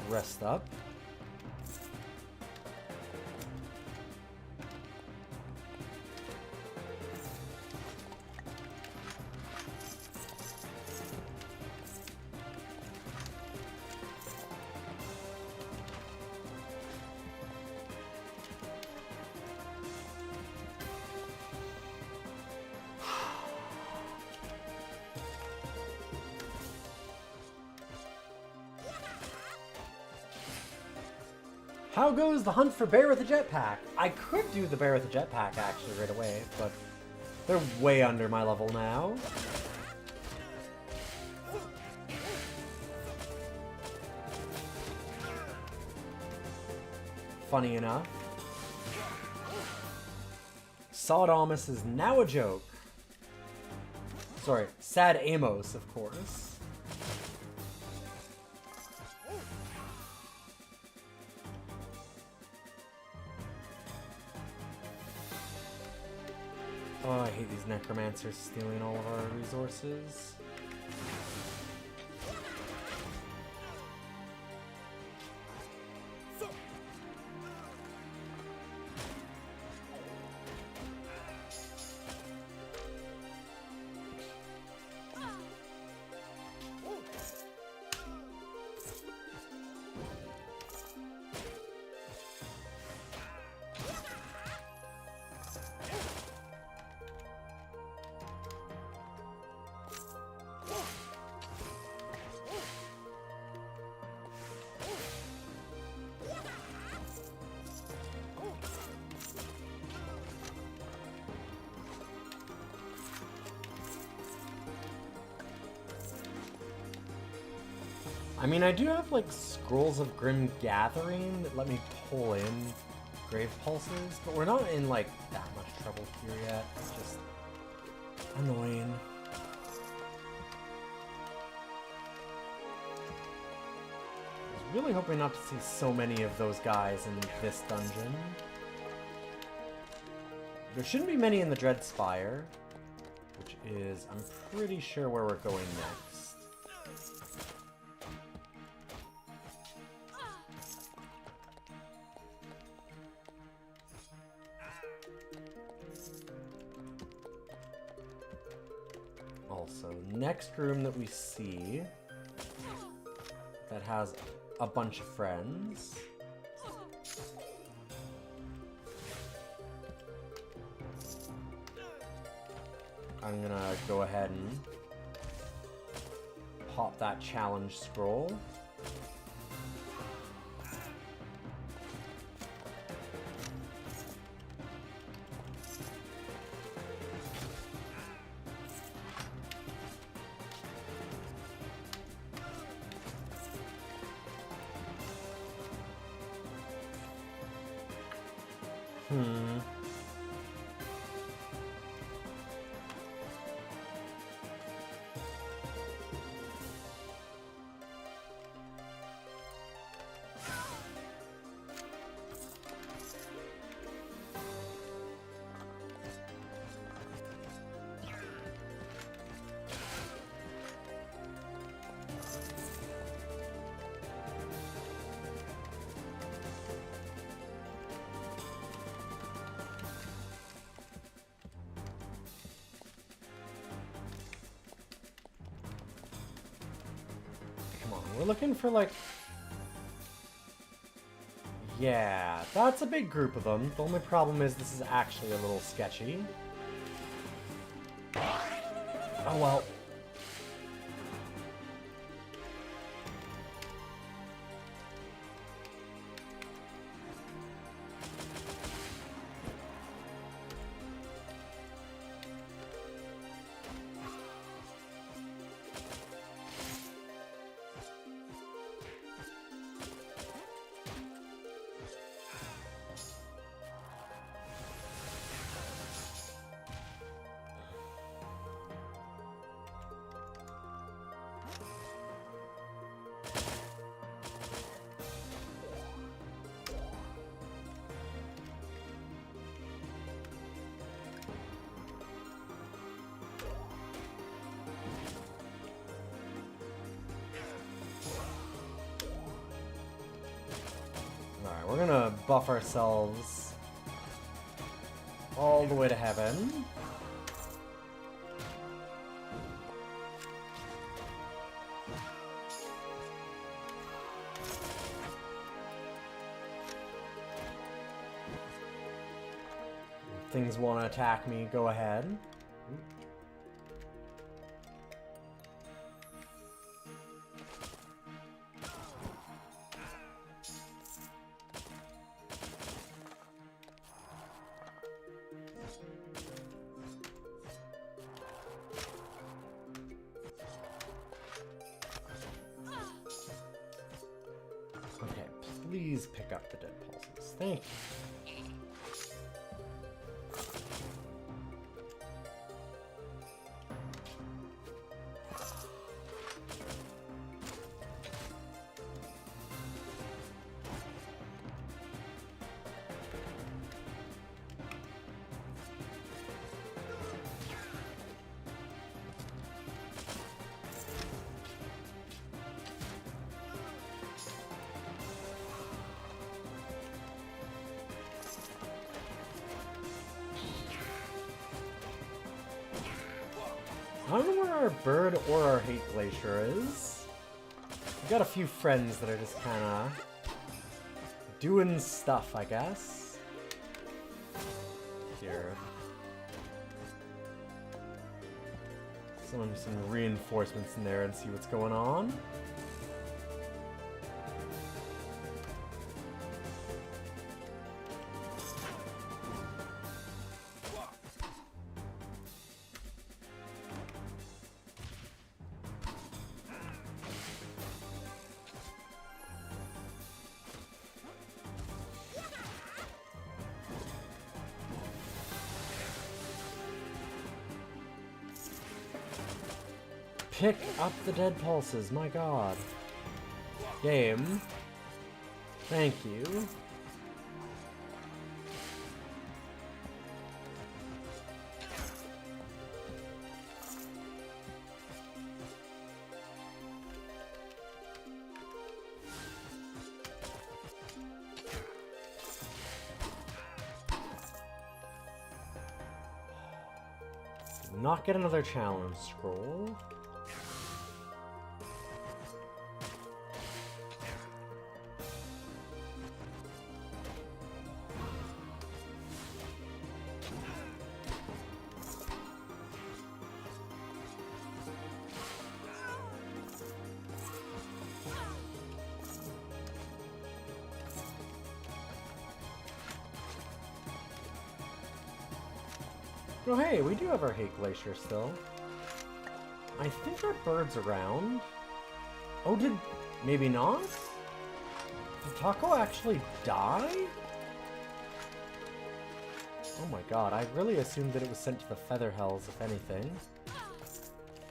rest up. How goes the hunt for bear with a jetpack? I could do the bear with a jetpack actually right away, but they're way under my level now. Funny enough, Sawdamus is now a joke. Sorry, Sad Amos, of course. Oh, I hate these necromancers stealing all of our resources. I mean, I do have, like, Scrolls of Grim Gathering that let me pull in Grave Pulses, but we're not in, like, that much trouble here yet. It's just annoying. I was really hoping not to see so many of those guys in this dungeon. There shouldn't be many in the Dread Spire, which is, I'm pretty sure, where we're going next. Also, next room that we see that has a bunch of friends. I'm gonna go ahead and pop that challenge scroll. We're looking for, like... Yeah, that's a big group of them. The only problem is this is actually a little sketchy. Oh well. we're gonna buff ourselves all the way to heaven. If things want to attack me, go ahead. Okay, please pick up the dead pulses. Thank you. I don't know where our bird or our hate glacier is. We've got a few friends that are just kind of doing stuff, I guess. Here. Summon some reinforcements in there and see what's going on. Pick up the dead pulses, my god. Game. Thank you. Did not get another challenge scroll. Oh hey, we do have our hate glacier still. I think our bird's around. Oh, maybe not? Did Taco actually die? Oh my god, I really assumed that it was sent to the Feather Hells, if anything.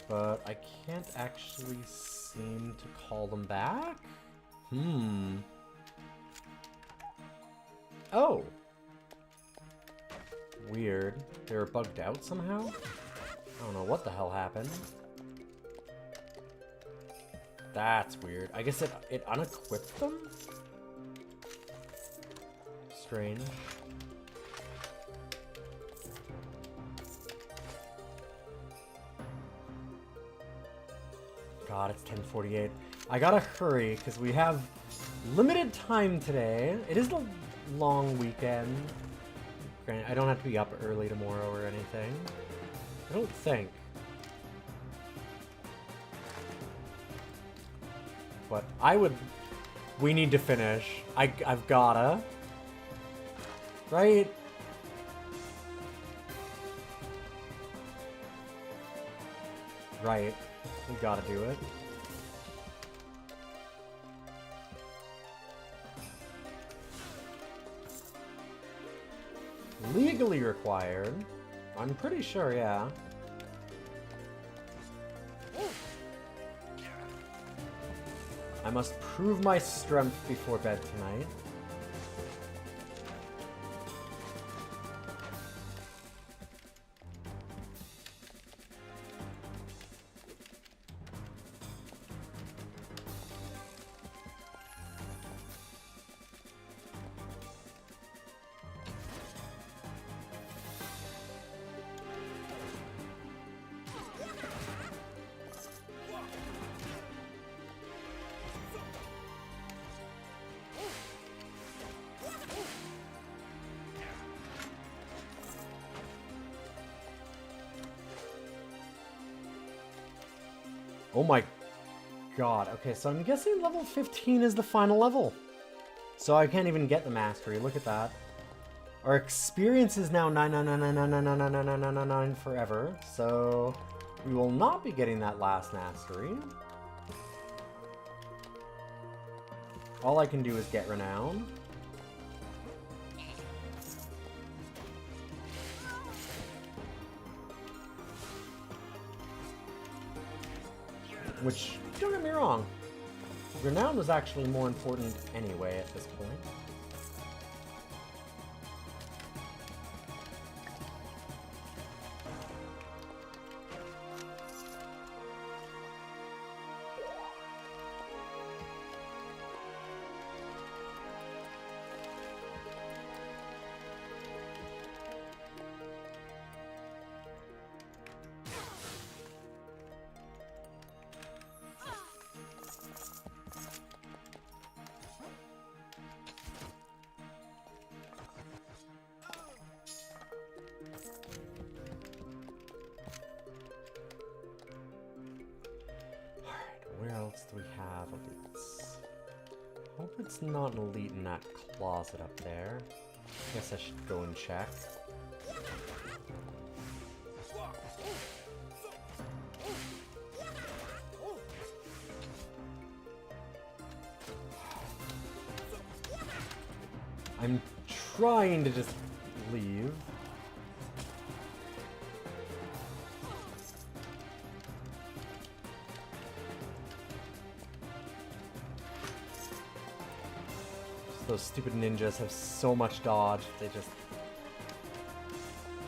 But I can't actually seem to call them back? Oh! Weird. They were bugged out somehow? I don't know what the hell happened. That's weird. I guess it unequipped them? Strange. God, it's 10:48. I gotta hurry, because we have limited time today. It is a long weekend. I don't have to be up early tomorrow or anything. I don't think. But we need to finish. I've gotta. Right? Right. We gotta do it. Legally required. I'm pretty sure, yeah. I must prove my strength before bed tonight. Oh my god. Okay, so I'm guessing level 15 is the final level. So I can't even get the mastery. Look at that. Our experience is now 99999999999 forever. So we will not be getting that last mastery. All I can do is get renown. Which, don't get me wrong, renown was actually more important anyway at this point. Where else do we have elites? Hope it's not an elite in that closet up there. Guess I should go and check. I'm trying to just leave. Those stupid ninjas have so much dodge, they just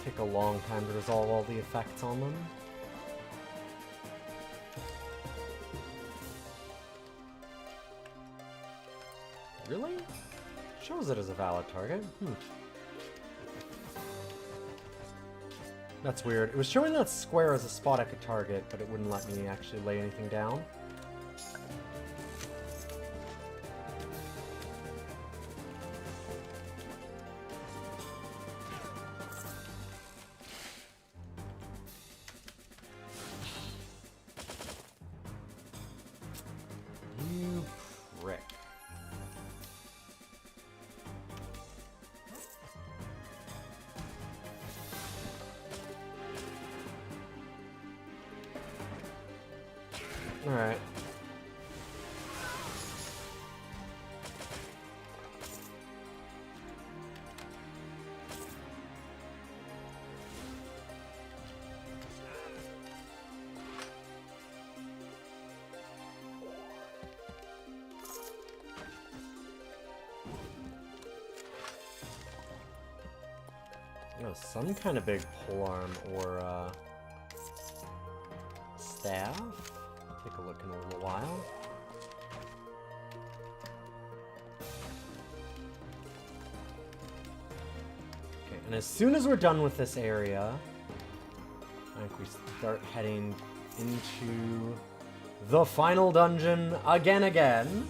take a long time to resolve all the effects on them. Really? Shows it as a valid target. That's weird. It was showing that square as a spot I could target, but it wouldn't let me actually lay anything down. You prick. All right. Oh, some kind of big polearm or staff. Take a look in a little while. Okay, and as soon as we're done with this area, I think we start heading into the final dungeon again.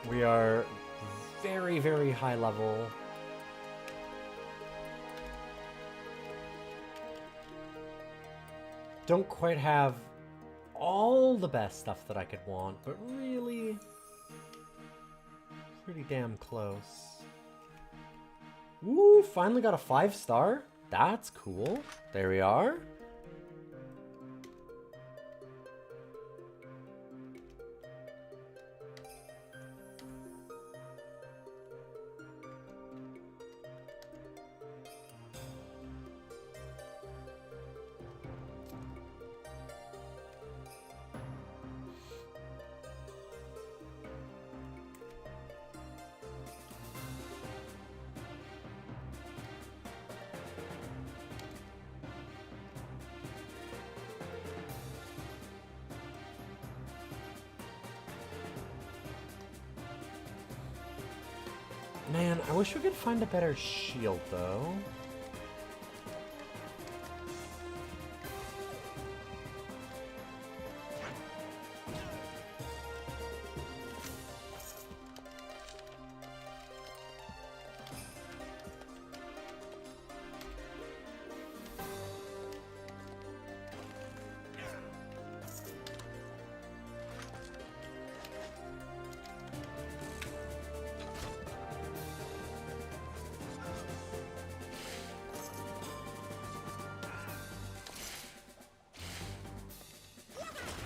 We are very, very high level. Don't quite have all the best stuff that I could want, but really pretty damn close. Ooh, finally got a 5-star. That's cool. There we are. Man, I wish we could find a better shield, though.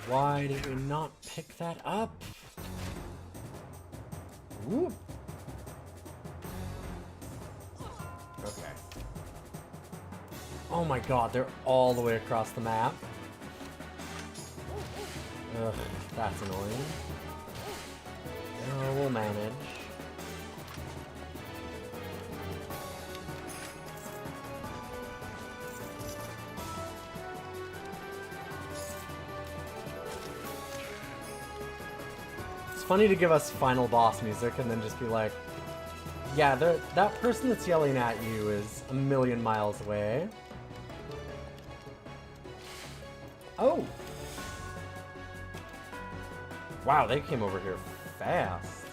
Why did we not pick that up? Ooh. Okay. Oh my god, they're all the way across the map. Ugh, that's annoying. Oh, we'll manage. It's funny to give us final boss music and then just be like, yeah, that person that's yelling at you is a million miles away. Oh! Wow, they came over here fast.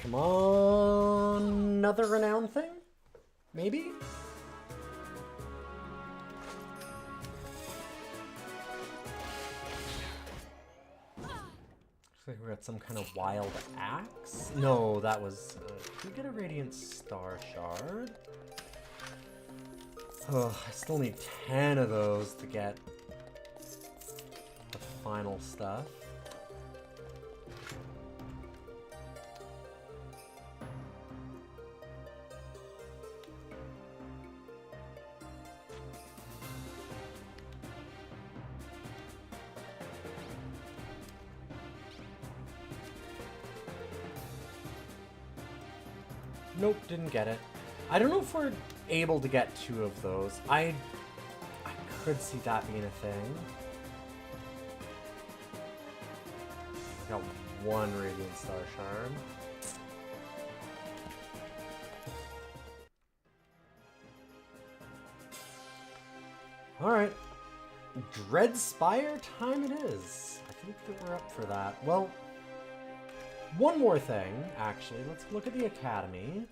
Come on, another renown thing? Maybe? Looks like we got some kind of wild axe? No, that was... did we get a radiant star shard? Oh, I still need 10 of those to get the final stuff. Nope, didn't get it. I don't know if we're able to get 2 of those. I could see that being a thing. Got 1 Radiant Star Shard. Alright. Dreadspire time it is. I think that we're up for that. Well, one more thing, actually. Let's look at the Academy.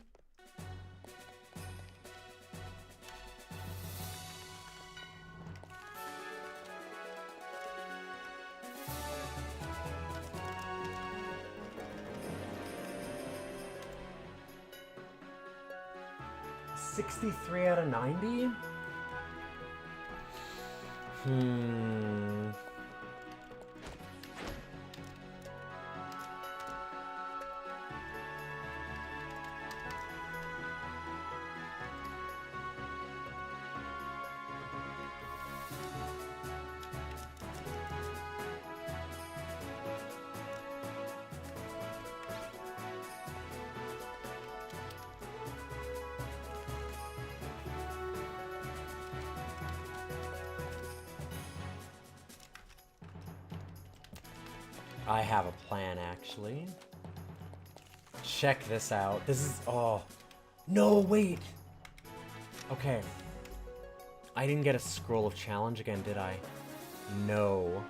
$63 out of 90? I have a plan, actually. Check this out. This is... oh. No, wait! Okay. I didn't get a Scroll of Challenge again, did I? No.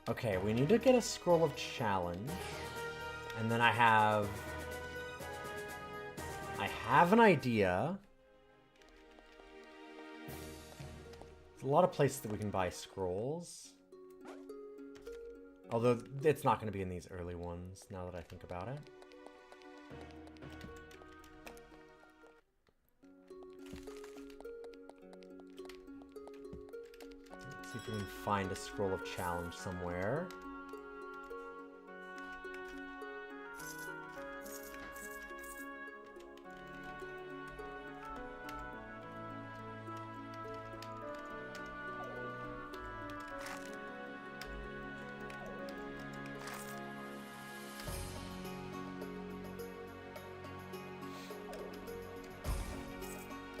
Okay, we need to get a Scroll of Challenge. And then I have an idea. There's a lot of places that we can buy scrolls. Although, it's not going to be in these early ones, now that I think about it. Let's see if we can find a Scroll of Challenge somewhere.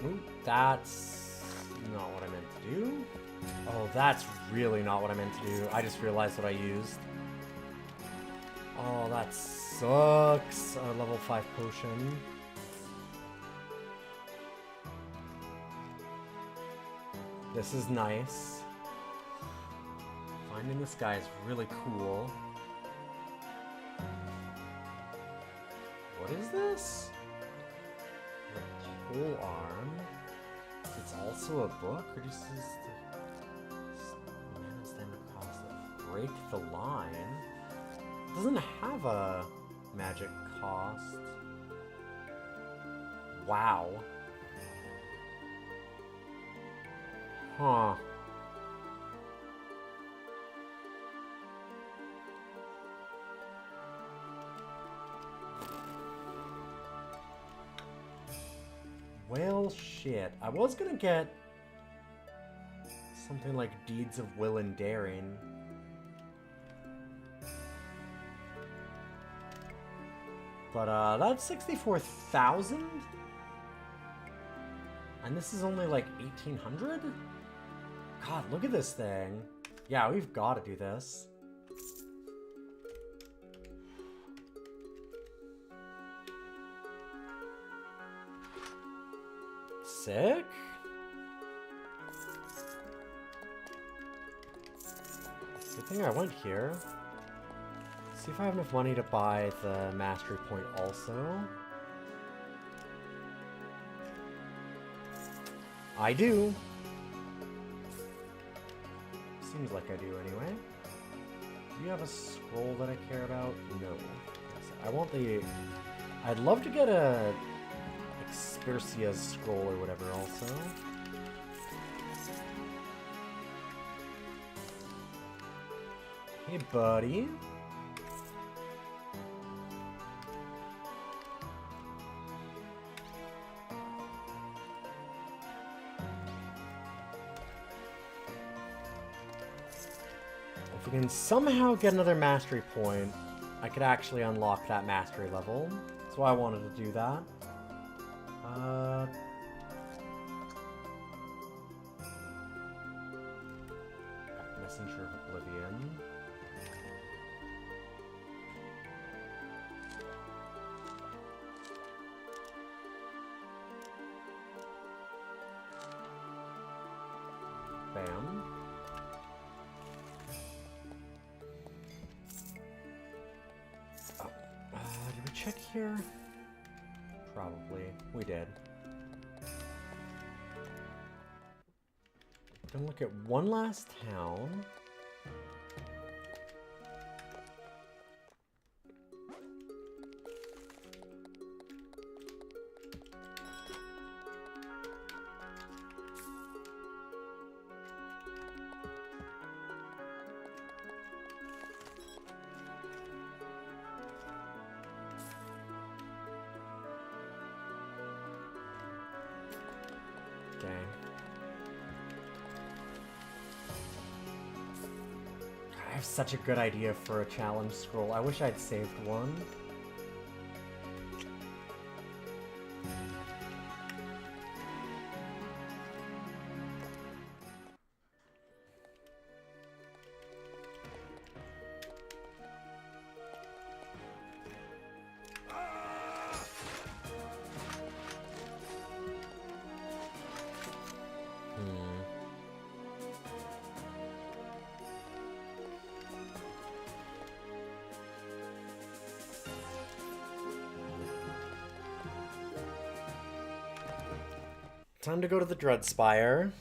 Ooh, that's not what I meant to do. Oh, that's really not what I meant to do. I just realized what I used. Oh, that sucks. A level 5 potion. This is nice. Finding this guy is really cool. What is this? The pole arm. It's also a book, or just is the man stand across the break the line? It doesn't have a magic cost. Wow. Huh. Well, shit. I was gonna get something like Deeds of Will and Daring. But, that's 64,000? And this is only like 1,800? God, look at this thing. Yeah, we've got to do this. Sick. Good thing I went here. See if I have enough money to buy the mastery point also. I do. Seems like I do anyway. Do you have a scroll that I care about? No. Yes, I want the... I'd love to get a Expersia's scroll or whatever also. Hey, buddy. If we can somehow get another mastery point, I could actually unlock that mastery level. That's why I wanted to do that. Messenger of Oblivion. Bam. Did we check here? Probably. We did. Gonna look at one last town. Dang. I have such a good idea for a challenge scroll. I wish I'd saved one. Time to go to the Dreadspire.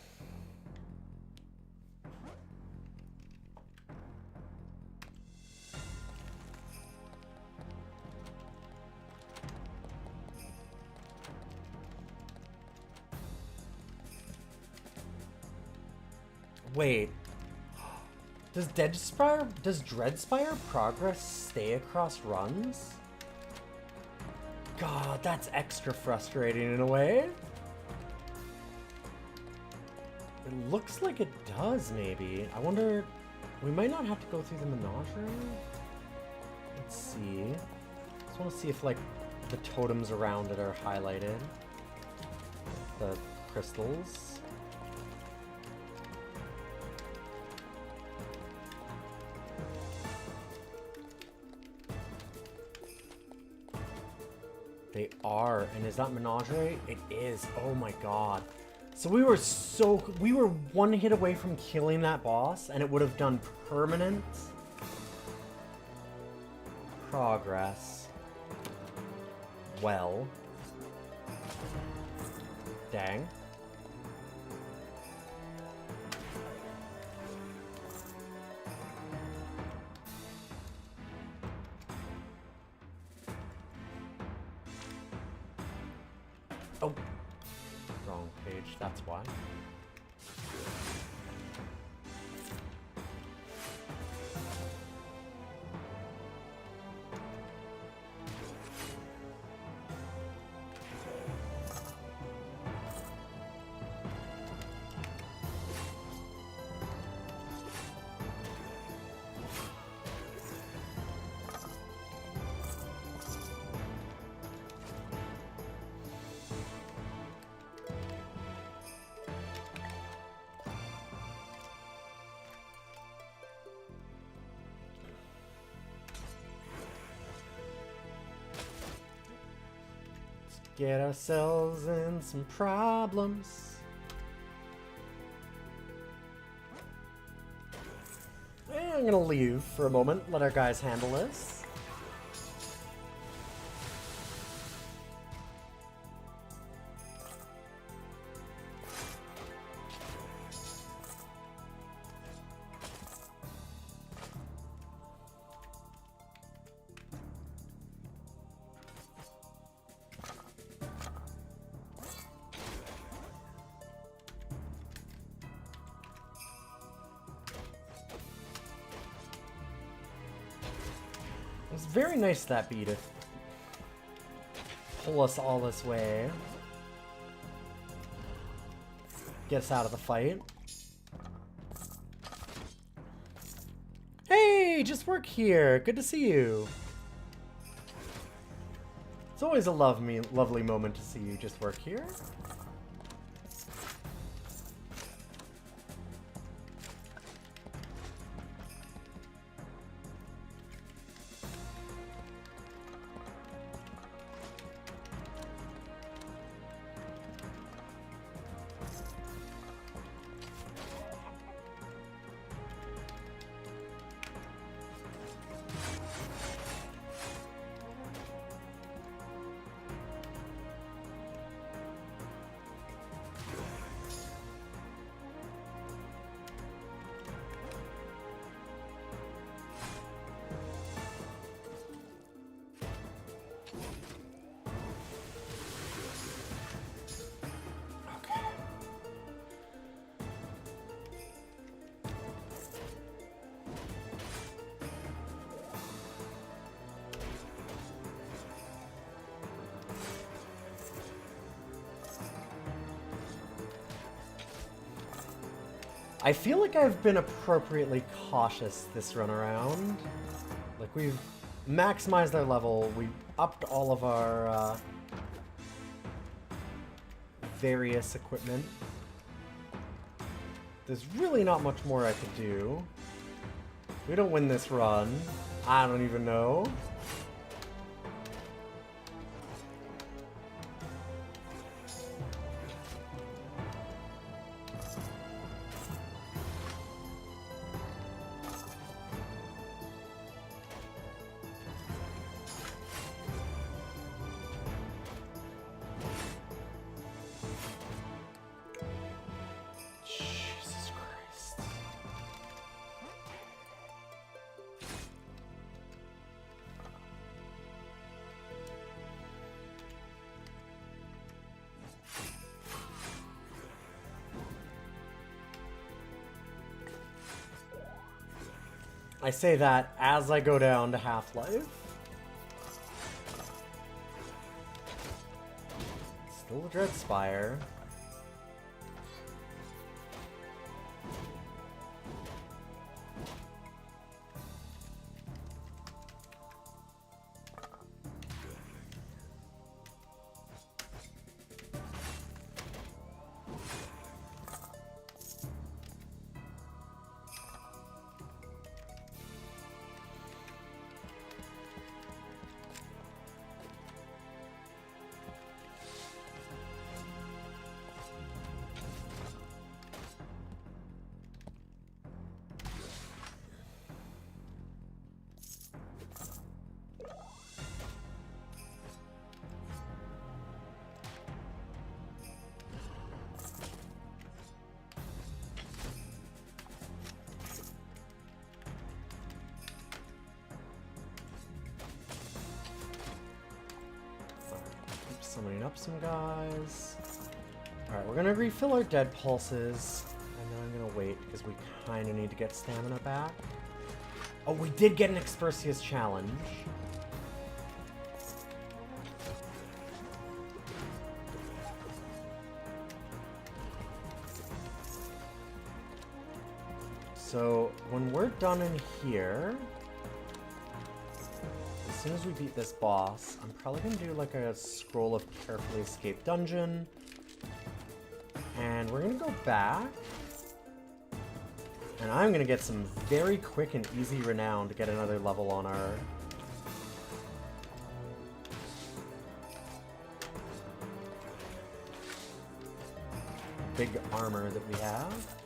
Wait. Does Dreadspire progress stay across runs? God, that's extra frustrating in a way. It looks like it does, maybe. I wonder... We might not have to go through the menagerie? Let's see. Just want to see if, like, the totems around it are highlighted. The crystals. They are. And is that menagerie? It is. Oh my god. So we were one hit away from killing that boss, and it would have done permanent progress. Well. Dang. Oh. Wrong page, that's why. Get ourselves in some problems. I'm gonna leave for a moment, let our guys handle this. It was very nice of that bee to pull us all this way. Get us out of the fight. Hey, just work here. Good to see you. It's always a lovely moment to see you just work here. I feel like I've been appropriately cautious this run around. Like, we've maximized our level, we upped all of our various equipment. There's really not much more I could do. If we don't win this run, I don't even know. Jesus Christ. I say that as I go down to Half-Life. Still the Dread Spire. summoning up some guys. Alright, we're gonna refill our dead pulses. And then I'm gonna wait, because we kinda need to get stamina back. Oh, we did get an Expersius challenge. So, when we're done in here, as soon as we beat this boss, I'm probably gonna do like a scroll of carefully escaped dungeon. And we're gonna go back. And I'm gonna get some very quick and easy renown to get another level on our big armor that we have.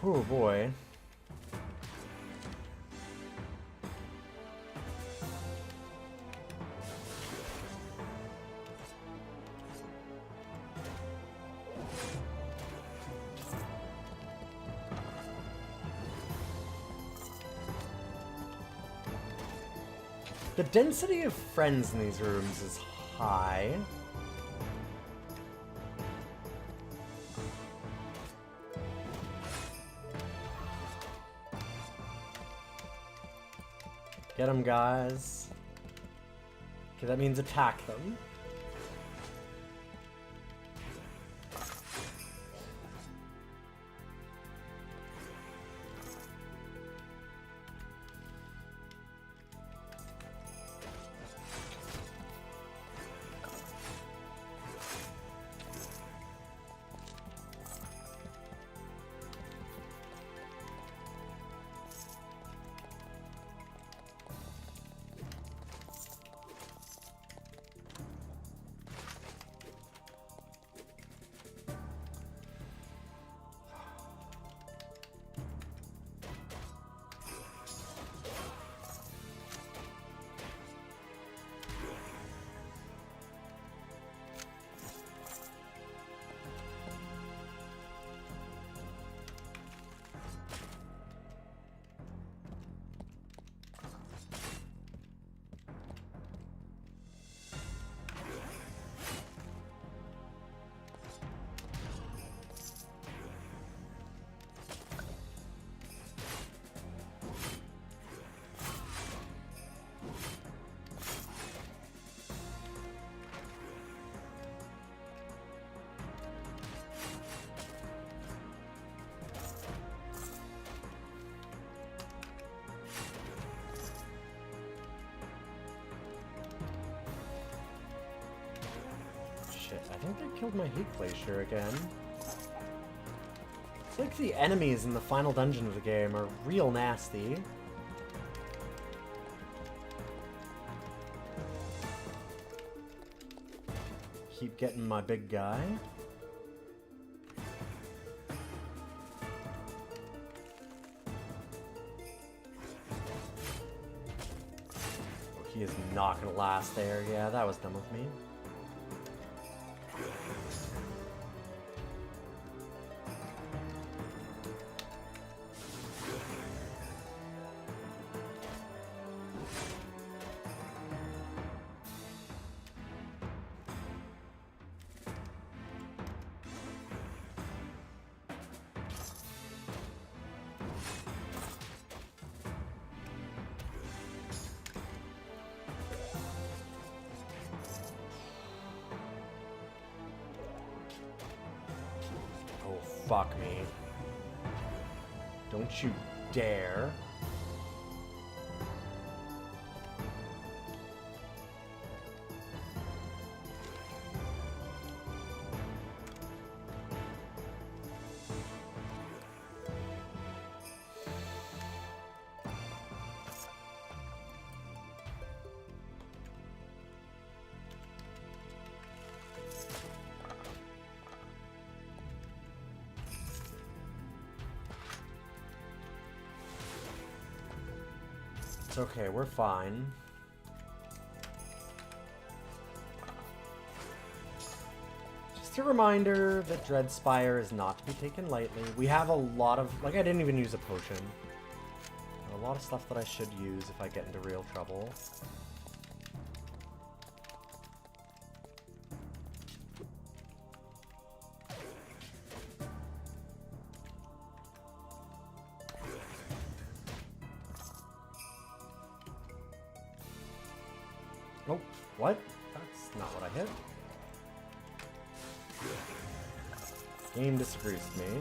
Oh boy. The density of friends in these rooms is high. Get them, guys. Okay, that means attack them. Shit, I think they killed my Heat Glacier again. It's like the enemies in the final dungeon of the game are real nasty. Keep getting my big guy. Oh, he is not gonna last there. Yeah, that was dumb of me. Fuck me. Don't you dare. It's okay, we're fine. Just a reminder that Dreadspire is not to be taken lightly. We have a lot of... Like, I didn't even use a potion. A lot of stuff that I should use if I get into real trouble. Oh, what? That's not what I hit. Game disagrees with me.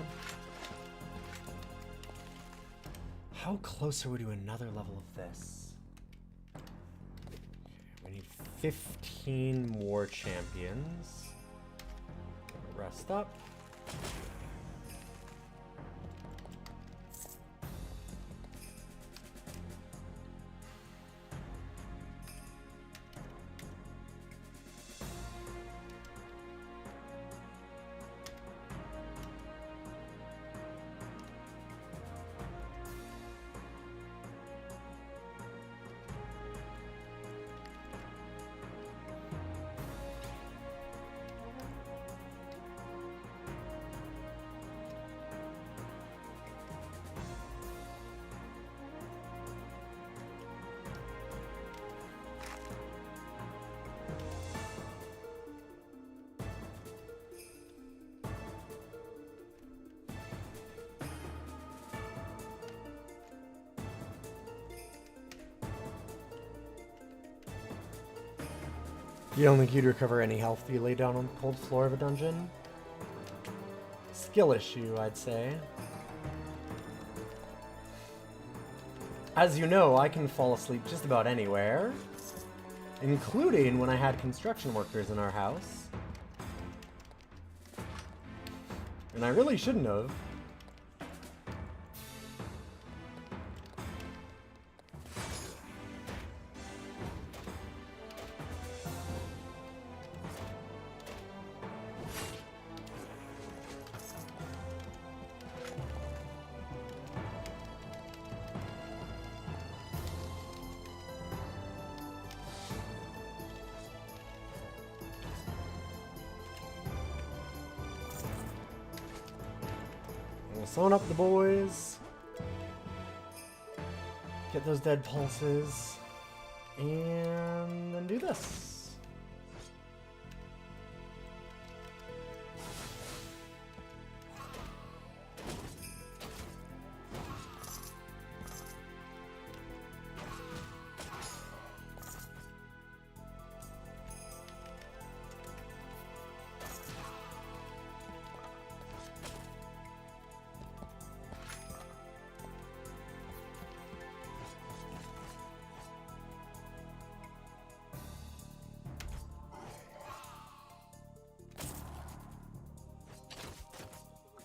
How close are we to another level of this? Okay, we need 15 more champions. Rest up. You don't think you'd recover any health if you lay down on the cold floor of a dungeon? Skill issue, I'd say. As you know, I can fall asleep just about anywhere, including when I had construction workers in our house. And I really shouldn't have. Summon up the boys. Get those dead pulses. And then do this.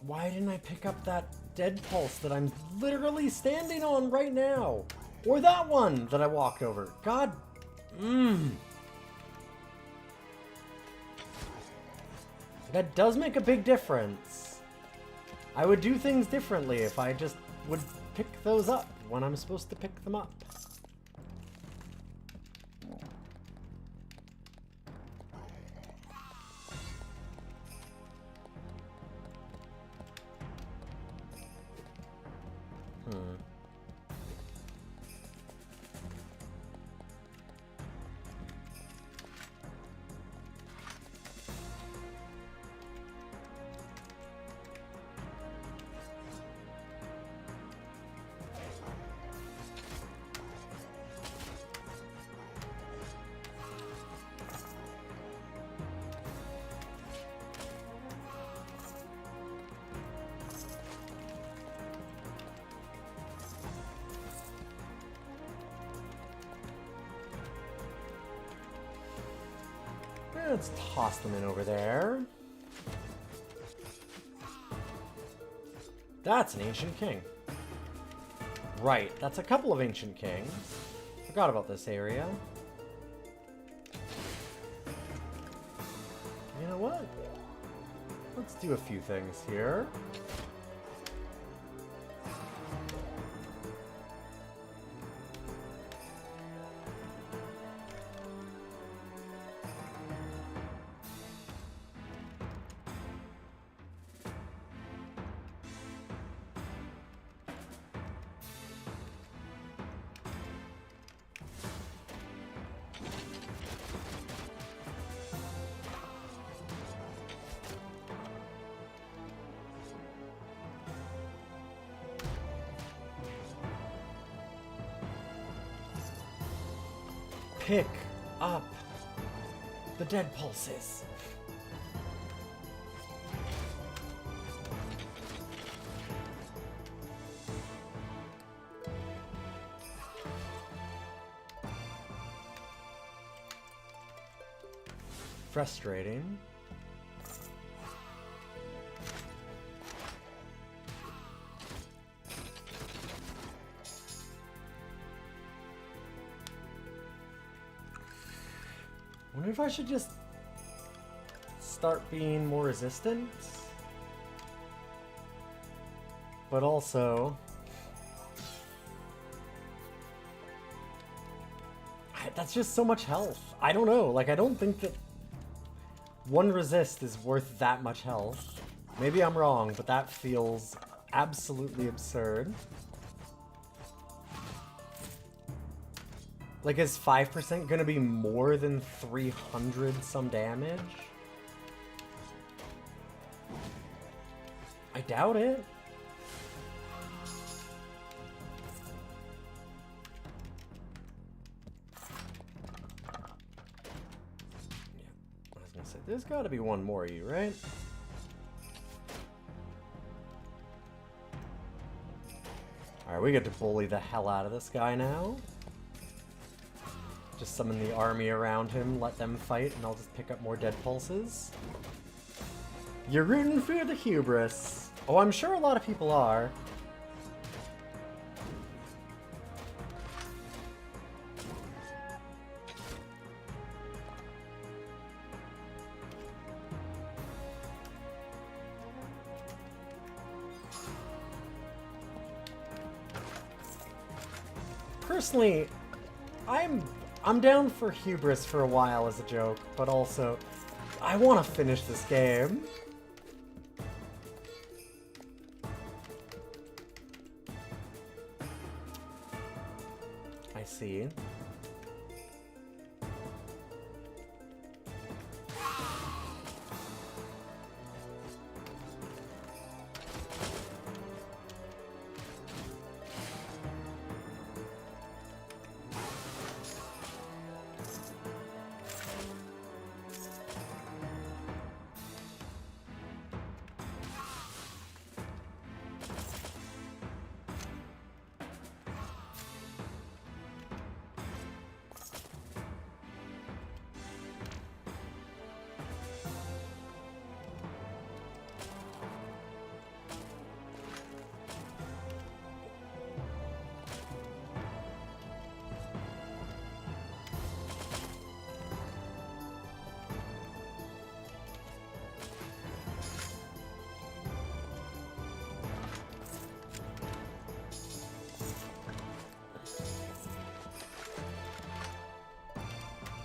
Why didn't I pick up that dead pulse that I'm literally standing on right now? Or that one that I walked over? God. That does make a big difference. I would do things differently if I just would pick those up when I'm supposed to pick them up. Let's toss them in over there. That's an ancient king. Right, that's a couple of ancient kings. Forgot about this area. You know what? Let's do a few things here. pick up the dead pulses. Frustrating. Wonder if I should just start being more resistant. But also, that's just so much health. I don't know, like I don't think that one resist is worth that much health. Maybe I'm wrong, but that feels absolutely absurd. Like, is 5% gonna be more than 300 some damage? I doubt it. Yeah, I was gonna say, there's gotta be one more of you, right? Alright, we get to bully the hell out of this guy now. Just summon the army around him, let them fight, and I'll just pick up more dead pulses. You're rooting for the hubris. Oh, I'm sure a lot of people are. Personally, I'm down for hubris for a while as a joke, but also, I want to finish this game. I see.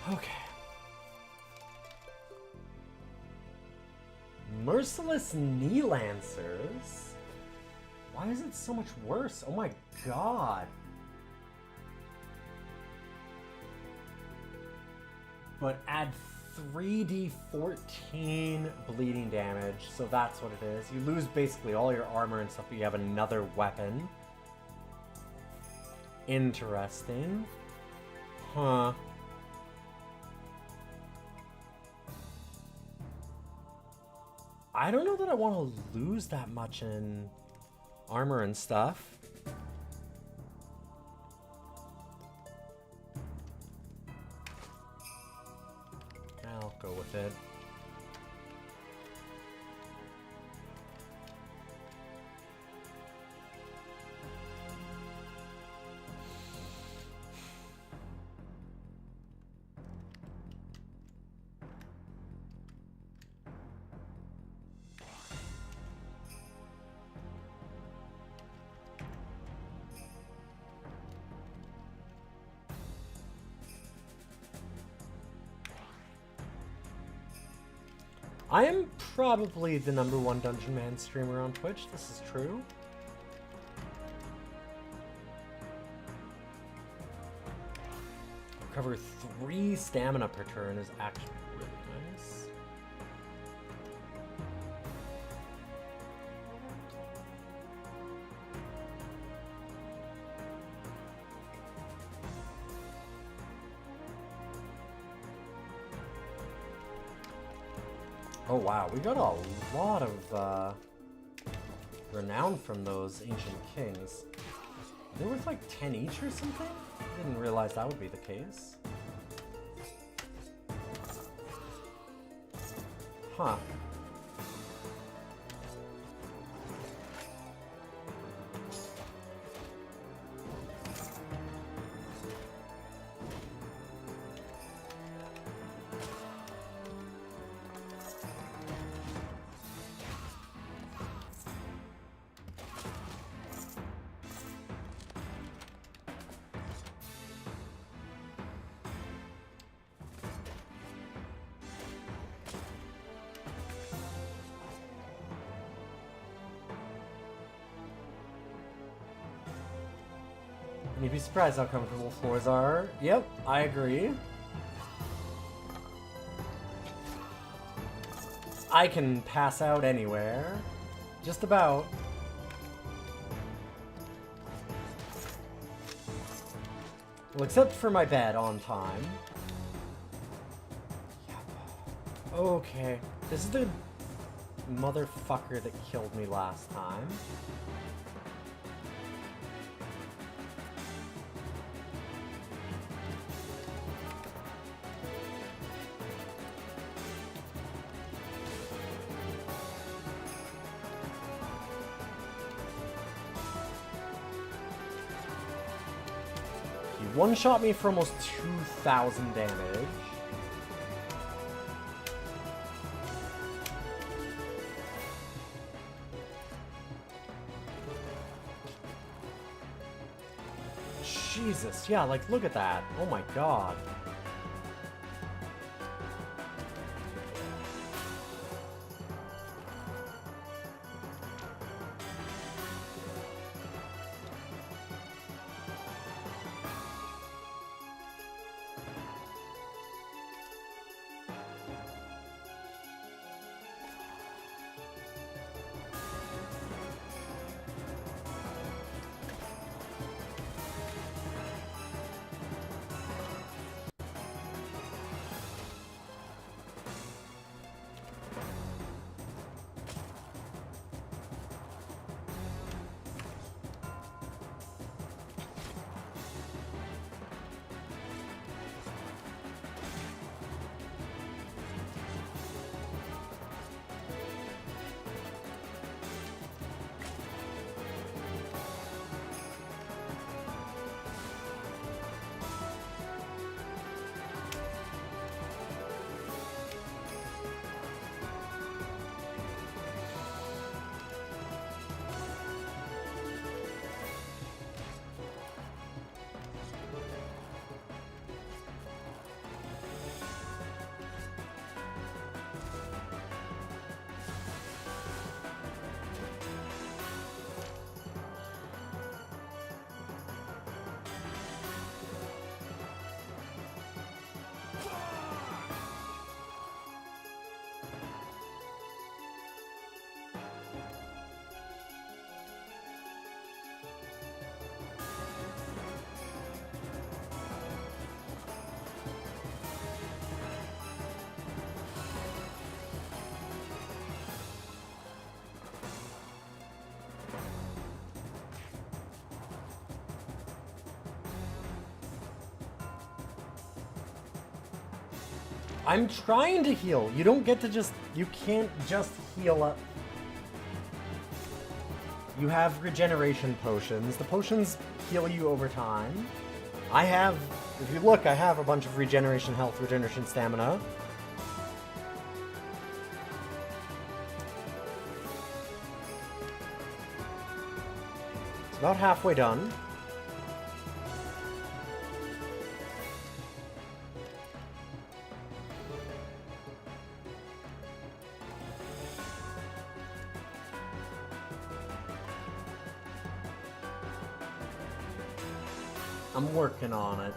Okay. Merciless Knee Lancers? Why is it so much worse? Oh my god. But add 3d14 bleeding damage, so that's what it is. You lose basically all your armor and stuff, but you have another weapon. Interesting. Huh. I don't know that I want to lose that much in armor and stuff. I'll go with it. I am probably the #1 Dungeon Man streamer on Twitch, this is true. Recover 3 stamina per turn is actually really nice. Oh wow, we got a lot of renown from those ancient kings. They're worth like 10 each or something? I didn't realize that would be the case. Huh. And you'd be surprised how comfortable floors are. Yep, I agree. I can pass out anywhere. Just about. Well, except for my bed on time. Yep. Okay. This is the motherfucker that killed me last time. He one-shot me for almost 2,000 damage. Jesus, yeah, like, look at that. Oh my god. I'm trying to heal. You don't get to just... You can't just heal up. You have regeneration potions. The potions heal you over time. I have... If you look, I have a bunch of regeneration health, regeneration stamina. It's about halfway done. I'm working on it.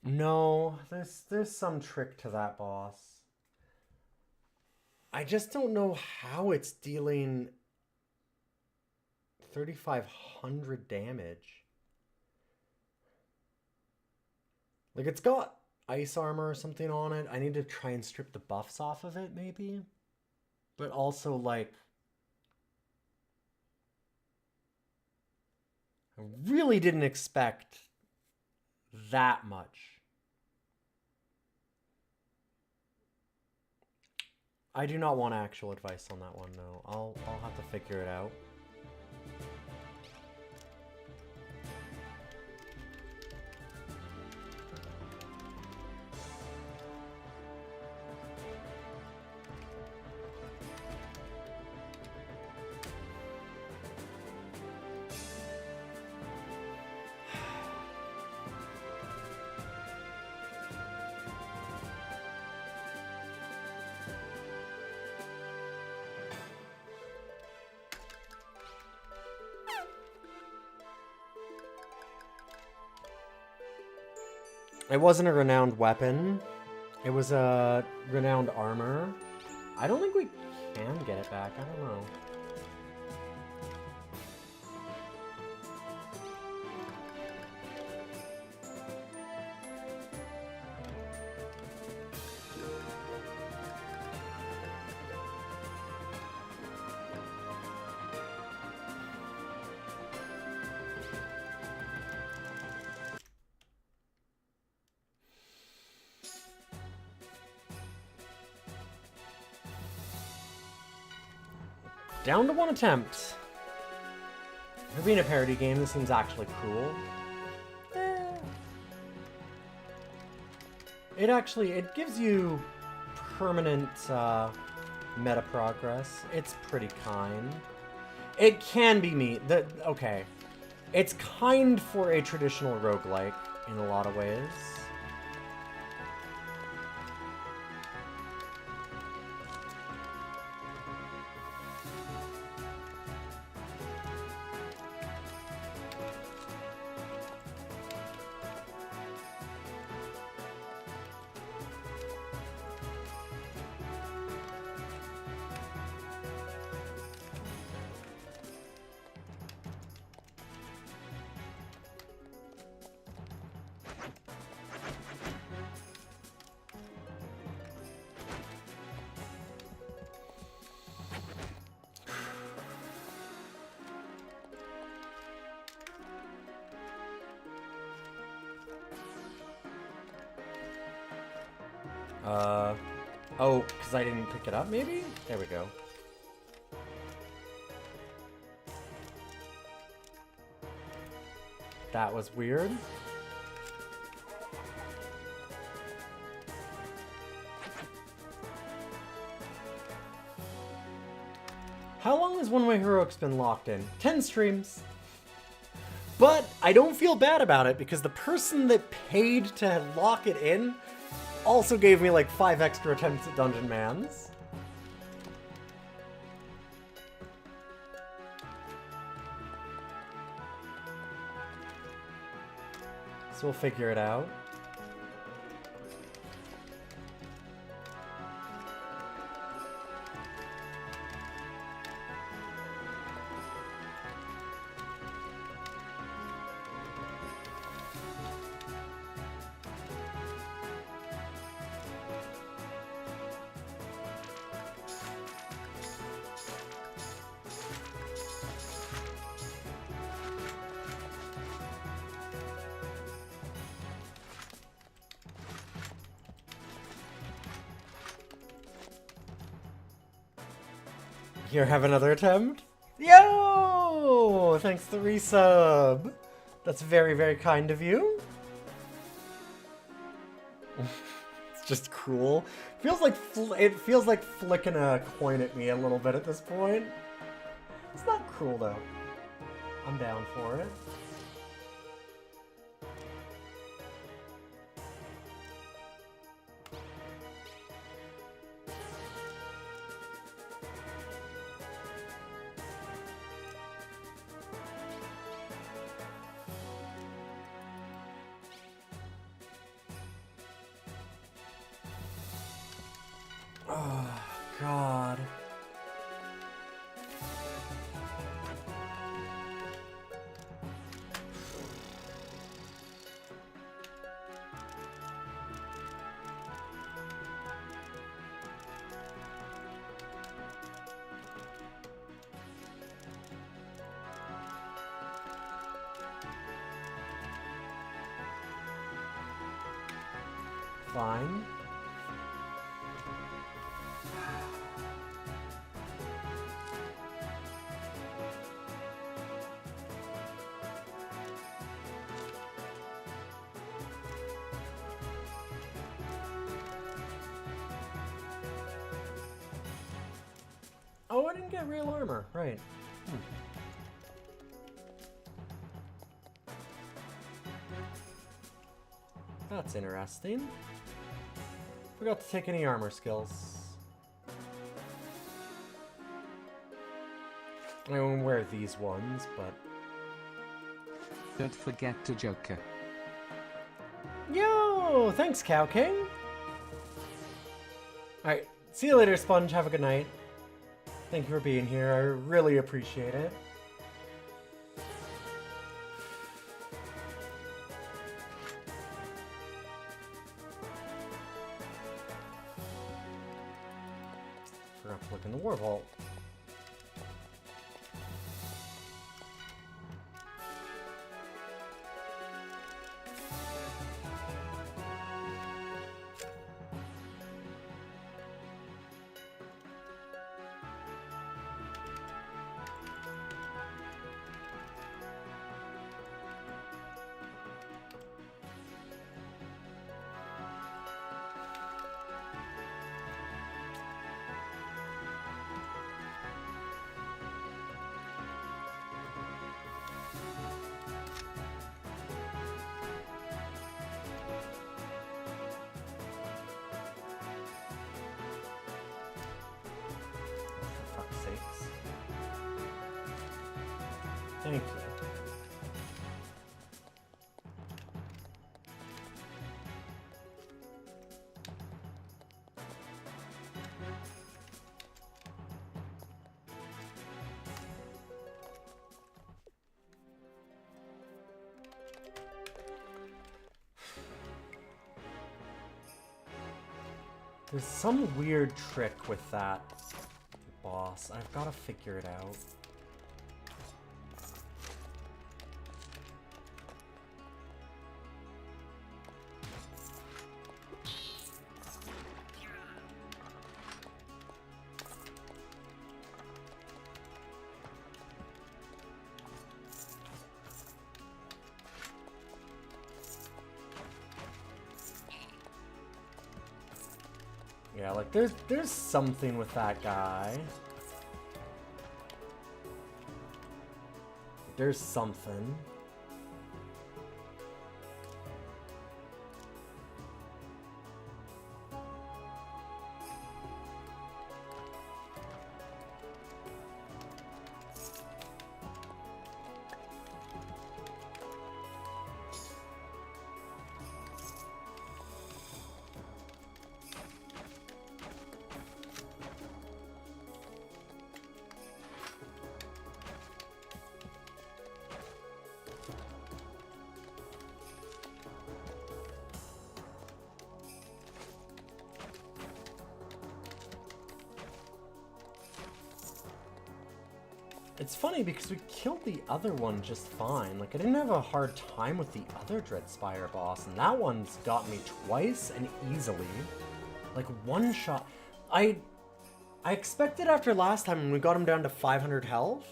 No, there's some trick to that boss. I just don't know how it's dealing 3,500 damage. Like, it's got ice armor or something on it. I need to try and strip the buffs off of it, maybe. But also, like, I really didn't expect that much. I do not want actual advice on that one, no. I'll have to figure it out. It wasn't a renowned weapon. It was a renowned armor. I don't think we can get it back. I don't know. Down to one attempt. For being a parody game, this seems actually cool. It gives you permanent meta progress. It's pretty kind. It can be me. Okay. It's kind for a traditional roguelike in a lot of ways. Oh, because I didn't pick it up, maybe? There we go. That was weird. How long has One Way Heroics been locked in? 10 streams. But I don't feel bad about it because the person that paid to lock it in also gave me like 5 extra attempts at Dungeon Mans. So we'll figure it out. Here, have another attempt. Yo! Thanks for the resub. That's very, very kind of you. It's just cool. It feels like flicking a coin at me a little bit at this point. It's not cruel though. I'm down for it. Oh, God. Fine. Oh, I didn't get real armor. Right. That's interesting. Forgot to take any armor skills. I won't wear these ones, but... Don't forget to Joker. Yo! Thanks, Cow King! Alright, see you later, Sponge. Have a good night. Thank you for being here. I really appreciate it. Forgot to look in the War Vault. For fuck's sakes. Thank you. There's some weird trick with that boss. I've got to figure it out. Yeah, like there's something with that guy. There's something. It's funny because we killed the other one just fine. Like, I didn't have a hard time with the other Dreadspire boss, and that one's got me twice and easily. Like, one shot. I expected after last time when we got him down to 500 health,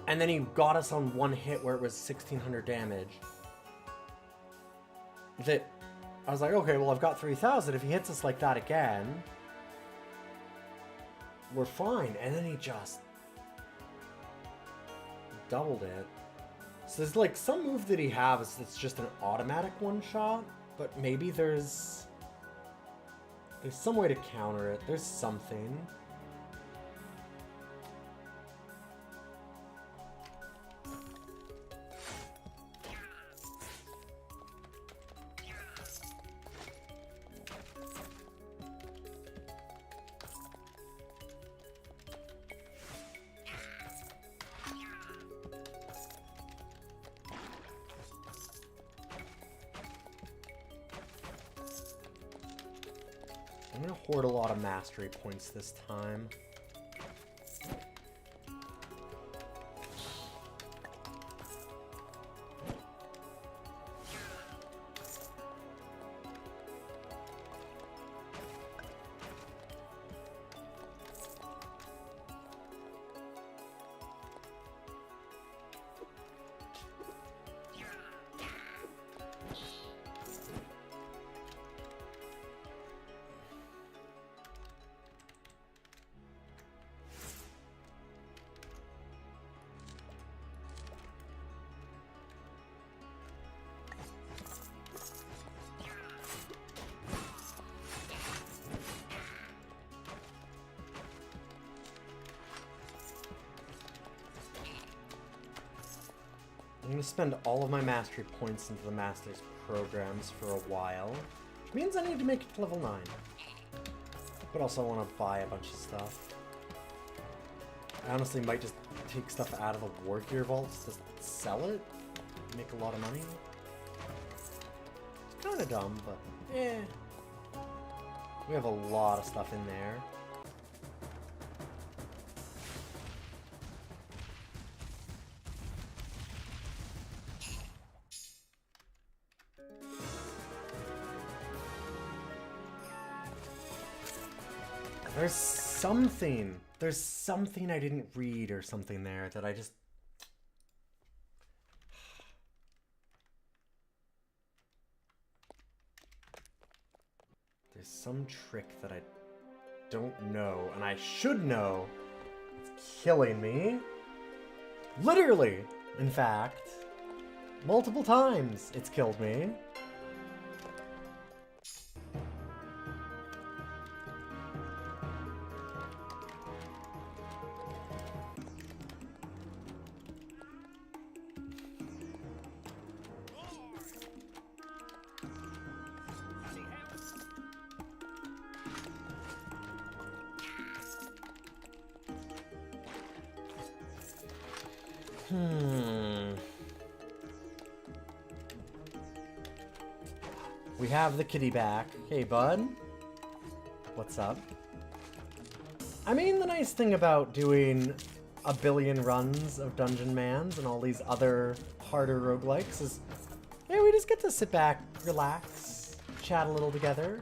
and then he got us on one hit where it was 1600 damage. That I was like, okay, well, I've got 3000. If he hits us like that again, we're fine. And then he just doubled it. So there's like some move that he has that's just an automatic one shot, but maybe there's some way to counter it. There's something. I'm gonna hoard a lot of mastery points this time. I'm going to spend all of my mastery points into the master's programs for a while. Which means I need to make it to level 9. But also I want to buy a bunch of stuff. I honestly might just take stuff out of the War Gear vaults to sell it. Make a lot of money. It's kind of dumb, but eh. We have a lot of stuff in there. There's something I didn't read or something there that I just... There's some trick that I don't know, and I should know. It's killing me. Literally, in fact. Multiple times it's killed me. We have the kitty back. Hey, bud. What's up? I mean, the nice thing about doing a billion runs of Dungeon Mans and all these other harder roguelikes is, yeah, we just get to sit back, relax, chat a little together.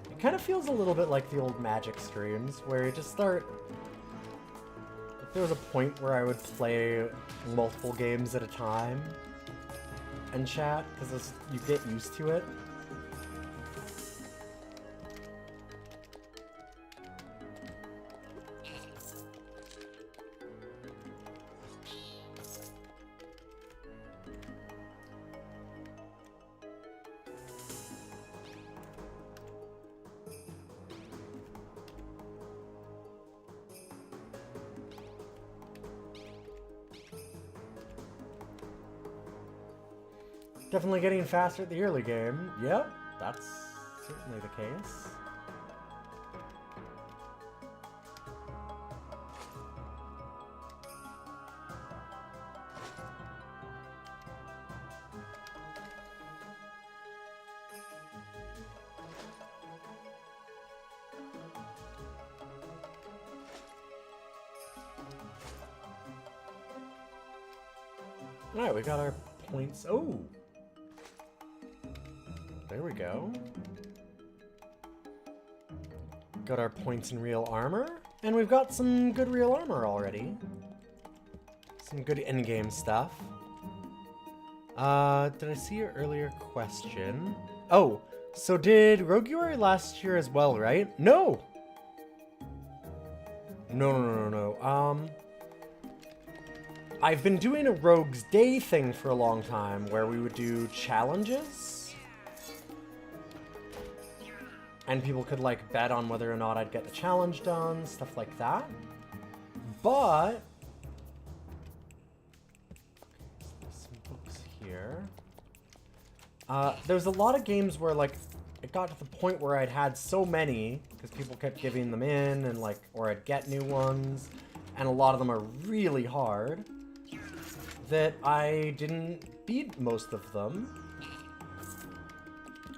It kind of feels a little bit like the old Magic streams, where you just start... If there was a point where I would play multiple games at a time and chat, because you get used to it. Definitely getting faster at the early game. Yep, that's certainly the case. Alright, we got our points. Oh! There we go. Got our points in real armor, and we've got some good real armor already. Some good in-game stuff. Did I see your earlier question? Oh, so did Roguary last year as well, right? No! No. I've been doing a Rogue's Day thing for a long time, where we would do challenges. And people could, like, bet on whether or not I'd get the challenge done, stuff like that. But... There's some books here. There's a lot of games where, like, it got to the point where I'd had so many, because people kept giving them in, and, like, or I'd get new ones, and a lot of them are really hard, that I didn't beat most of them.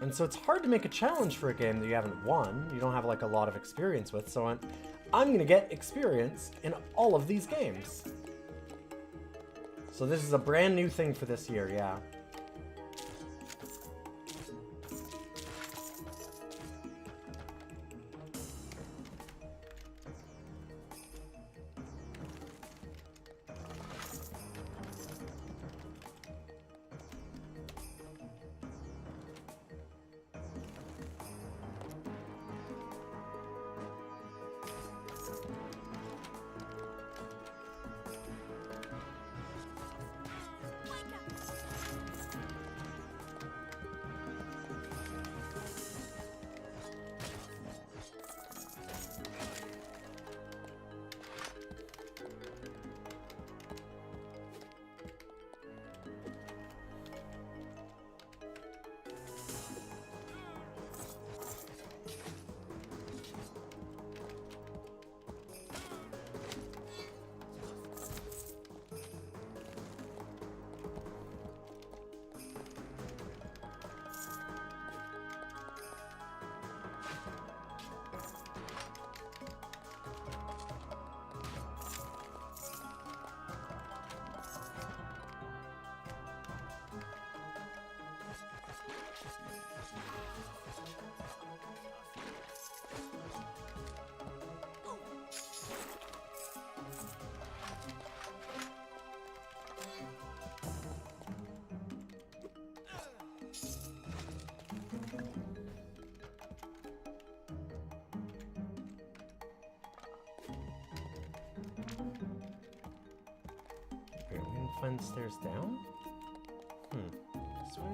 And so it's hard to make a challenge for a game that you haven't won, you don't have like a lot of experience with, so I'm gonna get experience in all of these games. So this is a brand new thing for this year, yeah. Okay, we can find the stairs down? This way?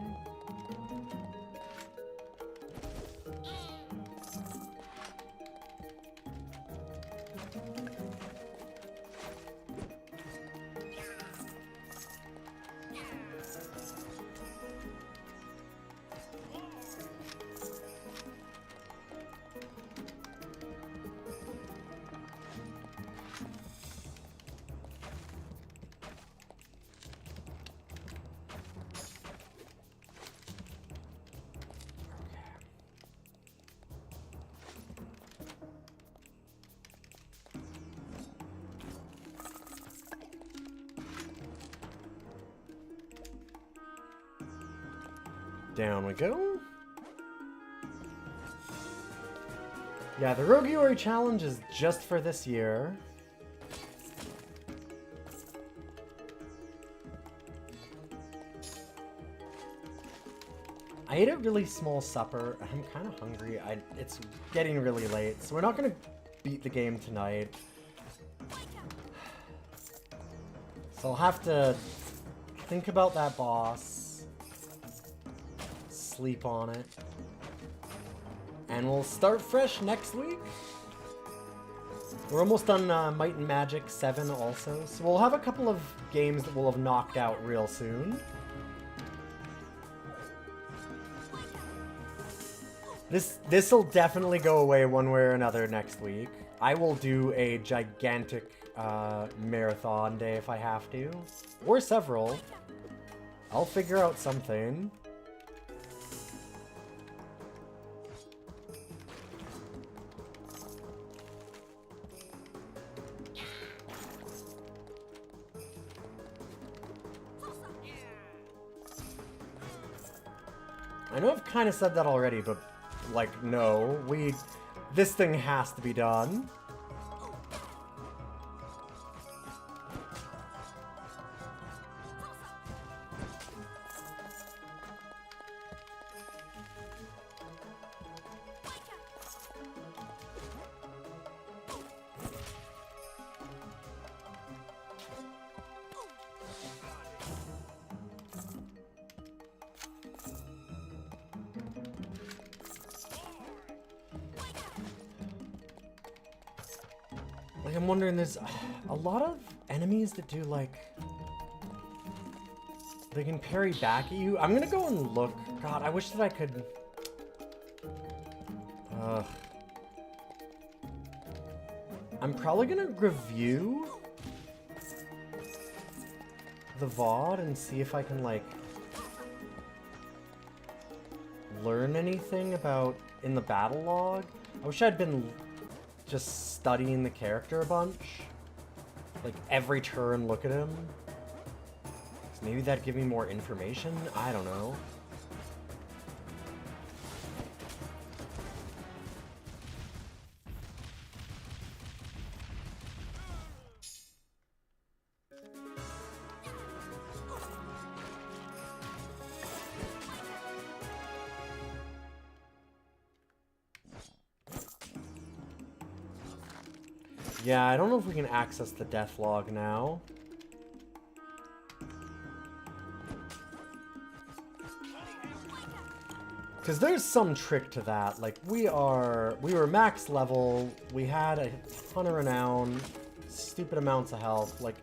Down we go. Yeah, the Roguary challenge is just for this year. I ate a really small supper. I'm kind of hungry. It's getting really late, so we're not going to beat the game tonight. So I'll have to think about that boss, sleep on it, and we'll start fresh next week. We're almost done Might and Magic 7 also, so we'll have a couple of games that we'll have knocked out real soon. This'll definitely go away one way or another next week. I will do a gigantic marathon day if I have to, or several. I'll figure out something. I know I've kind of said that already, but like, no, this thing has to be done. Like, I'm wondering, there's a lot of enemies that do, like, they can parry back at you. I'm gonna go and look. God, I wish that I could... I'm probably gonna review the VOD and see if I can, like, learn anything about in the battle log. I wish I'd been just studying the character a bunch. Like, every turn, look at him. So maybe that'd give me more information? I don't know. Yeah, I don't know if we can access the death log now. Because there's some trick to that. Like, we were max level, we had a ton of renown, stupid amounts of health, like,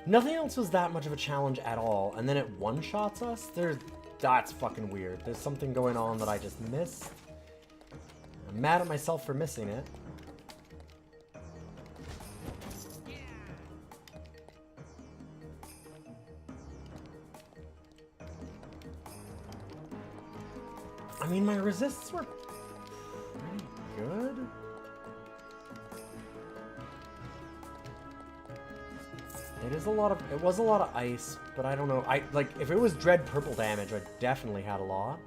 nothing else was that much of a challenge at all, and then it one-shots us? That's fucking weird. There's something going on that I just missed. I'm mad at myself for missing it. I mean, my resists were pretty good. It was a lot of ice, but I don't know. Like, if it was dread purple damage, I definitely had a lot.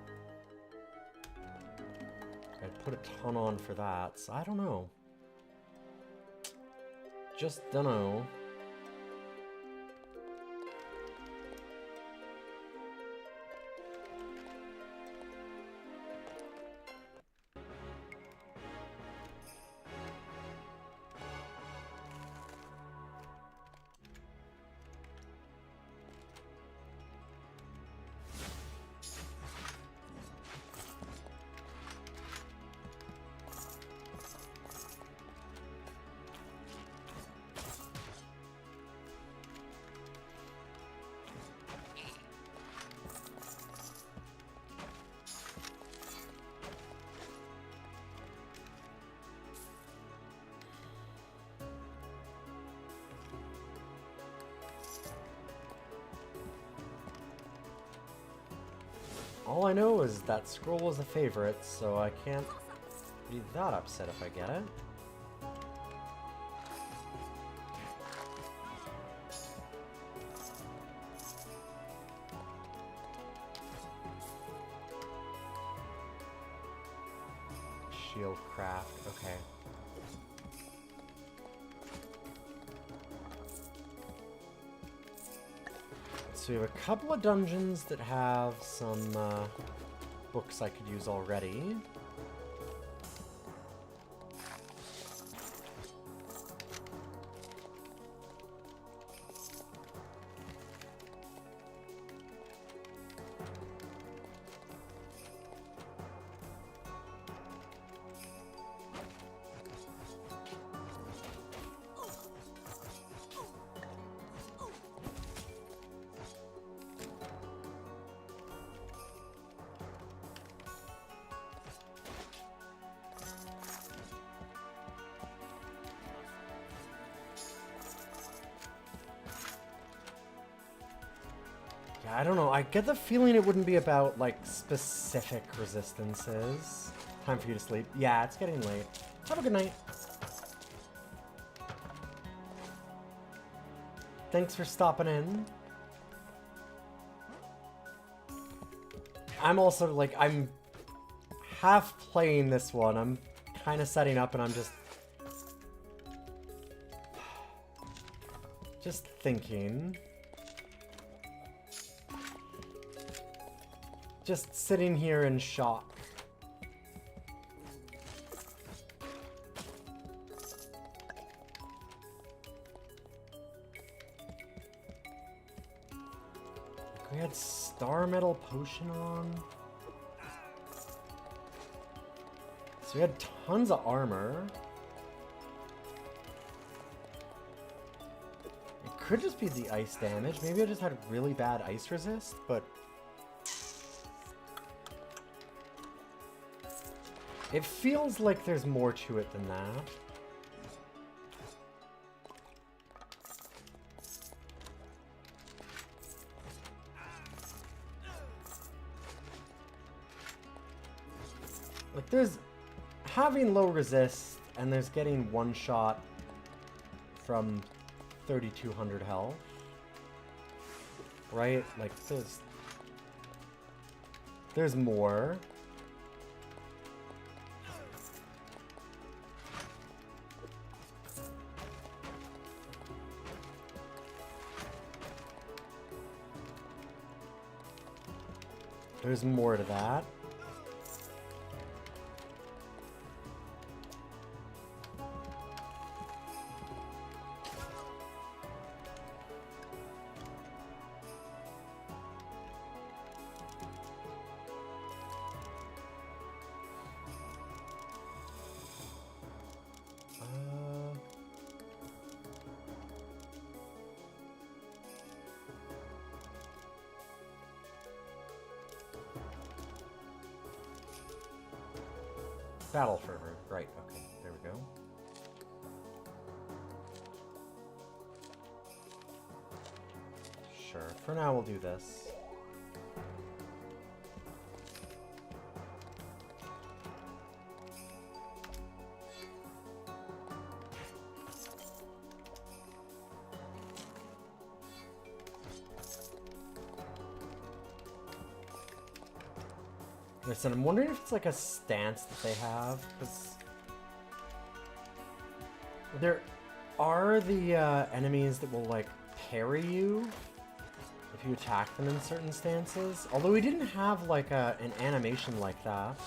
I'd put a ton on for that, so I don't know. Just don't know. All I know is that scroll was a favorite, so I can't be that upset if I get it. Shield craft, okay. So we have a couple of dungeons that have some books I could use already. Yeah, I don't know. I get the feeling it wouldn't be about, like, specific resistances. Time for you to sleep. Yeah, it's getting late. Have a good night. Thanks for stopping in. I'm also, like, I'm half playing this one. I'm kind of setting up and I'm just thinking. Just sitting here in shock. We had Star Metal Potion on. So we had tons of armor. It could just be the ice damage. Maybe I just had really bad ice resist, but it feels like there's more to it than that. Like, there's having low resist, and there's getting one shot from 3,200 health. Right? Like, there's more. There's more to that. Battle fervor. Right, okay, there we go. Sure, for now we'll do this. Listen, I'm wondering if it's like a stance that they have, because there are the enemies that will like parry you if you attack them in certain stances. Although we didn't have like an animation like that.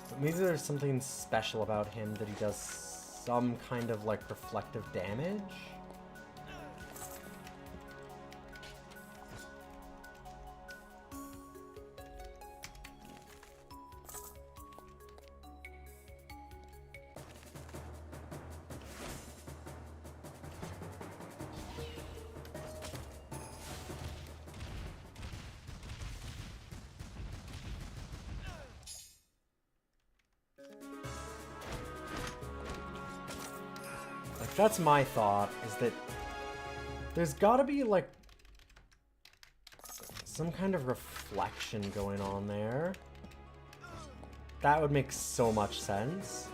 But maybe there's something special about him that he does some kind of like reflective damage. That's my thought, is that there's gotta be, like, some kind of reflection going on there. That would make so much sense.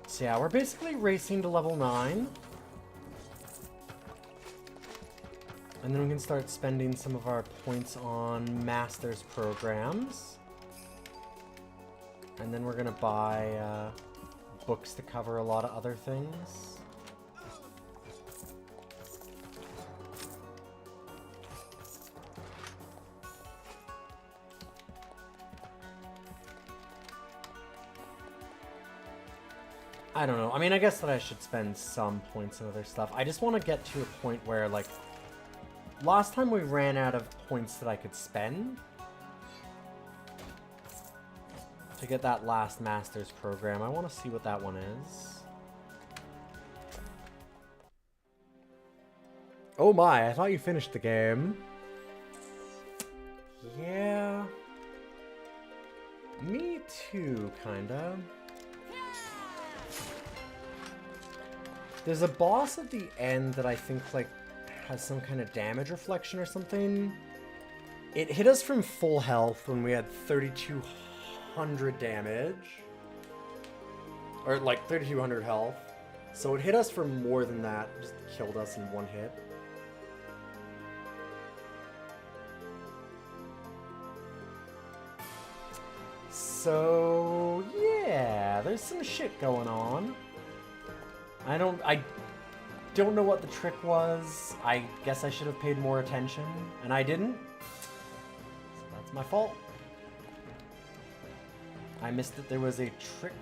So yeah, we're basically racing to level 9. And then we can start spending some of our points on Masters programs. And then we're gonna buy books to cover a lot of other things. I don't know. I mean, I guess that I should spend some points on other stuff. I just want to get to a point where, like, last time we ran out of points that I could spend to get that last Masters program. I want to see what that one is. Oh my, I thought you finished the game. Yeah. Me too, kinda. There's a boss at the end that I think, like, has some kind of damage reflection or something. It hit us from full health when we had 3,200 damage. Or, like, 3,200 health. So it hit us for more than that. Just killed us in one hit. So, yeah, there's some shit going on. I don't know what the trick was. I guess I should have paid more attention, and I didn't. So that's my fault. I missed that there was a trick.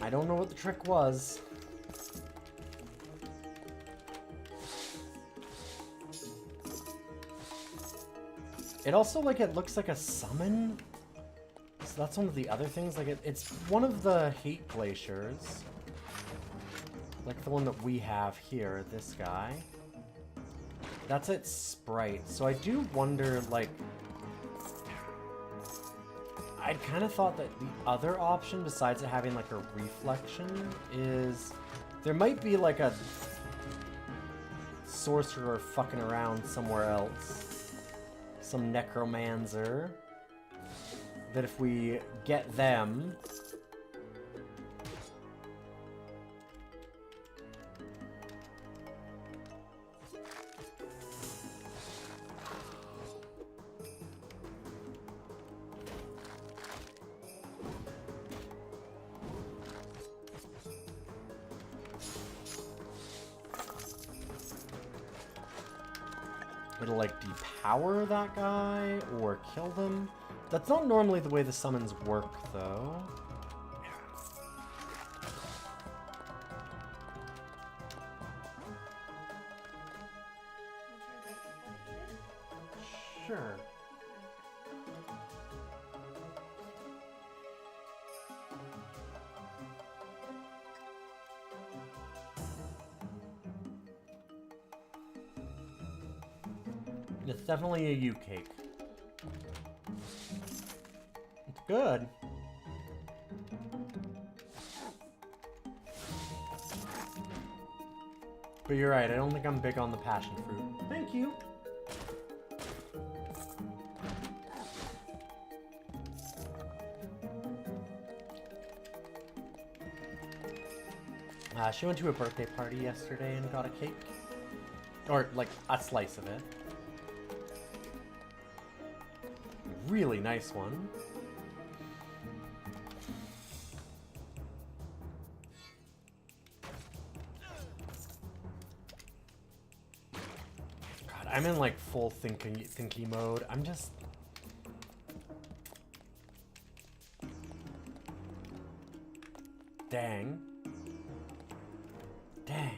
I don't know what the trick was. It also, like, it looks like a summon. So that's one of the other things. Like, it's one of the hate glaciers. Like the one that we have here, this guy. That's its sprite. So I do wonder, like... I'd kind of thought that the other option, besides it having, like, a reflection, is... There might be, like, a sorcerer fucking around somewhere else. Some necromancer. That if we get them... it'll, like, depower that guy or kill them. That's not normally the way the summons work, though. Sure. It's definitely a U cake. It's good. But you're right, I don't think I'm big on the passion fruit. Thank you. She went to a birthday party yesterday and got a cake. Or, like, a slice of it. Really nice one. God, I'm in, like, full thinky mode. I'm just... Dang. Dang.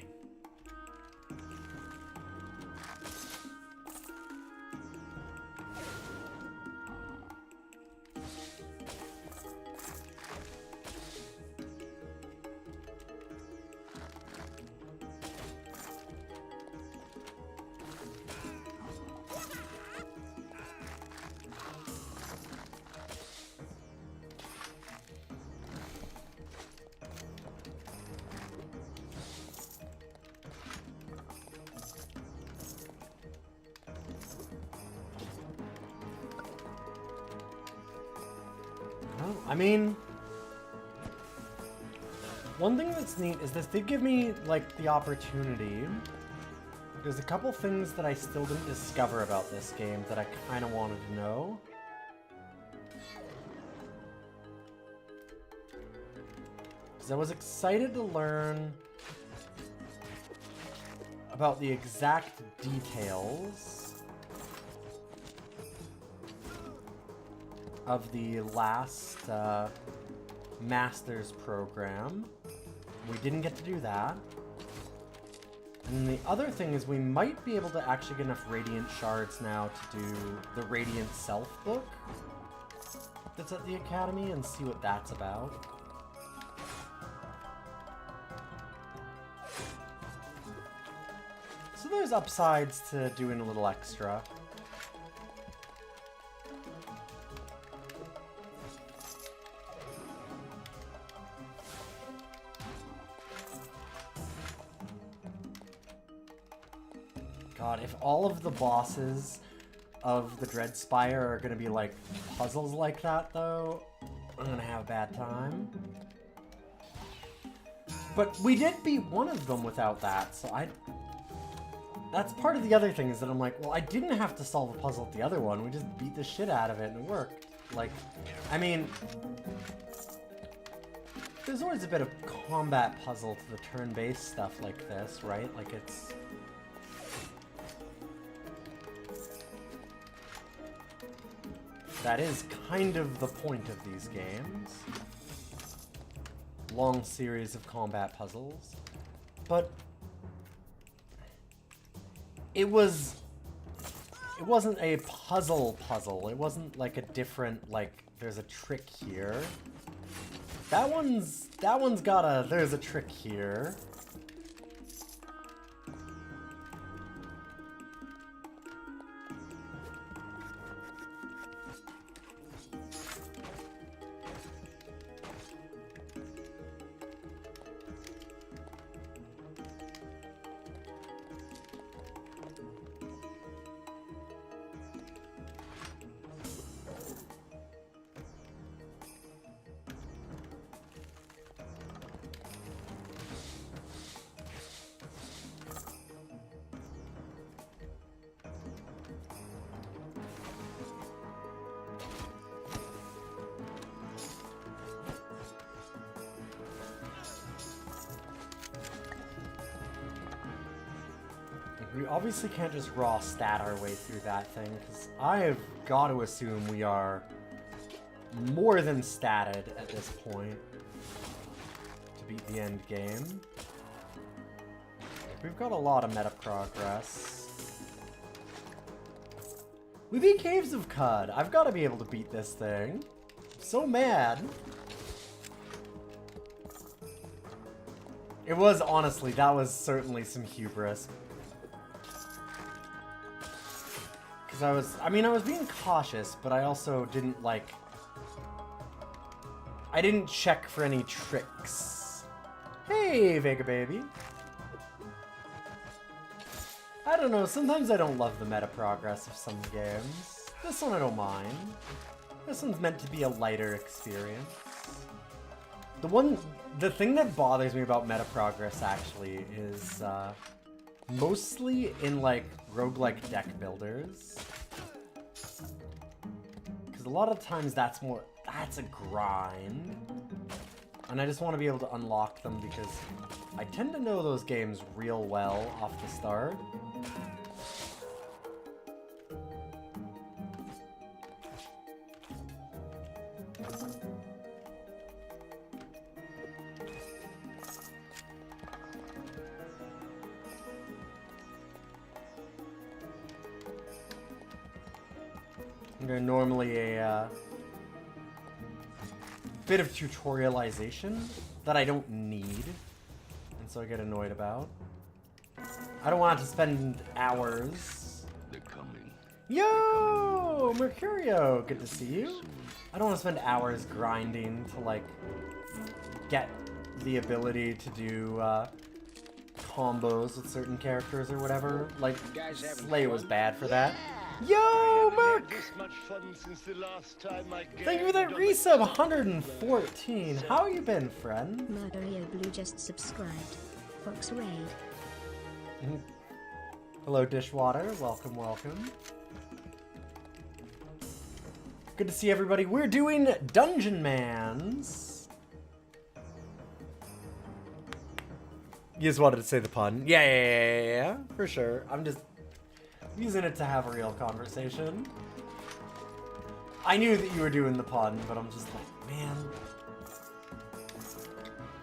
I mean, one thing that's neat is this did give me, like, the opportunity. There's a couple things that I still didn't discover about this game that I kind of wanted to know. Because I was excited to learn about the exact details of the last Masters program. We didn't get to do that. And the other thing is we might be able to actually get enough Radiant Shards now to do the Radiant Self book that's at the Academy and see what that's about. So there's upsides to doing a little extra. God, if all of the bosses of the Dread Spire are gonna be like puzzles like that, though, I'm gonna have a bad time. But we did beat one of them without that, so that's part of the other thing, is that I'm like, well, I didn't have to solve a puzzle at the other one. We just beat the shit out of it and it worked. Like, I mean, there's always a bit of combat puzzle to the turn-based stuff like this, right? Like, it's... That is kind of the point of these games. Long series of combat puzzles. But it wasn't a puzzle. It wasn't like a different, like, there's a trick here. That one's got a, there's a trick here. We obviously can't just raw stat our way through that thing, because I have got to assume we are more than statted at this point to beat the end game. We've got a lot of meta progress. We beat Caves of Cud. I've got to be able to beat this thing. I'm so mad. It was, honestly, that was certainly some hubris. I was being cautious, but I also didn't, like... I didn't check for any tricks. Hey, Vega baby. I don't know, sometimes I don't love the meta progress of some games. This one I don't mind. This one's meant to be a lighter experience. The thing that bothers me about meta progress, actually, is, mostly in, like, roguelike deck builders. Because a lot of times that's a grind. And I just want to be able to unlock them because I tend to know those games real well off the start. They're normally a bit of tutorialization that I don't need, and so I get annoyed about. I don't want to spend hours. They're coming. Yo, Mercurio, good to see you. I don't want to spend hours grinding to like get the ability to do combos with certain characters or whatever. Like Slay was bad for that. Yo, Merc! Thank you for that resub, 114. How you been, friend? Margario Blue just subscribed. Fox Raid. Hello, Dishwater. Welcome, welcome. Good to see everybody. We're doing Dungeon Mans. You just wanted to say the pun. Yeah, for sure. I'm just using it to have a real conversation. I knew that you were doing the pun, but I'm just like, man.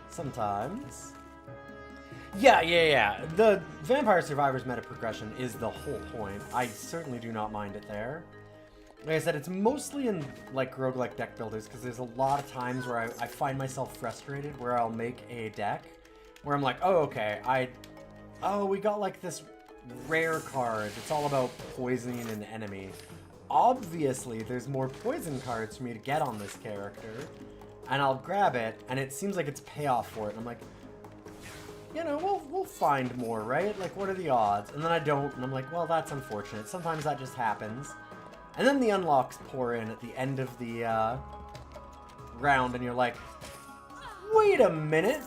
Sometimes. Yeah. The Vampire Survivors meta progression is the whole point. I certainly do not mind it there. Like I said, it's mostly in like roguelike deck builders because there's a lot of times where I find myself frustrated where I'll make a deck where I'm like, oh, okay, we got like this rare card. It's all about poisoning an enemy. Obviously, there's more poison cards for me to get on this character, and I'll grab it, and it seems like it's payoff for it, and I'm like, you know, we'll find more, right? Like, what are the odds? And then I don't, and I'm like, well, that's unfortunate. Sometimes that just happens. And then the unlocks pour in at the end of the round, and you're like, wait a minute!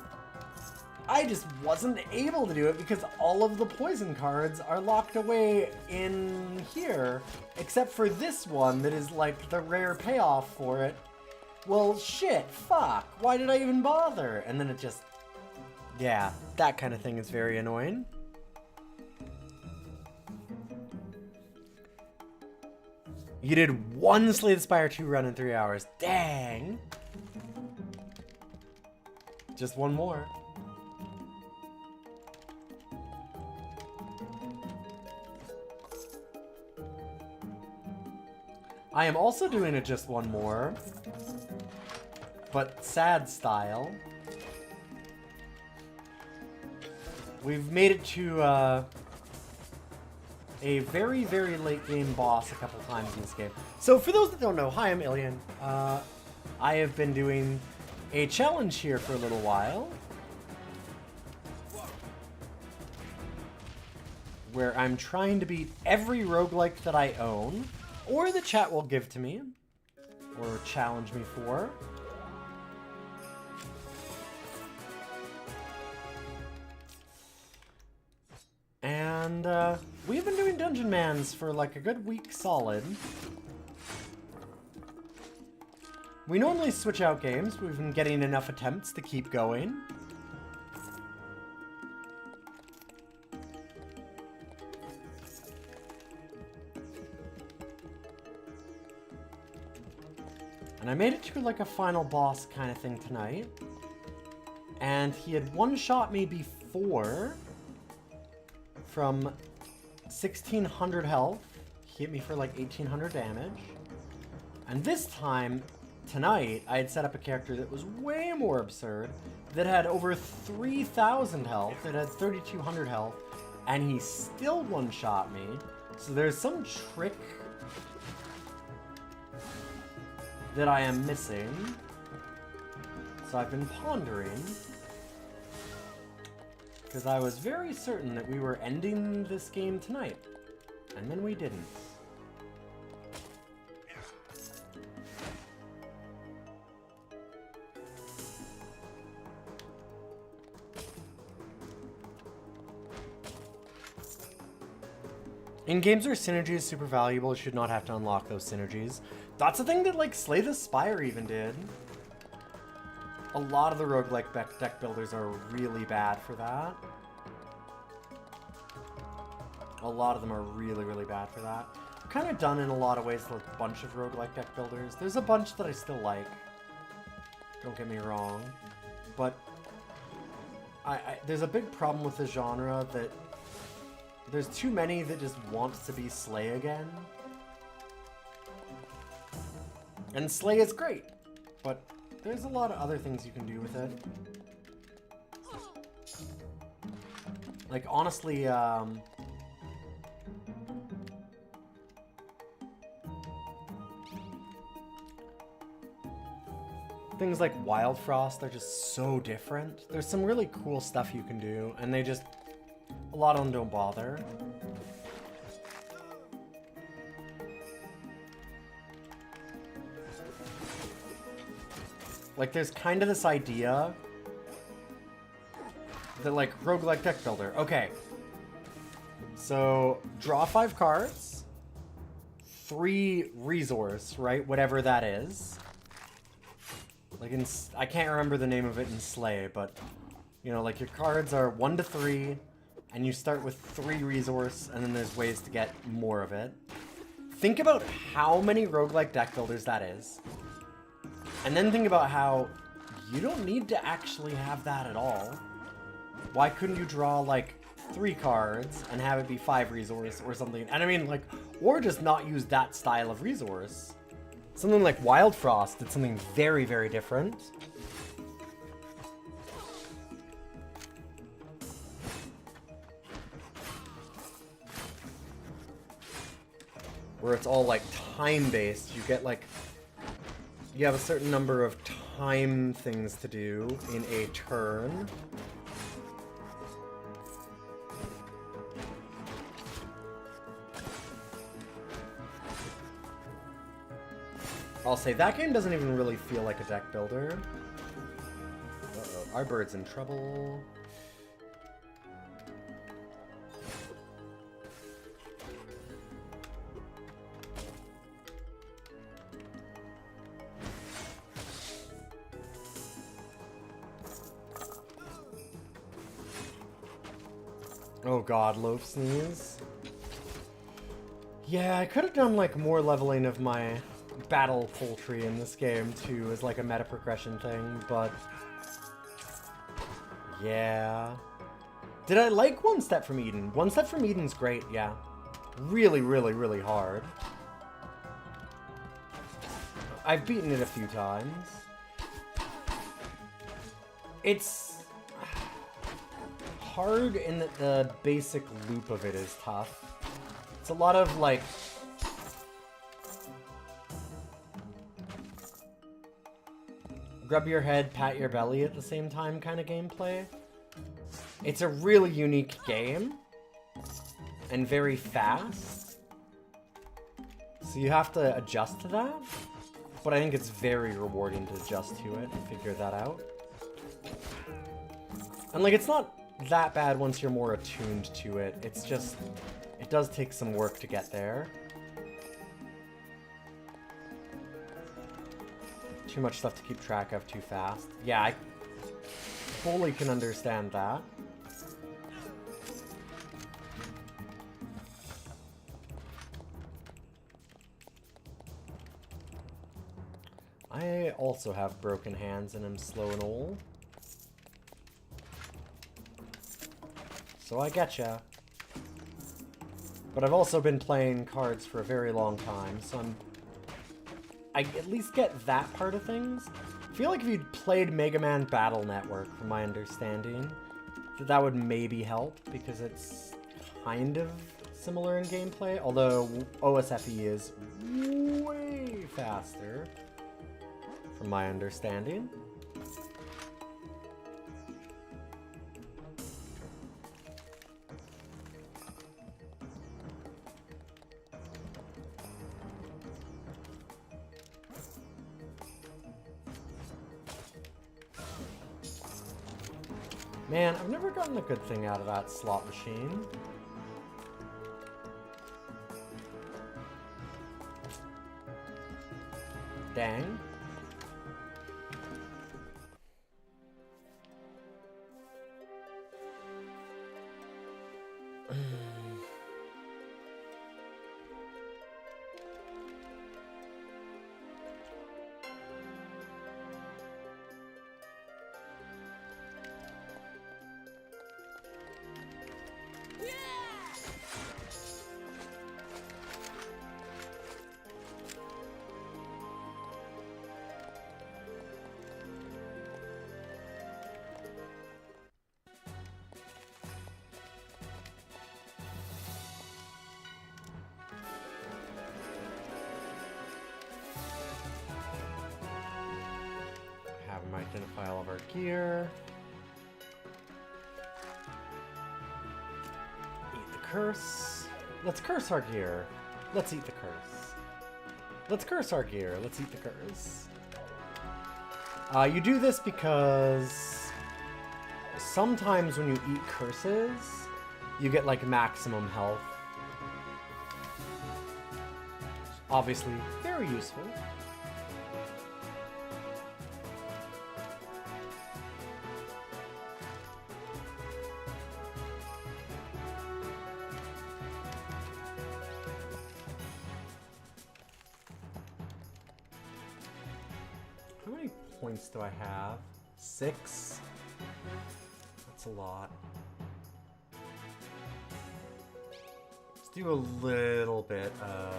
I just wasn't able to do it because all of the poison cards are locked away in here, except for this one that is like the rare payoff for it. Well, shit, fuck, why did I even bother? And then it just, yeah, that kind of thing is very annoying. You did one Slay the Spire 2 run in 3 hours. Dang! Just one more. I am also doing it just one more, but sad style. We've made it to a very, very late game boss a couple times in this game. So for those that don't know, hi, I'm Ilian. I have been doing a challenge here for a little while, where I'm trying to beat every roguelike that I own, or the chat will give to me, or challenge me for. And we've been doing Dungeon Mans for like a good week solid. We normally switch out games. We've been getting enough attempts to keep going. And I made it to like a final boss kind of thing tonight. And he had one-shot me before from 1600 health. He hit me for like 1800 damage. And this time, tonight, I had set up a character that was way more absurd, that had over 3000 health, that had 3200 health, and he still one-shot me. So there's some trick that I am missing. So I've been pondering, because I was very certain that we were ending this game tonight, and then we didn't. In games where synergy is super valuable, you should not have to unlock those synergies. That's the thing that, like, Slay the Spire even did. A lot of the roguelike deck builders are really bad for that. A lot of them are really, really bad for that. Kind of done in a lot of ways with a bunch of roguelike deck builders. There's a bunch that I still like. Don't get me wrong. But there's a big problem with the genre that there's too many that just want to be Slay again. And Slay is great, but there's a lot of other things you can do with it. Like, honestly, things like Wild Frost, they're just so different. There's some really cool stuff you can do, and they just, a lot of them don't bother. Like, there's kind of this idea that, like, roguelike deck builder. Okay. So, draw 5 cards. 3 resource, right? Whatever that is. Like, I can't remember the name of it in Slay, but, you know, like, your cards are 1 to 3, and you start with 3 resource, and then there's ways to get more of it. Think about how many roguelike deck builders that is. And then think about how you don't need to actually have that at all. Why couldn't you draw, like, 3 cards and have it be 5 resource or something? And I mean, like, or just not use that style of resource. Something like Wild Frost did something very, very different. Where it's all, like, time-based. You get, like, you have a certain number of time things to do in a turn. I'll say that game doesn't even really feel like a deck builder. Uh-oh, our bird's in trouble. Oh god, loaf sneeze. Yeah, I could have done like more leveling of my battle poultry in this game too as like a meta progression thing, but yeah. Did I like One Step from Eden? One Step from Eden's great, yeah. Really, really, really hard. I've beaten it a few times. It's hard in that the basic loop of it is tough. It's a lot of like grub your head, pat your belly at the same time kind of gameplay. It's a really unique game and very fast. So you have to adjust to that. But I think it's very rewarding to adjust to it and figure that out. And like it's not that bad once you're more attuned to it. It's just, it does take some work to get there. Too much stuff to keep track of too fast. Yeah, I fully can understand that. I also have broken hands and am slow and old. So I getcha. But I've also been playing cards for a very long time, so I at least get that part of things. I feel like if you'd played Mega Man Battle Network, from my understanding, that would maybe help, because it's kind of similar in gameplay, although OSFE is way faster, from my understanding. Man, I've never gotten a good thing out of that slot machine. Dang. Have them identify all of our gear. Eat the curse. Let's curse our gear. Let's eat the curse. Let's curse our gear. Let's eat the curse. You do this because sometimes when you eat curses, you get like maximum health. Obviously, very useful. How many points do I have? 6? That's a lot. Let's do a little bit of...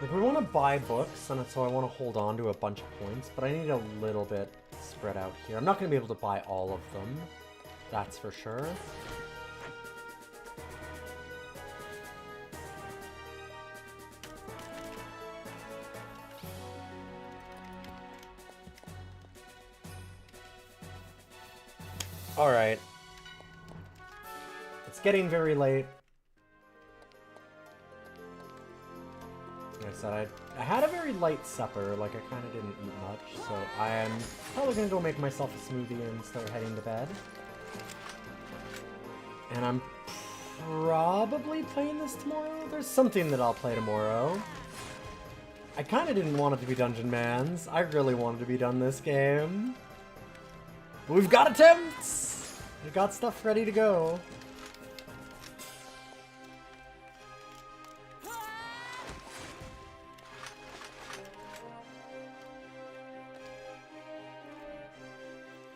Like, we want to buy books, and so I want to hold on to a bunch of points, but I need a little bit spread out here. I'm not going to be able to buy all of them, that's for sure. Alright. It's getting very late. Like I said, I had a very light supper, like I kind of didn't eat much, so I am probably going to go make myself a smoothie and start heading to bed. And I'm probably playing this tomorrow? There's something that I'll play tomorrow. I kind of didn't want it to be Dungeon Man's. I really wanted to be done this game. But we've got attempts! We got stuff ready to go.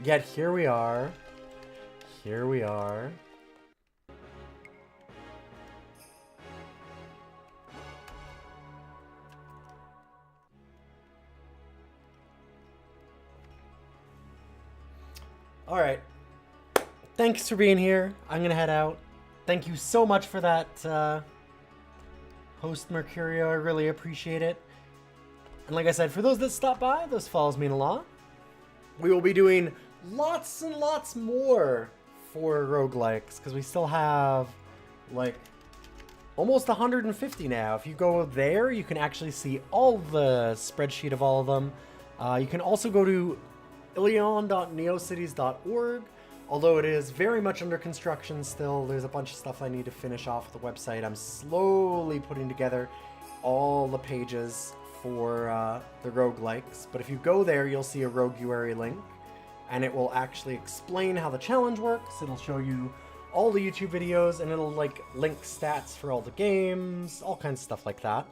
Yet here we are. Here we are. Alright. Thanks for being here. I'm gonna head out. Thank you so much for that, host Mercurio. I really appreciate it. And like I said, for those that stop by, those follows mean a lot. We will be doing lots and lots more for roguelikes, because we still have, like, almost 150 now. If you go there, you can actually see all the spreadsheet of all of them. You can also go to ilion.neocities.org. Although it is very much under construction still, there's a bunch of stuff I need to finish off the website. I'm slowly putting together all the pages for the roguelikes. But if you go there, you'll see a Roguary link, and it will actually explain how the challenge works. It'll show you all the YouTube videos, and it'll like link stats for all the games, all kinds of stuff like that.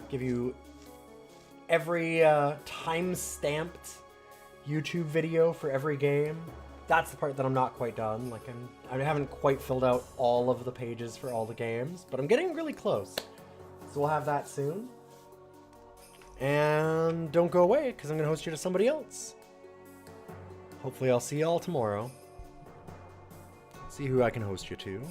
Give you every time-stamped YouTube video for every game. That's the part that I'm not quite done. Like I haven't quite filled out all of the pages for all the games, but I'm getting really close. So we'll have that soon. And don't go away, because I'm going to host you to somebody else. Hopefully I'll see you all tomorrow. See who I can host you to.